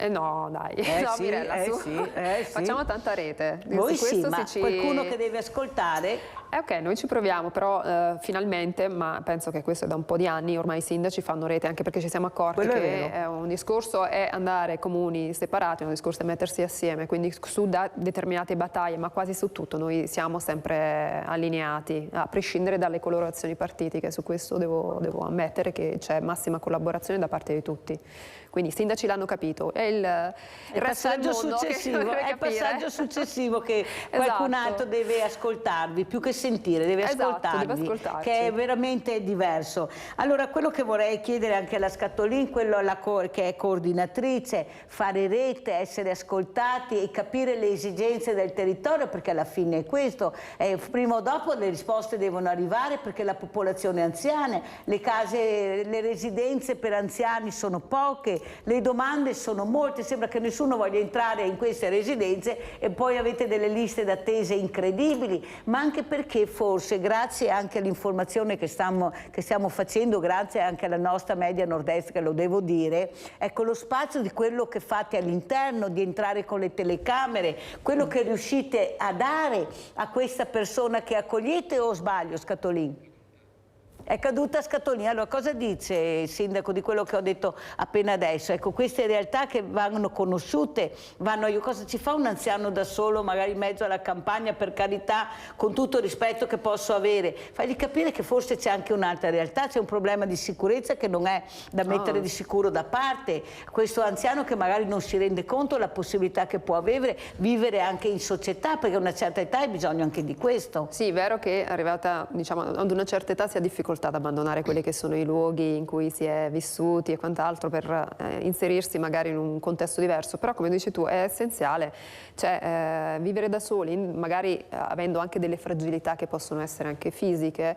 no, dai, no, sì, Mirella, su. sì. Facciamo tanta rete. Voi sì, ma qualcuno che deve ascoltare... Ok, noi ci proviamo, però finalmente, ma penso che questo è da un po' di anni, ormai i sindaci fanno rete, anche perché ci siamo accorti che un discorso è andare comuni separati, un discorso è mettersi assieme, quindi su determinate battaglie, ma quasi su tutto noi siamo sempre allineati, a prescindere dalle colorazioni partitiche. Su questo devo ammettere che c'è massima collaborazione da parte di tutti. Quindi i sindaci l'hanno capito, è il resto del mondo successivo, che è il passaggio successivo che qualcun altro deve ascoltarvi, più che sentire, deve ascoltarvi, che è veramente diverso. Allora, quello che vorrei chiedere anche alla Scatolin, quello che è coordinatrice, fare rete, essere ascoltati e capire le esigenze del territorio, perché alla fine è questo, prima o dopo le risposte devono arrivare, perché la popolazione è anziana, le case, le residenze per anziani sono poche, le domande sono molte, sembra che nessuno voglia entrare in queste residenze e poi avete delle liste d'attesa incredibili, ma anche perché forse grazie anche all'informazione che stiamo facendo, grazie anche alla nostra Media Nord-Est, che lo devo dire, ecco, lo spazio di quello che fate all'interno, di entrare con le telecamere, quello che riuscite a dare a questa persona che accogliete, o sbaglio, Scatolin? È caduta Scatolin. Allora, cosa dice il sindaco di quello che ho detto appena adesso? Ecco, queste realtà che vanno conosciute, cosa ci fa un anziano da solo, magari in mezzo alla campagna, per carità, con tutto il rispetto che posso avere? Fagli capire che forse c'è anche un'altra realtà, c'è un problema di sicurezza che non è da mettere di sicuro da parte. Questo anziano che magari non si rende conto della possibilità che può avere, vivere anche in società, perché a una certa età hai bisogno anche di questo. Sì, è vero che arrivata, diciamo, ad una certa età si ha difficoltà ad abbandonare quelli che sono i luoghi in cui si è vissuti e quant'altro per inserirsi magari in un contesto diverso, però come dici tu è essenziale, cioè vivere da soli, magari avendo anche delle fragilità che possono essere anche fisiche,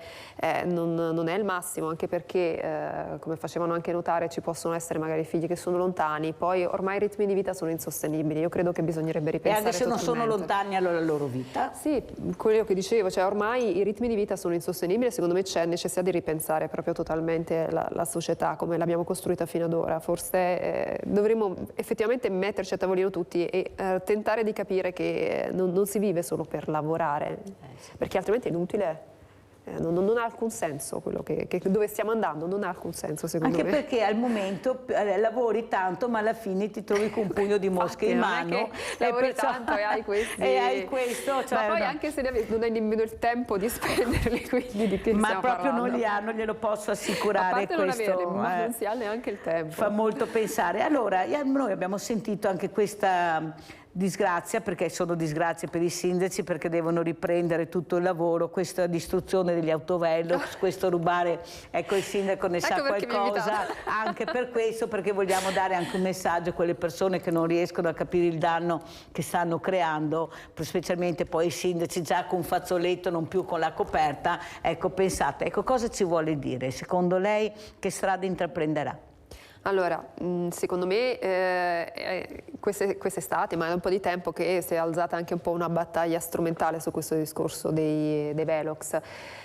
non è il massimo, anche perché come facevano anche notare ci possono essere magari figli che sono lontani, poi ormai i ritmi di vita sono insostenibili, io credo che bisognerebbe ripensare. E anche se non sono lontani alla loro vita? Sì, quello che dicevo, cioè ormai i ritmi di vita sono insostenibili e secondo me c'è necessità di ripensare proprio totalmente la società come l'abbiamo costruita fino ad ora. Forse dovremmo effettivamente metterci a tavolino tutti e tentare di capire che non si vive solo per lavorare, perché altrimenti è inutile. Non ha alcun senso quello dove stiamo andando, non ha alcun senso secondo me. Anche perché al momento lavori tanto ma alla fine ti trovi con un pugno di mosche in mano. Non è che lavori tanto e hai questi... E hai questo, cioè, ma poi anche se non hai nemmeno il tempo di spenderli, quindi di che ma stiamo proprio parlando? non li hanno, glielo posso assicurare. A parte non questo, averli, ma non si ha neanche il tempo. Fa molto pensare. Allora, noi abbiamo sentito anche questa disgrazia, perché sono disgrazie per i sindaci, perché devono riprendere tutto il lavoro, questa distruzione degli autovelox, questo rubare, ecco il sindaco ne sa qualcosa, anche per questo, perché vogliamo dare anche un messaggio a quelle persone che non riescono a capire il danno che stanno creando, specialmente poi i sindaci già con un fazzoletto, non più con la coperta. Ecco, pensate, ecco, cosa ci vuole dire? Secondo lei che strada intraprenderà? Allora, secondo me quest'estate, ma è un po' di tempo che si è alzata anche un po' una battaglia strumentale su questo discorso dei velox.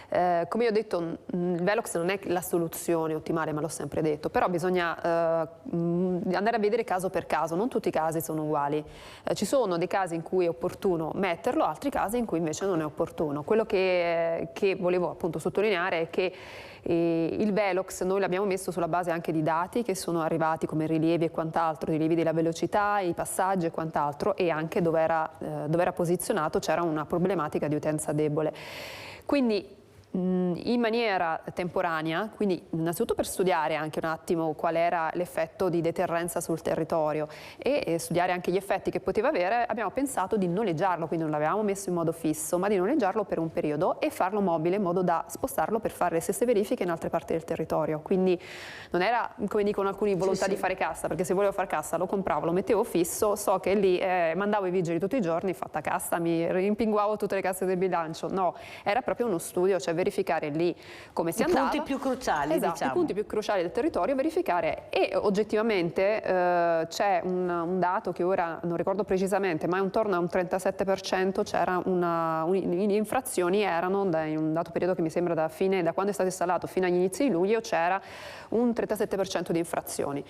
Come io ho detto, il velox non è la soluzione ottimale, ma l'ho sempre detto, però bisogna andare a vedere caso per caso, non tutti i casi sono uguali. Ci sono dei casi in cui è opportuno metterlo, altri casi in cui invece non è opportuno. Quello che volevo appunto sottolineare è che il velox noi l'abbiamo messo sulla base anche di dati che sono arrivati come rilievi e quant'altro, rilievi della velocità, i passaggi e quant'altro, e anche dove era posizionato c'era una problematica di utenza debole. Quindi in maniera temporanea, quindi innanzitutto per studiare anche un attimo qual era l'effetto di deterrenza sul territorio e studiare anche gli effetti che poteva avere, abbiamo pensato di noleggiarlo, quindi non l'avevamo messo in modo fisso, ma di noleggiarlo per un periodo e farlo mobile in modo da spostarlo per fare le stesse verifiche in altre parti del territorio. Quindi non era, come dicono alcuni, volontà di fare cassa, perché se volevo fare cassa lo compravo, lo mettevo fisso, so che lì mandavo i vigili tutti i giorni, fatta cassa, mi rimpinguavo tutte le casse del bilancio. No, era proprio uno studio, cioè verificare lì come si andava. I punti più cruciali, esatto, diciamo. I punti più cruciali del territorio, verificare, e oggettivamente c'è un dato che ora non ricordo precisamente, ma intorno a un 37% c'era in infrazioni erano, in un dato periodo che mi sembra da quando è stato installato fino agli inizi di luglio, c'era un 37% di infrazioni.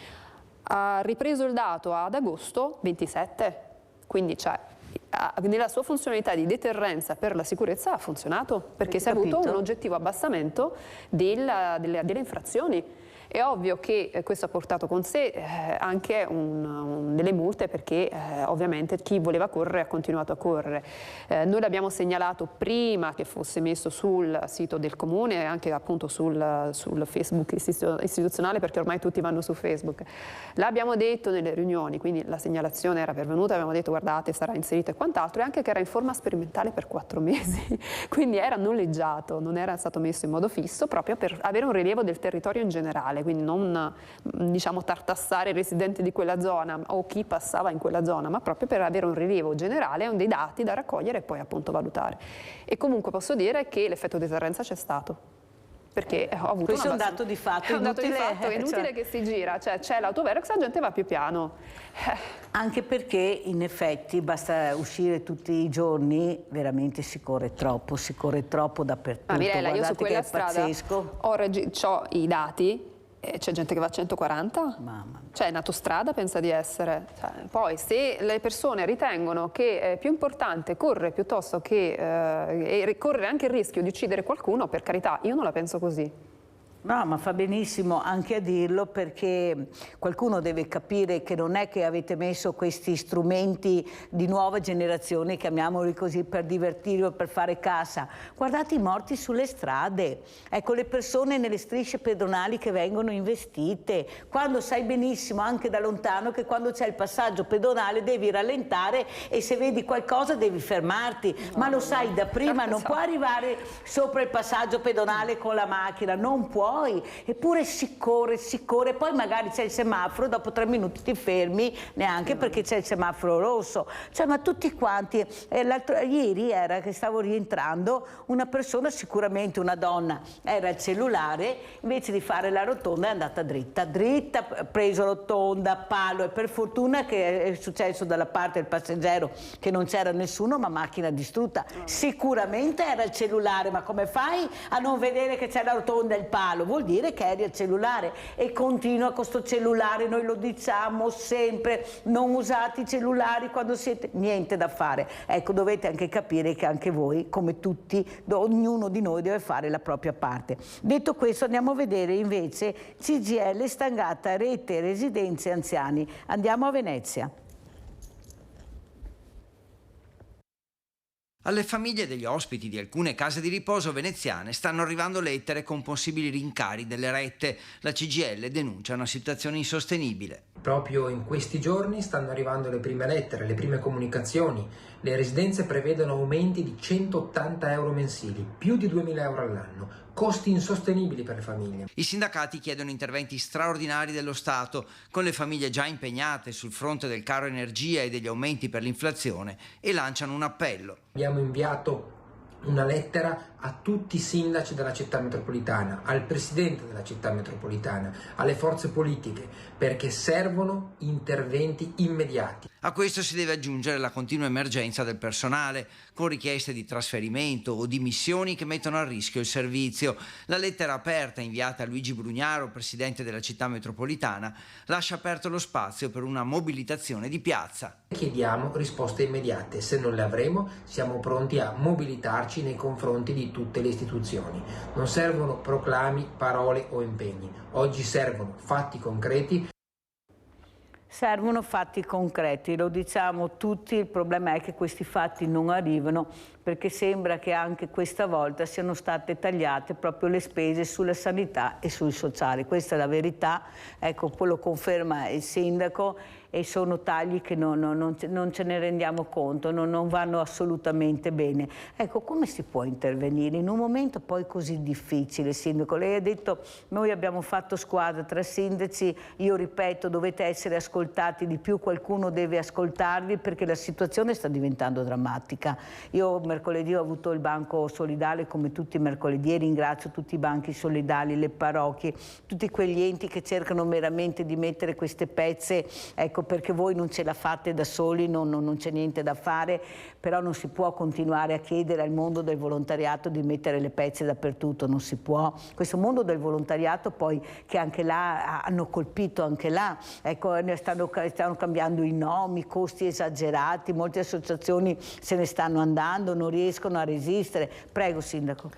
Ha ripreso il dato ad agosto 27, quindi c'è nella sua funzionalità di deterrenza per la sicurezza ha funzionato, perché si è avuto un oggettivo abbassamento delle infrazioni. È ovvio che questo ha portato con sé anche delle multe, perché ovviamente chi voleva correre ha continuato a correre. Noi l'abbiamo segnalato prima che fosse messo sul sito del comune e anche appunto sul Facebook istituzionale, perché ormai tutti vanno su Facebook. L'abbiamo detto nelle riunioni, quindi la segnalazione era pervenuta, abbiamo detto guardate sarà inserito e quant'altro, e anche che era in forma sperimentale per 4 mesi, quindi era noleggiato, non era stato messo in modo fisso, proprio per avere un rilievo del territorio in generale. Quindi non diciamo tartassare i residenti di quella zona o chi passava in quella zona, ma proprio per avere un rilievo generale, dei dati da raccogliere e poi appunto valutare. E comunque posso dire che l'effetto deterrenza c'è stato, perché ho avuto questo è un dato di fatto, è inutile che si gira, cioè c'è l'autovelox, la gente va più piano. Anche perché in effetti basta uscire tutti i giorni, veramente si corre troppo dappertutto. Ma Mirella, io su quella strada pazzesco. ho i dati. C'è gente che va a 140? Mamma. Cioè in autostrada pensa di essere. Poi se le persone ritengono che è più importante correre piuttosto che correre anche il rischio di uccidere qualcuno, per carità, io non la penso così. No, ma fa benissimo anche a dirlo, perché qualcuno deve capire che non è che avete messo questi strumenti di nuova generazione, chiamiamoli così, per divertirvi o per fare cassa. Guardate i morti sulle strade, ecco le persone nelle strisce pedonali che vengono investite, quando sai benissimo anche da lontano che quando c'è il passaggio pedonale devi rallentare e se vedi qualcosa devi fermarti, ma lo sai da prima, non puoi arrivare sopra il passaggio pedonale con la macchina, non puoi. Eppure si corre, poi magari c'è il semaforo, dopo 3 minuti ti fermi, neanche perché c'è il semaforo rosso. Cioè, ma tutti quanti, ieri era che stavo rientrando, una persona, sicuramente una donna, era il cellulare, invece di fare la rotonda è andata dritta, preso rotonda, palo, e per fortuna che è successo dalla parte del passeggero che non c'era nessuno, ma macchina distrutta. Sicuramente era il cellulare, ma come fai a non vedere che c'è la rotonda e il palo? regalo, vuol dire che eri al cellulare e continua con questo cellulare, noi lo diciamo sempre, non usate i cellulari quando siete, niente da fare. Ecco, dovete anche capire che anche voi, come tutti, ognuno di noi deve fare la propria parte. Detto questo, andiamo a vedere invece CGIL stangata rete residenze anziani. Andiamo a Venezia. Alle famiglie degli ospiti di alcune case di riposo veneziane stanno arrivando lettere con possibili rincari delle rette. La CGIL denuncia una situazione insostenibile. Proprio in questi giorni stanno arrivando le prime lettere, le prime comunicazioni. Le residenze prevedono aumenti di 180 euro mensili, più di 2.000 euro all'anno, costi insostenibili per le famiglie. I sindacati chiedono interventi straordinari dello Stato, con le famiglie già impegnate sul fronte del caro energia e degli aumenti per l'inflazione, e lanciano un appello. Abbiamo inviato una lettera a tutti i sindaci della città metropolitana, al presidente della città metropolitana, alle forze politiche, perché servono interventi immediati. A questo si deve aggiungere la continua emergenza del personale, con richieste di trasferimento o dimissioni che mettono a rischio il servizio. La lettera aperta inviata a Luigi Brugnaro, presidente della città metropolitana, lascia aperto lo spazio per una mobilitazione di piazza. Chiediamo risposte immediate, se non le avremo siamo pronti a mobilitarci nei confronti di tutte le istituzioni. Non servono proclami, parole o impegni, oggi servono fatti concreti. Servono fatti concreti, lo diciamo tutti, il problema è che questi fatti non arrivano perché sembra che anche questa volta siano state tagliate proprio le spese sulla sanità e sul sociale. Questa è la verità, ecco, poi lo conferma il sindaco, e sono tagli che non ce ne rendiamo conto, non vanno assolutamente bene. Ecco, come si può intervenire in un momento poi così difficile, sindaco? Lei ha detto, noi abbiamo fatto squadra tra sindaci, io ripeto, dovete essere ascoltati di più, qualcuno deve ascoltarvi perché la situazione sta diventando drammatica. Io mercoledì ho avuto il banco solidale come tutti i mercoledì e ringrazio tutti i banchi solidali, le parrocchie, tutti quegli enti che cercano veramente di mettere queste pezze, ecco, perché voi non ce la fate da soli, non c'è niente da fare, però non si può continuare a chiedere al mondo del volontariato di mettere le pezze dappertutto, non si può. Questo mondo del volontariato poi, che anche là hanno colpito anche là, ecco, stanno cambiando i nomi, costi esagerati, molte associazioni se ne stanno andando, non riescono a resistere. Prego, sindaco.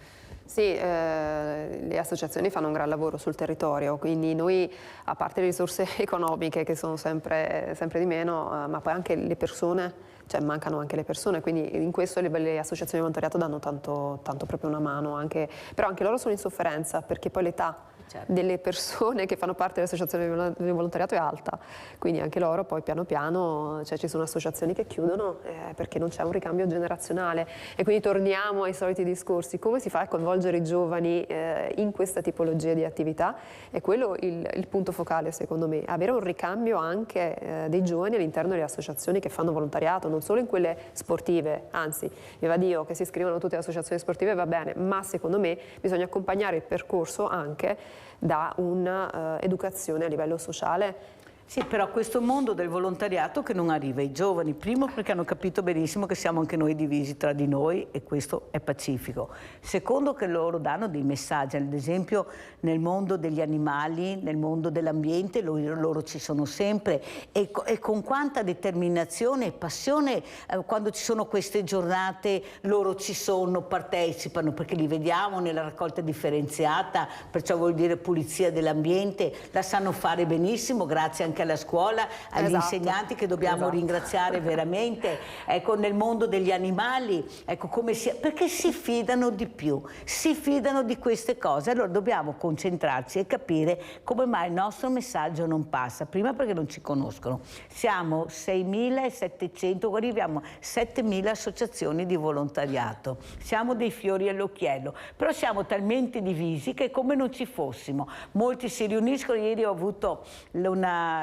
Sì, le associazioni fanno un gran lavoro sul territorio, quindi noi, a parte le risorse economiche che sono sempre di meno, ma poi anche le persone, cioè mancano anche le persone, quindi in questo le associazioni di volontariato danno tanto proprio una mano, però anche loro sono in sofferenza perché poi l'età delle persone che fanno parte dell'associazione di volontariato è alta, quindi anche loro poi piano piano, cioè ci sono associazioni che chiudono perché non c'è un ricambio generazionale, e quindi torniamo ai soliti discorsi. Come si fa a coinvolgere i giovani in questa tipologia di attività? È quello il punto focale, secondo me, avere un ricambio anche dei giovani all'interno delle associazioni che fanno volontariato, non solo in quelle sportive, anzi, viva Dio, che si iscrivono tutte le associazioni sportive va bene, ma secondo me bisogna accompagnare il percorso anche da un'educazione a livello sociale. Sì, però questo mondo del volontariato che non arriva ai giovani, primo perché hanno capito benissimo che siamo anche noi divisi tra di noi e questo è pacifico. Secondo che loro danno dei messaggi, ad esempio nel mondo degli animali, nel mondo dell'ambiente, loro ci sono sempre e con quanta determinazione e passione quando ci sono queste giornate loro ci sono, partecipano, perché li vediamo nella raccolta differenziata, perciò vuol dire pulizia dell'ambiente, la sanno fare benissimo, grazie anche alla scuola, agli insegnanti che dobbiamo ringraziare veramente, ecco, nel mondo degli animali, ecco, perché si fidano di più, si fidano di queste cose, allora dobbiamo concentrarci e capire come mai il nostro messaggio non passa, prima perché non ci conoscono, siamo 6.700, arriviamo a 7.000 associazioni di volontariato, siamo dei fiori all'occhiello, però siamo talmente divisi che come non ci fossimo, molti si riuniscono, ieri ho avuto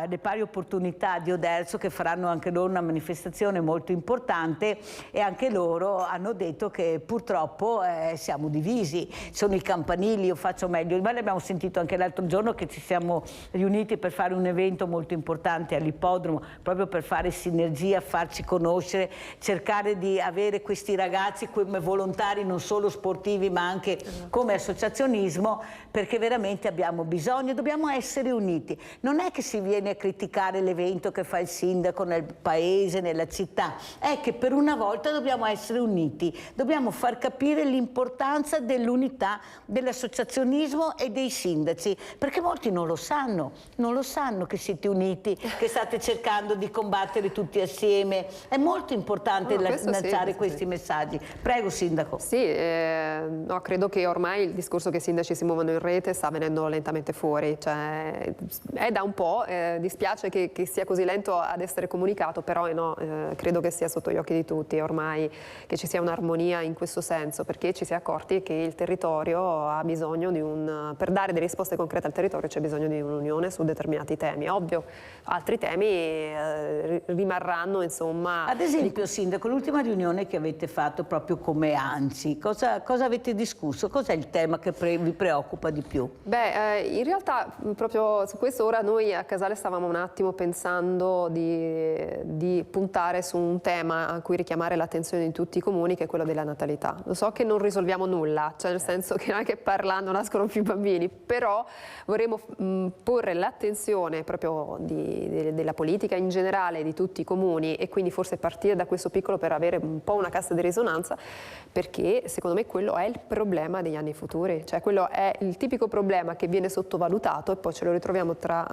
le pari opportunità di Oderzo, che faranno anche loro una manifestazione molto importante, e anche loro hanno detto che purtroppo siamo divisi, sono i campanili, io faccio meglio. Ma l'abbiamo sentito anche l'altro giorno che ci siamo riuniti per fare un evento molto importante all'ippodromo, proprio per fare sinergia, farci conoscere, cercare di avere questi ragazzi come volontari non solo sportivi ma anche come associazionismo, perché veramente abbiamo bisogno, dobbiamo essere uniti. Non è che si viene a criticare l'evento che fa il sindaco nel paese, nella città, è che per una volta dobbiamo essere uniti, dobbiamo far capire l'importanza dell'unità dell'associazionismo e dei sindaci, perché molti non lo sanno che siete uniti, che state cercando di combattere tutti assieme. È molto importante lanciare questi messaggi. Prego, sindaco. Sì, no, credo che ormai il discorso che i sindaci si muovono in rete sta venendo lentamente fuori, cioè, è da un po', dispiace che sia così lento ad essere comunicato, però credo che sia sotto gli occhi di tutti ormai che ci sia un'armonia in questo senso, perché ci si è accorti che il territorio ha bisogno di per dare delle risposte concrete al territorio c'è bisogno di un'unione su determinati temi. Ovvio, altri temi rimarranno, insomma. Ad esempio, sindaco, l'ultima riunione che avete fatto proprio come ANCI, cosa avete discusso? Cos'è il tema che vi preoccupa di più? Beh, in realtà proprio su questo ora noi a Casale stavamo un attimo pensando di puntare su un tema a cui richiamare l'attenzione di tutti i comuni, che è quello della natalità. Lo so che non risolviamo nulla, cioè nel senso che anche parlando nascono più bambini, però vorremmo porre l'attenzione proprio della politica in generale, di tutti i comuni, e quindi forse partire da questo piccolo per avere un po' una cassa di risonanza, perché secondo me quello è il problema degli anni futuri, cioè quello è il tipico problema che viene sottovalutato e poi ce lo ritroviamo tra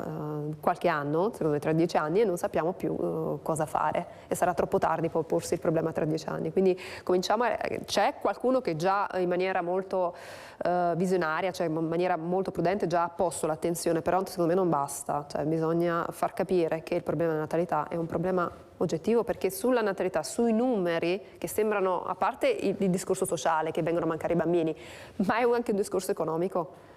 qualche anno, secondo me tra 10 anni, e non sappiamo più cosa fare, e sarà troppo tardi poi porsi il problema tra 10 anni. Quindi cominciamo, c'è qualcuno che già in maniera molto visionaria, cioè in maniera molto prudente già ha posto l'attenzione, però secondo me non basta, cioè bisogna far capire che il problema della natalità è un problema oggettivo, perché sulla natalità, sui numeri che sembrano, a parte il discorso sociale che vengono a mancare i bambini, ma è anche un discorso economico.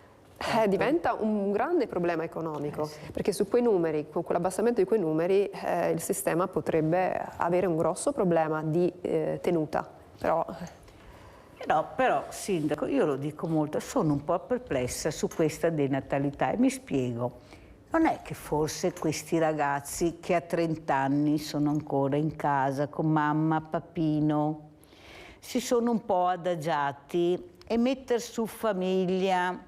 Diventa un grande problema economico, perché su quei numeri, con quell'abbassamento di quei numeri, il sistema potrebbe avere un grosso problema di tenuta. Però, sindaco, io lo dico molto, sono un po' perplessa su questa denatalità e mi spiego. Non è che forse questi ragazzi che a 30 anni sono ancora in casa con mamma, papino, si sono un po' adagiati, e metter su famiglia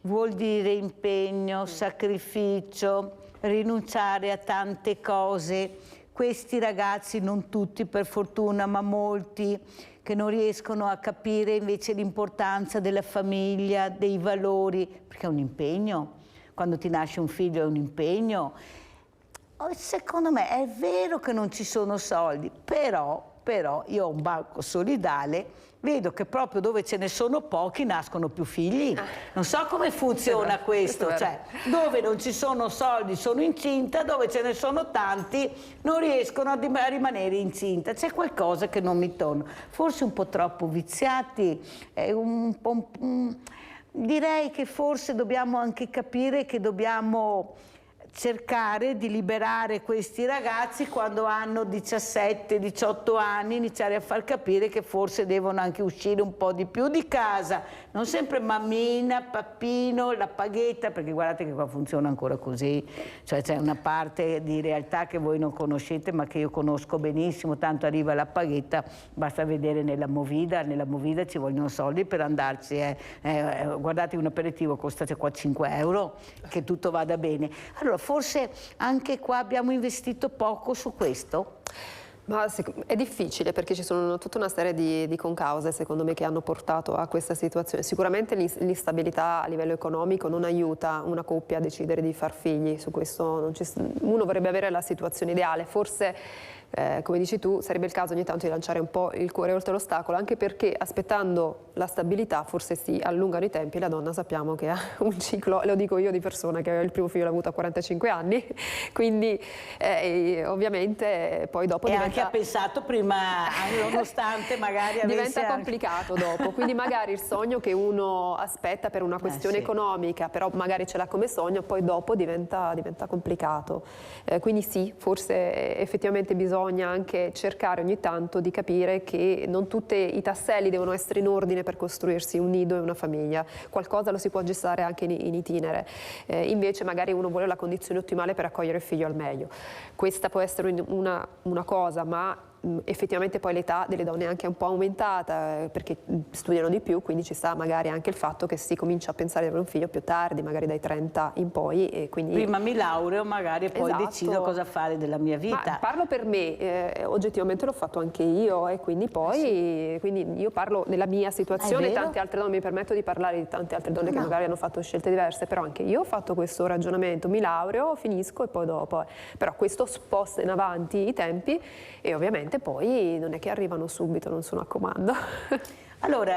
vuol dire impegno, sacrificio, rinunciare a tante cose. Questi ragazzi, non tutti per fortuna, ma molti, che non riescono a capire invece l'importanza della famiglia, dei valori, perché è un impegno. Quando ti nasce un figlio è un impegno. Secondo me è vero che non ci sono soldi, però io ho un banco solidale, vedo che proprio dove ce ne sono pochi nascono più figli. Non so come funziona questo, cioè dove non ci sono soldi sono incinta, dove ce ne sono tanti non riescono a rimanere incinta. C'è qualcosa che non mi torna, forse un po' troppo viziati, direi che forse dobbiamo anche capire che dobbiamo cercare di liberare questi ragazzi quando hanno 17-18 anni, iniziare a far capire che forse devono anche uscire un po' di più di casa, non sempre mammina, pappino, la paghetta, perché guardate che qua funziona ancora così, cioè c'è una parte di realtà che voi non conoscete ma che io conosco benissimo, tanto arriva la paghetta, basta vedere nella Movida ci vogliono soldi per andarci, guardate un aperitivo costa qua 5 euro, che tutto vada bene. Allora forse anche qua abbiamo investito poco su questo? Ma è difficile, perché ci sono tutta una serie di concause secondo me che hanno portato a questa situazione. Sicuramente l'instabilità a livello economico non aiuta una coppia a decidere di far figli, su questo uno vorrebbe avere la situazione ideale, forse come dici tu, sarebbe il caso ogni tanto di lanciare un po' il cuore oltre l'ostacolo, anche perché aspettando la stabilità forse si allungano i tempi. La donna sappiamo che ha un ciclo, lo dico io di persona che il primo figlio l'ha avuto a 45 anni, quindi ovviamente poi dopo diventa... E anche ha pensato prima, nonostante magari avesse... Diventa complicato dopo, quindi magari il sogno che uno aspetta per una questione economica, però magari ce l'ha come sogno, poi dopo diventa complicato. Quindi sì, forse effettivamente bisogna anche cercare ogni tanto di capire che non tutti i tasselli devono essere in ordine per costruirsi un nido e una famiglia, qualcosa lo si può aggiustare anche in itinere, invece magari uno vuole la condizione ottimale per accogliere il figlio al meglio. Questa può essere una cosa, ma effettivamente poi l'età delle donne è anche un po' aumentata perché studiano di più, quindi ci sta magari anche il fatto che si comincia a pensare di avere un figlio più tardi, magari dai 30 in poi. E quindi... Prima mi laureo magari e poi Esatto. decido cosa fare della mia vita. Ma parlo per me, oggettivamente l'ho fatto anche io e quindi poi quindi io parlo della mia situazione, tante altre donne, mi permetto di parlare di tante altre donne che magari hanno fatto scelte diverse, però anche io ho fatto questo ragionamento, mi laureo, finisco e poi dopo. Però questo sposta in avanti i tempi e ovviamente poi non è che arrivano subito, non sono a comando. Allora,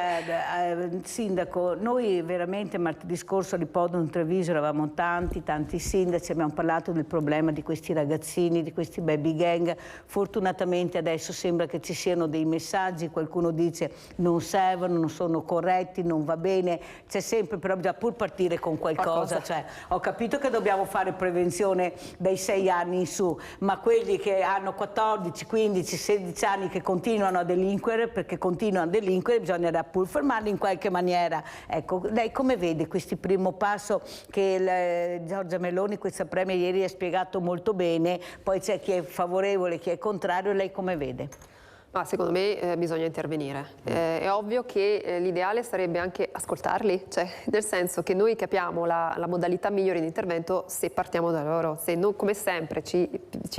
Sindaco, noi veramente martedì scorso di Podon Treviso eravamo tanti sindaci, abbiamo parlato del problema di questi ragazzini, di questi baby gang. Fortunatamente adesso sembra che ci siano dei messaggi, qualcuno dice non servono, non sono corretti, non va bene, c'è sempre, però bisogna pur partire con qualcosa. Cioè, ho capito che dobbiamo fare prevenzione dai 6 anni in su, ma quelli che hanno 14, 15, 16 anni che continuano a delinquere, perché continuano a delinquere, bisognerà pur fermarli in qualche maniera. Ecco, lei come vede questo primo passo che Giorgia Meloni, questa premier, ieri ha spiegato molto bene, poi c'è chi è favorevole, chi è contrario, lei come vede? Ma secondo me bisogna intervenire. È ovvio che l'ideale sarebbe anche ascoltarli, cioè nel senso che noi capiamo la modalità migliore di intervento se partiamo da loro, se non come sempre ci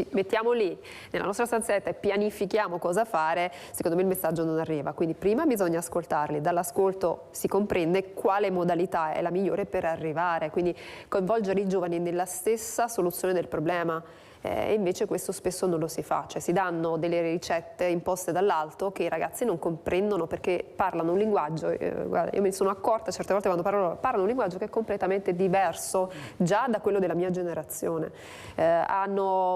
mettiamo lì nella nostra stanzetta e pianifichiamo cosa fare, secondo me il messaggio non arriva. Quindi prima bisogna ascoltarli, dall'ascolto si comprende quale modalità è la migliore per arrivare, quindi coinvolgere i giovani nella stessa soluzione del problema. E invece questo spesso non lo si fa, cioè si danno delle ricette imposte dall'alto che i ragazzi non comprendono perché parlano un linguaggio, guarda, io mi sono accorta certe volte quando parlano un linguaggio che è completamente diverso già da quello della mia generazione,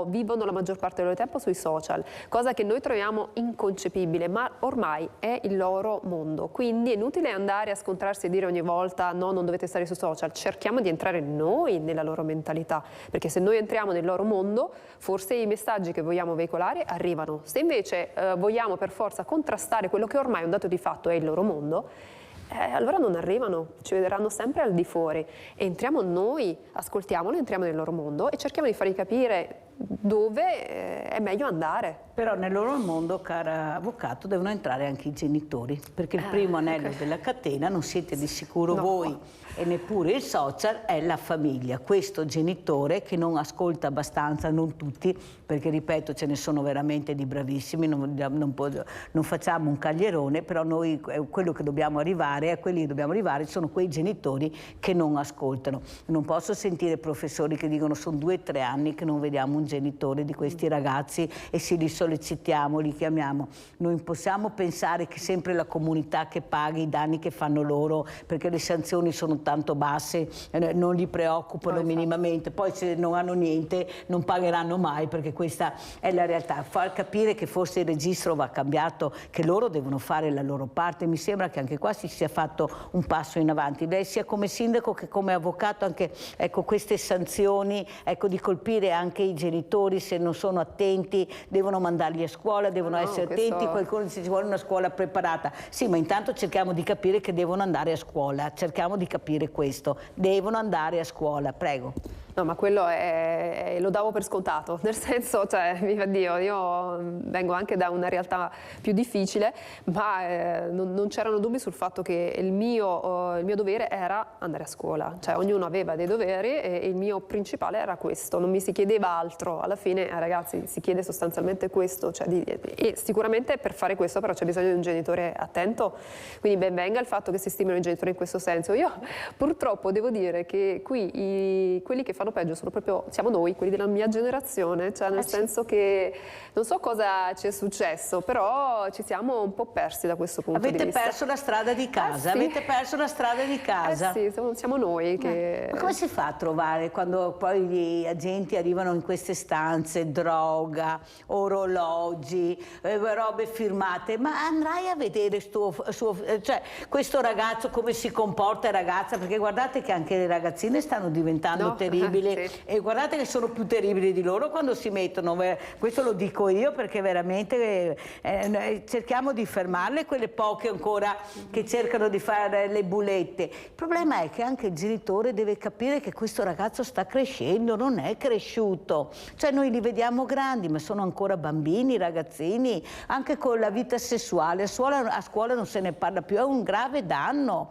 vivono la maggior parte del loro tempo sui social, cosa che noi troviamo inconcepibile, ma ormai è il loro mondo, quindi è inutile andare a scontrarsi e dire ogni volta no, non dovete stare sui social, cerchiamo di entrare noi nella loro mentalità, perché se noi entriamo nel loro mondo forse i messaggi che vogliamo veicolare arrivano. Se invece vogliamo per forza contrastare quello che ormai è un dato di fatto è il loro mondo, allora non arrivano, ci vedranno sempre al di fuori. Entriamo noi, ascoltiamolo, entriamo nel loro mondo e cerchiamo di fargli capire dove è meglio andare. Però nel loro mondo, cara avvocato, devono entrare anche i genitori, perché il primo anello della catena, non siete di sicuro voi e neppure il social, è la famiglia. Questo genitore che non ascolta abbastanza, non tutti, perché ripeto ce ne sono veramente di bravissimi, non facciamo un caglierone, però noi quello che dobbiamo arrivare, a quelli che dobbiamo arrivare sono quei genitori che non ascoltano. Non posso sentire professori che dicono sono 2 o 3 anni che non vediamo un genitore di questi ragazzi e li sollecitiamo, li chiamiamo. Non possiamo pensare che sempre la comunità che paghi i danni che fanno loro, perché le sanzioni sono tanto basse, non li preoccupano minimamente, poi se non hanno niente non pagheranno mai, perché questa è la realtà. Far capire che forse il registro va cambiato, che loro devono fare la loro parte, mi sembra che anche qua si sia fatto un passo in avanti. Lei sia come sindaco che come avvocato, anche queste sanzioni, di colpire anche i genitori se non sono attenti, devono mandarli a scuola, devono essere attenti, qualcuno dice ci vuole una scuola preparata. Sì, ma intanto cerchiamo di capire che devono andare a scuola, cerchiamo di capire questo, devono andare a scuola, prego. No, ma quello lo davo per scontato, nel senso, cioè, viva Dio, io vengo anche da una realtà più difficile, ma non c'erano dubbi sul fatto che il mio dovere era andare a scuola, cioè ognuno aveva dei doveri e il mio principale era questo, non mi si chiedeva altro. altro. Alla fine ragazzi si chiede sostanzialmente questo, cioè e sicuramente per fare questo però c'è bisogno di un genitore attento, quindi ben venga il fatto che si stimolino i genitori in questo senso. Io purtroppo devo dire che qui quelli che fanno peggio siamo noi, quelli della mia generazione, cioè nel senso che non so cosa ci è successo, però ci siamo un po' persi da questo punto di vista. Avete perso la strada di casa, avete perso la strada di casa. Sì, siamo noi che... Ma come si fa a trovare quando poi gli agenti arrivano in queste stanze, droga, orologi, robe firmate, ma andrai a vedere cioè, questo ragazzo come si comporta, ragazza, perché guardate che anche le ragazzine stanno diventando terribili sì. E guardate che sono più terribili di loro quando si mettono, questo lo dico io perché veramente cerchiamo di fermarle, quelle poche ancora che cercano di fare le bulette. Il problema è che anche il genitore deve capire che questo ragazzo sta crescendo, non è cresciuto, cioè noi li vediamo grandi ma sono ancora bambini, ragazzini, anche con la vita sessuale, a scuola non se ne parla più, è un grave danno,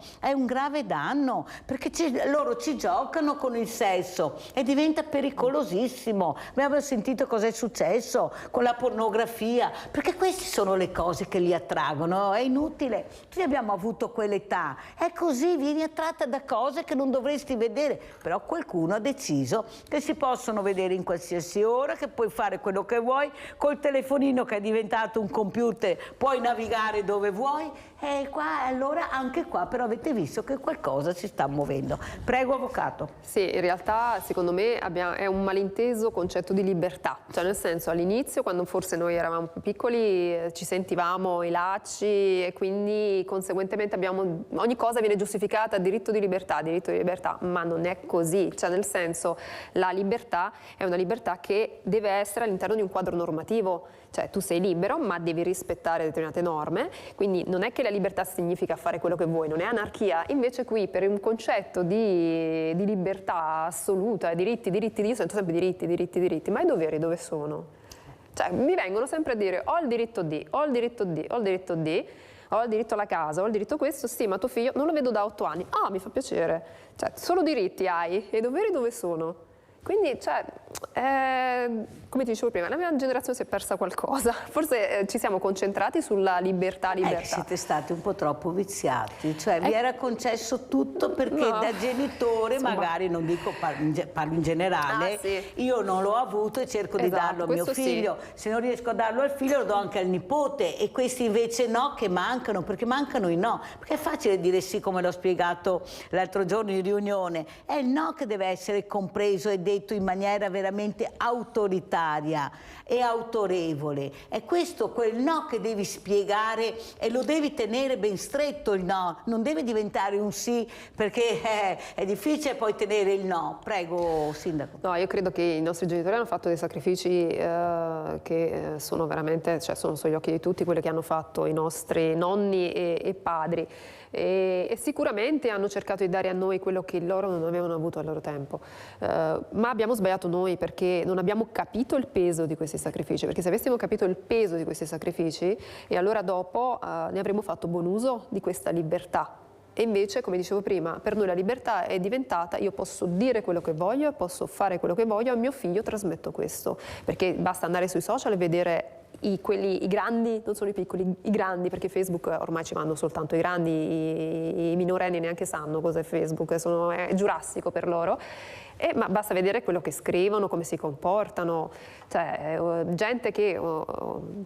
perché loro ci giocano con il sesso e diventa pericolosissimo. Abbiamo sentito cosa è successo con la pornografia, perché queste sono le cose che li attraggono, è inutile, tutti abbiamo avuto quell'età, è così, vieni attratta da cose che non dovresti vedere, però qualcuno ha deciso che si possono vedere in qualsiasi ora, che puoi fare quello che vuoi, col telefonino che è diventato un computer puoi navigare dove vuoi, e qua allora anche qua però avete visto che qualcosa si sta muovendo. Prego avvocato. Sì, in realtà secondo me è un malinteso concetto di libertà, cioè nel senso all'inizio quando forse noi eravamo più piccoli ci sentivamo i lacci e quindi conseguentemente ogni cosa viene giustificata diritto di libertà, ma non è così, cioè nel senso la libertà è una libertà che deve essere all'interno di un quadro normativo, cioè tu sei libero ma devi rispettare determinate norme, quindi non è che la libertà significa fare quello che vuoi, non è anarchia, invece qui per un concetto di libertà assoluta, diritti, io sento sempre diritti, ma i doveri dove sono? Cioè mi vengono sempre a dire ho il diritto di, ho il diritto alla casa, ho il diritto a questo, sì ma tuo figlio non lo vedo da 8 anni, mi fa piacere, cioè solo diritti hai e i doveri dove sono? Quindi, cioè, come ti dicevo prima, la mia generazione si è persa qualcosa, forse ci siamo concentrati sulla libertà. Siete stati un po' troppo viziati, cioè vi era concesso tutto perché da genitore, insomma, magari non dico, parlo in generale, sì. Io non l'ho avuto e cerco di darlo a mio figlio, sì. Se non riesco a darlo al figlio lo do anche al nipote e questi invece no, che mancano, perché mancano i no, perché è facile dire sì come l'ho spiegato l'altro giorno in riunione, è il no che deve essere compreso e detto in maniera veramente autoritaria e autorevole. È questo quel no che devi spiegare e lo devi tenere ben stretto il no, non deve diventare un sì perché è difficile poi tenere il no. Prego Sindaco. No, io credo che i nostri genitori hanno fatto dei sacrifici che sono veramente, cioè sono sugli occhi di tutti quelli che hanno fatto i nostri nonni e padri. E sicuramente hanno cercato di dare a noi quello che loro non avevano avuto al loro tempo, ma abbiamo sbagliato noi perché non abbiamo capito il peso di questi sacrifici, perché se avessimo capito il peso di questi sacrifici e allora dopo ne avremmo fatto buon uso di questa libertà. E invece, come dicevo prima, per noi la libertà è diventata io posso dire quello che voglio, posso fare quello che voglio, a mio figlio trasmetto questo, perché basta andare sui social e vedere i grandi, non sono i piccoli, i grandi, perché Facebook ormai ci vanno soltanto i grandi, i minorenni neanche sanno cos'è Facebook, è giurassico per loro. Ma basta vedere quello che scrivono, come si comportano, cioè gente che,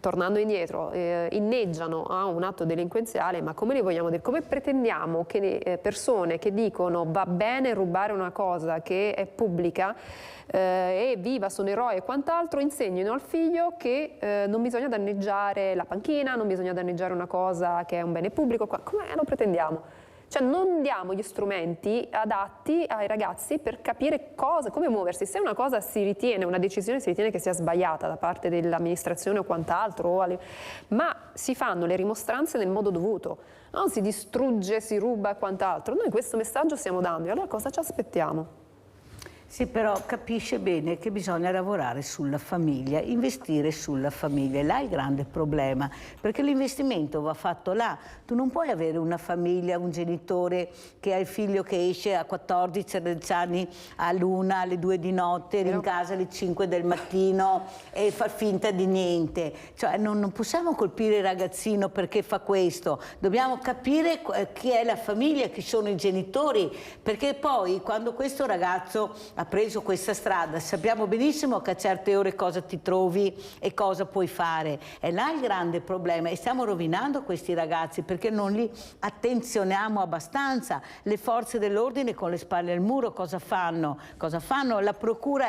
tornando indietro, inneggiano a un atto delinquenziale, ma come li vogliamo dire? Come pretendiamo che persone che dicono va bene rubare una cosa che è pubblica e viva, sono eroi e quant'altro, insegnino al figlio che non bisogna danneggiare la panchina, non bisogna danneggiare una cosa che è un bene pubblico, come lo pretendiamo? Cioè non diamo gli strumenti adatti ai ragazzi per capire come muoversi. Se una cosa una decisione si ritiene che sia sbagliata da parte dell'amministrazione o quant'altro, ma si fanno le rimostranze nel modo dovuto, non si distrugge, si ruba e quant'altro. Noi questo messaggio stiamo dando e allora cosa ci aspettiamo? Sì, però capisce bene che bisogna lavorare sulla famiglia, investire sulla famiglia. Là è il grande problema, perché l'investimento va fatto là. Tu non puoi avere una famiglia, un genitore che ha il figlio che esce a 14-13 anni all'1, alle 2 di notte, in casa alle 5 del mattino e far finta di niente. Cioè non possiamo colpire il ragazzino perché fa questo. Dobbiamo capire chi è la famiglia, chi sono i genitori, perché poi quando questo ragazzo ha preso questa strada, sappiamo benissimo che a certe ore cosa ti trovi e cosa puoi fare. È là il grande problema e stiamo rovinando questi ragazzi perché non li attenzioniamo abbastanza. Le forze dell'ordine con le spalle al muro cosa fanno? Cosa fanno? La procura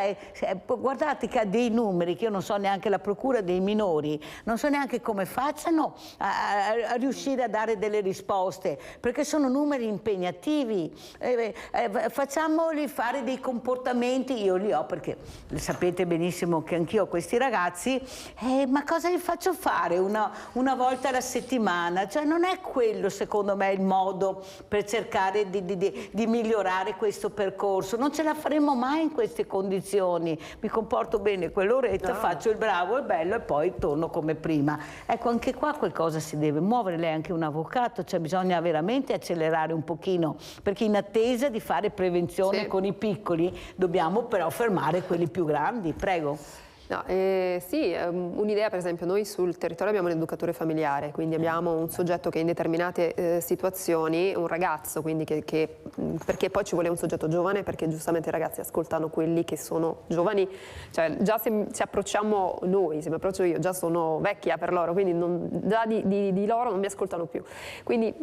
guardate che ha dei numeri che io non so neanche, la procura dei minori, non so neanche come facciano a riuscire a dare delle risposte, perché sono numeri impegnativi. Facciamoli fare dei comportamenti, io li ho perché sapete benissimo che anch'io ho questi ragazzi, ma cosa gli faccio fare una volta alla settimana? Cioè non è quello secondo me il modo per cercare di migliorare questo percorso, non ce la faremo mai in queste condizioni. Mi comporto bene quell'oretta, faccio il bravo, il bello e poi torno come prima. Ecco, anche qua qualcosa si deve muovere, lei è anche un avvocato, cioè bisogna veramente accelerare un pochino, perché in attesa di fare prevenzione con i piccoli dobbiamo però fermare quelli più grandi. Prego. No, sì, un'idea per esempio, noi sul territorio abbiamo un educatore familiare, quindi abbiamo un soggetto che in determinate situazioni, un ragazzo, quindi perché poi ci vuole un soggetto giovane, perché giustamente i ragazzi ascoltano quelli che sono giovani, cioè già se ci approcciamo noi, se mi approccio io, già sono vecchia per loro, quindi già di loro non mi ascoltano più. Quindi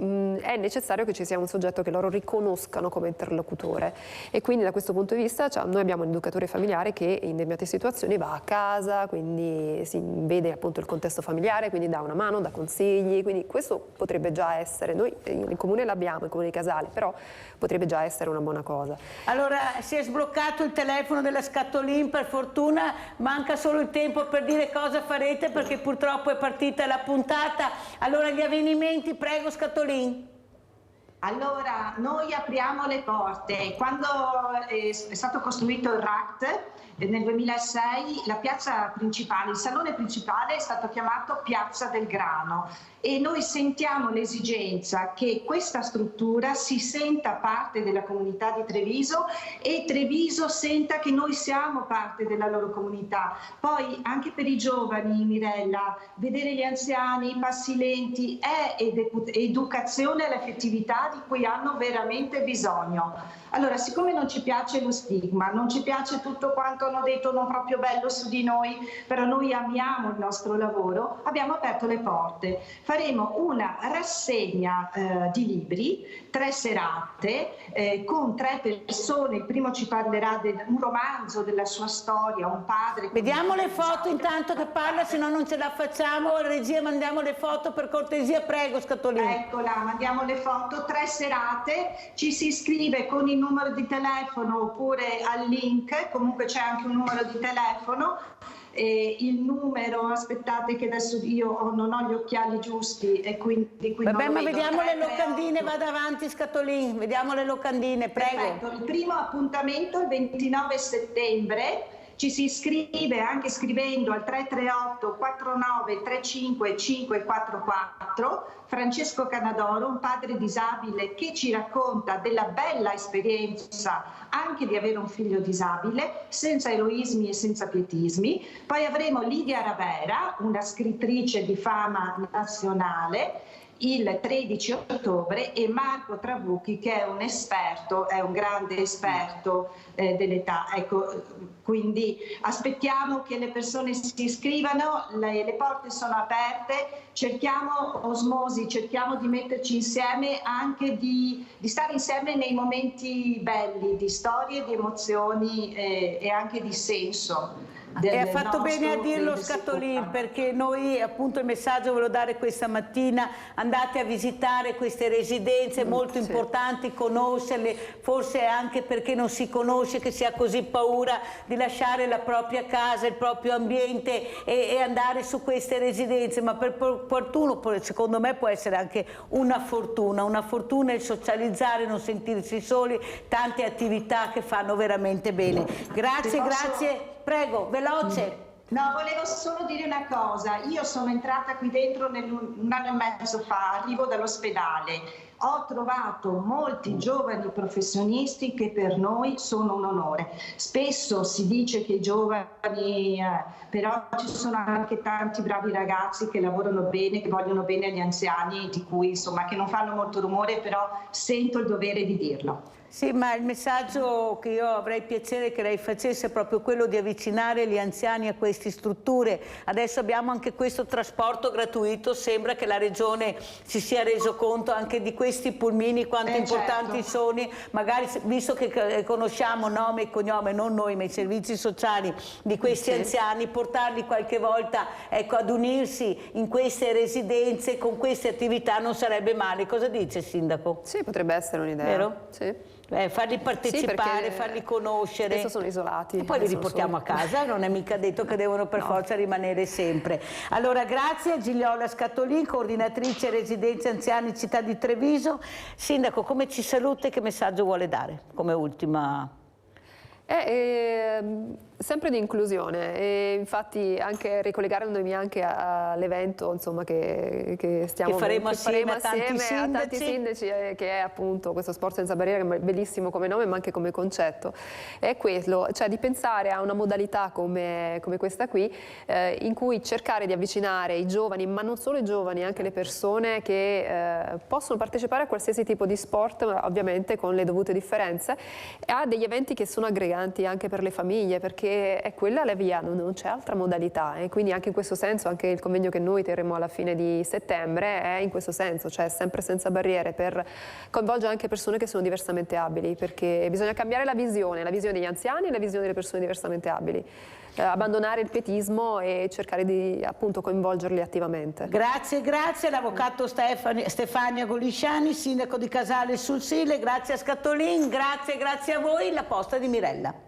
è necessario che ci sia un soggetto che loro riconoscano come interlocutore e quindi da questo punto di vista noi abbiamo un educatore familiare che in determinate situazioni va a casa, quindi si vede appunto il contesto familiare, quindi dà una mano, dà consigli, quindi questo potrebbe già essere, noi il comune l'abbiamo, il comune di Casale, però potrebbe già essere una buona cosa. Allora si è sbloccato il telefono della Scatolin, per fortuna manca solo il tempo per dire cosa farete perché purtroppo è partita la puntata. Allora gli avvenimenti, prego Scatolin. Allora, noi apriamo le porte. Quando è stato costruito il RACT nel 2006, la piazza principale, il salone principale è stato chiamato Piazza del Grano e noi sentiamo l'esigenza che questa struttura si senta parte della comunità di Treviso e Treviso senta che noi siamo parte della loro comunità. Poi anche per i giovani, Mirella, vedere gli anziani, i passi lenti è educazione all'affettività di cui hanno veramente bisogno. Allora, siccome non ci piace lo stigma, non ci piace tutto quanto hanno detto non proprio bello su di noi, però noi amiamo il nostro lavoro, abbiamo aperto le porte. Faremo una rassegna di libri, 3 serate, con 3 persone. Il primo ci parlerà di un romanzo della sua storia, un padre... Vediamo le foto intanto che parla, se no non ce la facciamo. Regia, mandiamo le foto per cortesia, prego Scatolin. Eccola, mandiamo le foto, 3 serate, ci si iscrive con il numero di telefono oppure al link, comunque c'è anche un numero di telefono. Il numero, aspettate che adesso io non ho gli occhiali giusti e quindi vabbè, non ma vedo. vediamo le locandine, vada avanti Scatolin, vediamo le locandine, prego. Perfetto. Il primo appuntamento il 29 settembre. Ci si iscrive anche scrivendo al 338 49 35 544. Francesco Canadoro, un padre disabile che ci racconta della bella esperienza anche di avere un figlio disabile, senza eroismi e senza pietismi. Poi avremo Lidia Ravera, una scrittrice di fama nazionale, il 13 ottobre, e Marco Trabucchi, che è un esperto, è un grande esperto dell'età. Ecco, quindi aspettiamo che le persone si iscrivano, le porte sono aperte, cerchiamo osmosi, cerchiamo di metterci insieme, anche di stare insieme nei momenti belli, di storie, di emozioni e anche di senso. E ha fatto bene a dirlo Scatolin, perché noi appunto il messaggio ve lo dare questa mattina: andate a visitare queste residenze molto importanti, conoscerle, forse anche perché non si conosce che si ha così paura di lasciare la propria casa, il proprio ambiente e andare su queste residenze, ma per qualcuno secondo me può essere anche una fortuna il socializzare, non sentirsi soli, tante attività che fanno veramente bene. Grazie, grazie. Prego, veloce. No, volevo solo dire una cosa. Io sono entrata qui dentro un anno e mezzo fa, arrivo dall'ospedale. Ho trovato molti giovani professionisti che per noi sono un onore. Spesso si dice che i giovani, però ci sono anche tanti bravi ragazzi che lavorano bene, che vogliono bene agli anziani, di cui insomma che non fanno molto rumore, però sento il dovere di dirlo. Sì, ma il messaggio che io avrei piacere che lei facesse è proprio quello di avvicinare gli anziani a queste strutture. Adesso abbiamo anche questo trasporto gratuito, sembra che la Regione si sia reso conto anche di questi pulmini, quanto importanti sono, magari visto che conosciamo nome e cognome, non noi ma i servizi sociali di questi anziani, portarli qualche volta ad unirsi in queste residenze con queste attività non sarebbe male. Cosa dice Sindaco? Sì, potrebbe essere un'idea. Vero? Sì. Farli partecipare, farli conoscere. Adesso sono isolati. E poi li riportiamo a casa, non è mica detto che devono per forza rimanere sempre. Allora grazie a Gigliola Scatolin, coordinatrice residenze anziani città di Treviso. Sindaco, come ci saluta e che messaggio vuole dare come ultima? Sempre di inclusione, e infatti anche ricollegandomi anche all'evento insomma che faremo assieme a tanti sindaci, che è appunto questo Sport Senza Barriere, che è bellissimo come nome ma anche come concetto, è quello, cioè di pensare a una modalità come questa qui, in cui cercare di avvicinare i giovani, ma non solo i giovani, anche le persone che possono partecipare a qualsiasi tipo di sport, ovviamente con le dovute differenze, a degli eventi che sono aggreganti anche per le famiglie, perché è quella la via, non c'è altra modalità, e quindi anche in questo senso anche il convegno che noi terremo alla fine di settembre è in questo senso, cioè sempre senza barriere, per coinvolgere anche persone che sono diversamente abili, perché bisogna cambiare la visione degli anziani e la visione delle persone diversamente abili, abbandonare il pietismo e cercare di appunto coinvolgerli attivamente. Grazie, l'avvocato Stefania Golisciani, sindaco di Casale sul Sile, grazie a Scatolin, grazie a voi, la posta di Mirella.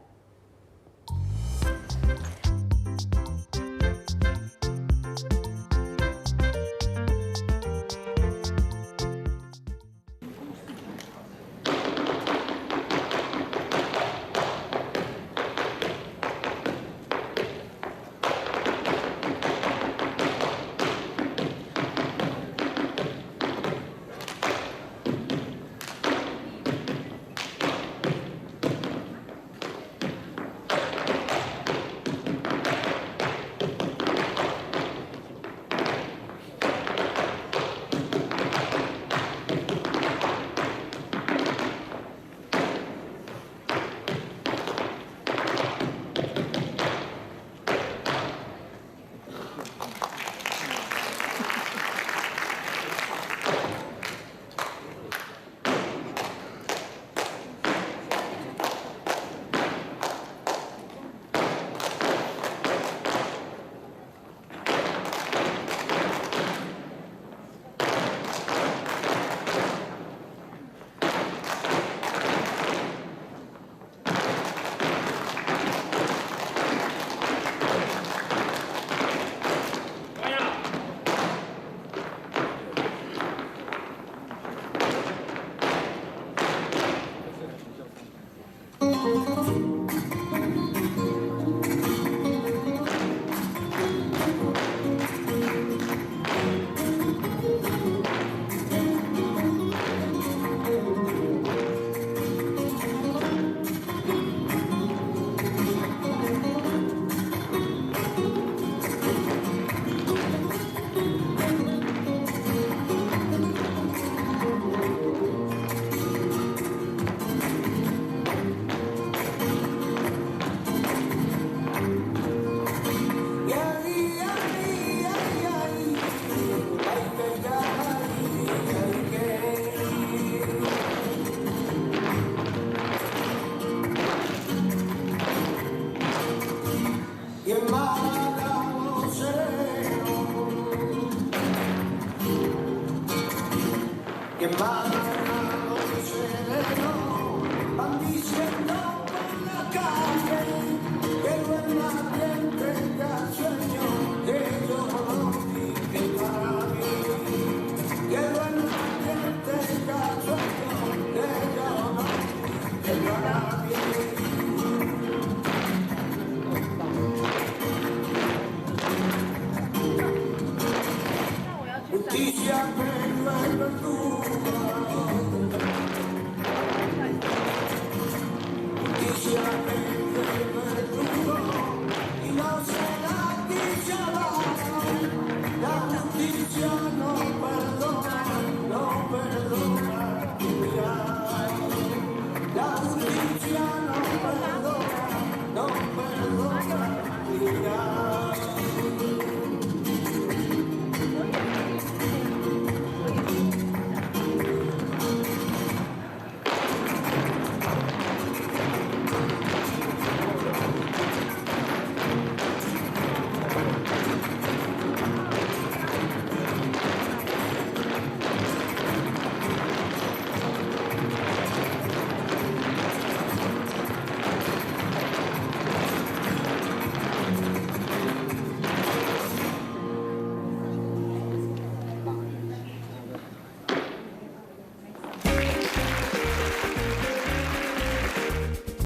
che ballano sereno, van diciendo por la calle que no es nadie tenga sueño, que yo no dije para mí, que no es nadie tenga sueño, que yo no dije para mí. Justicia que no es verdura.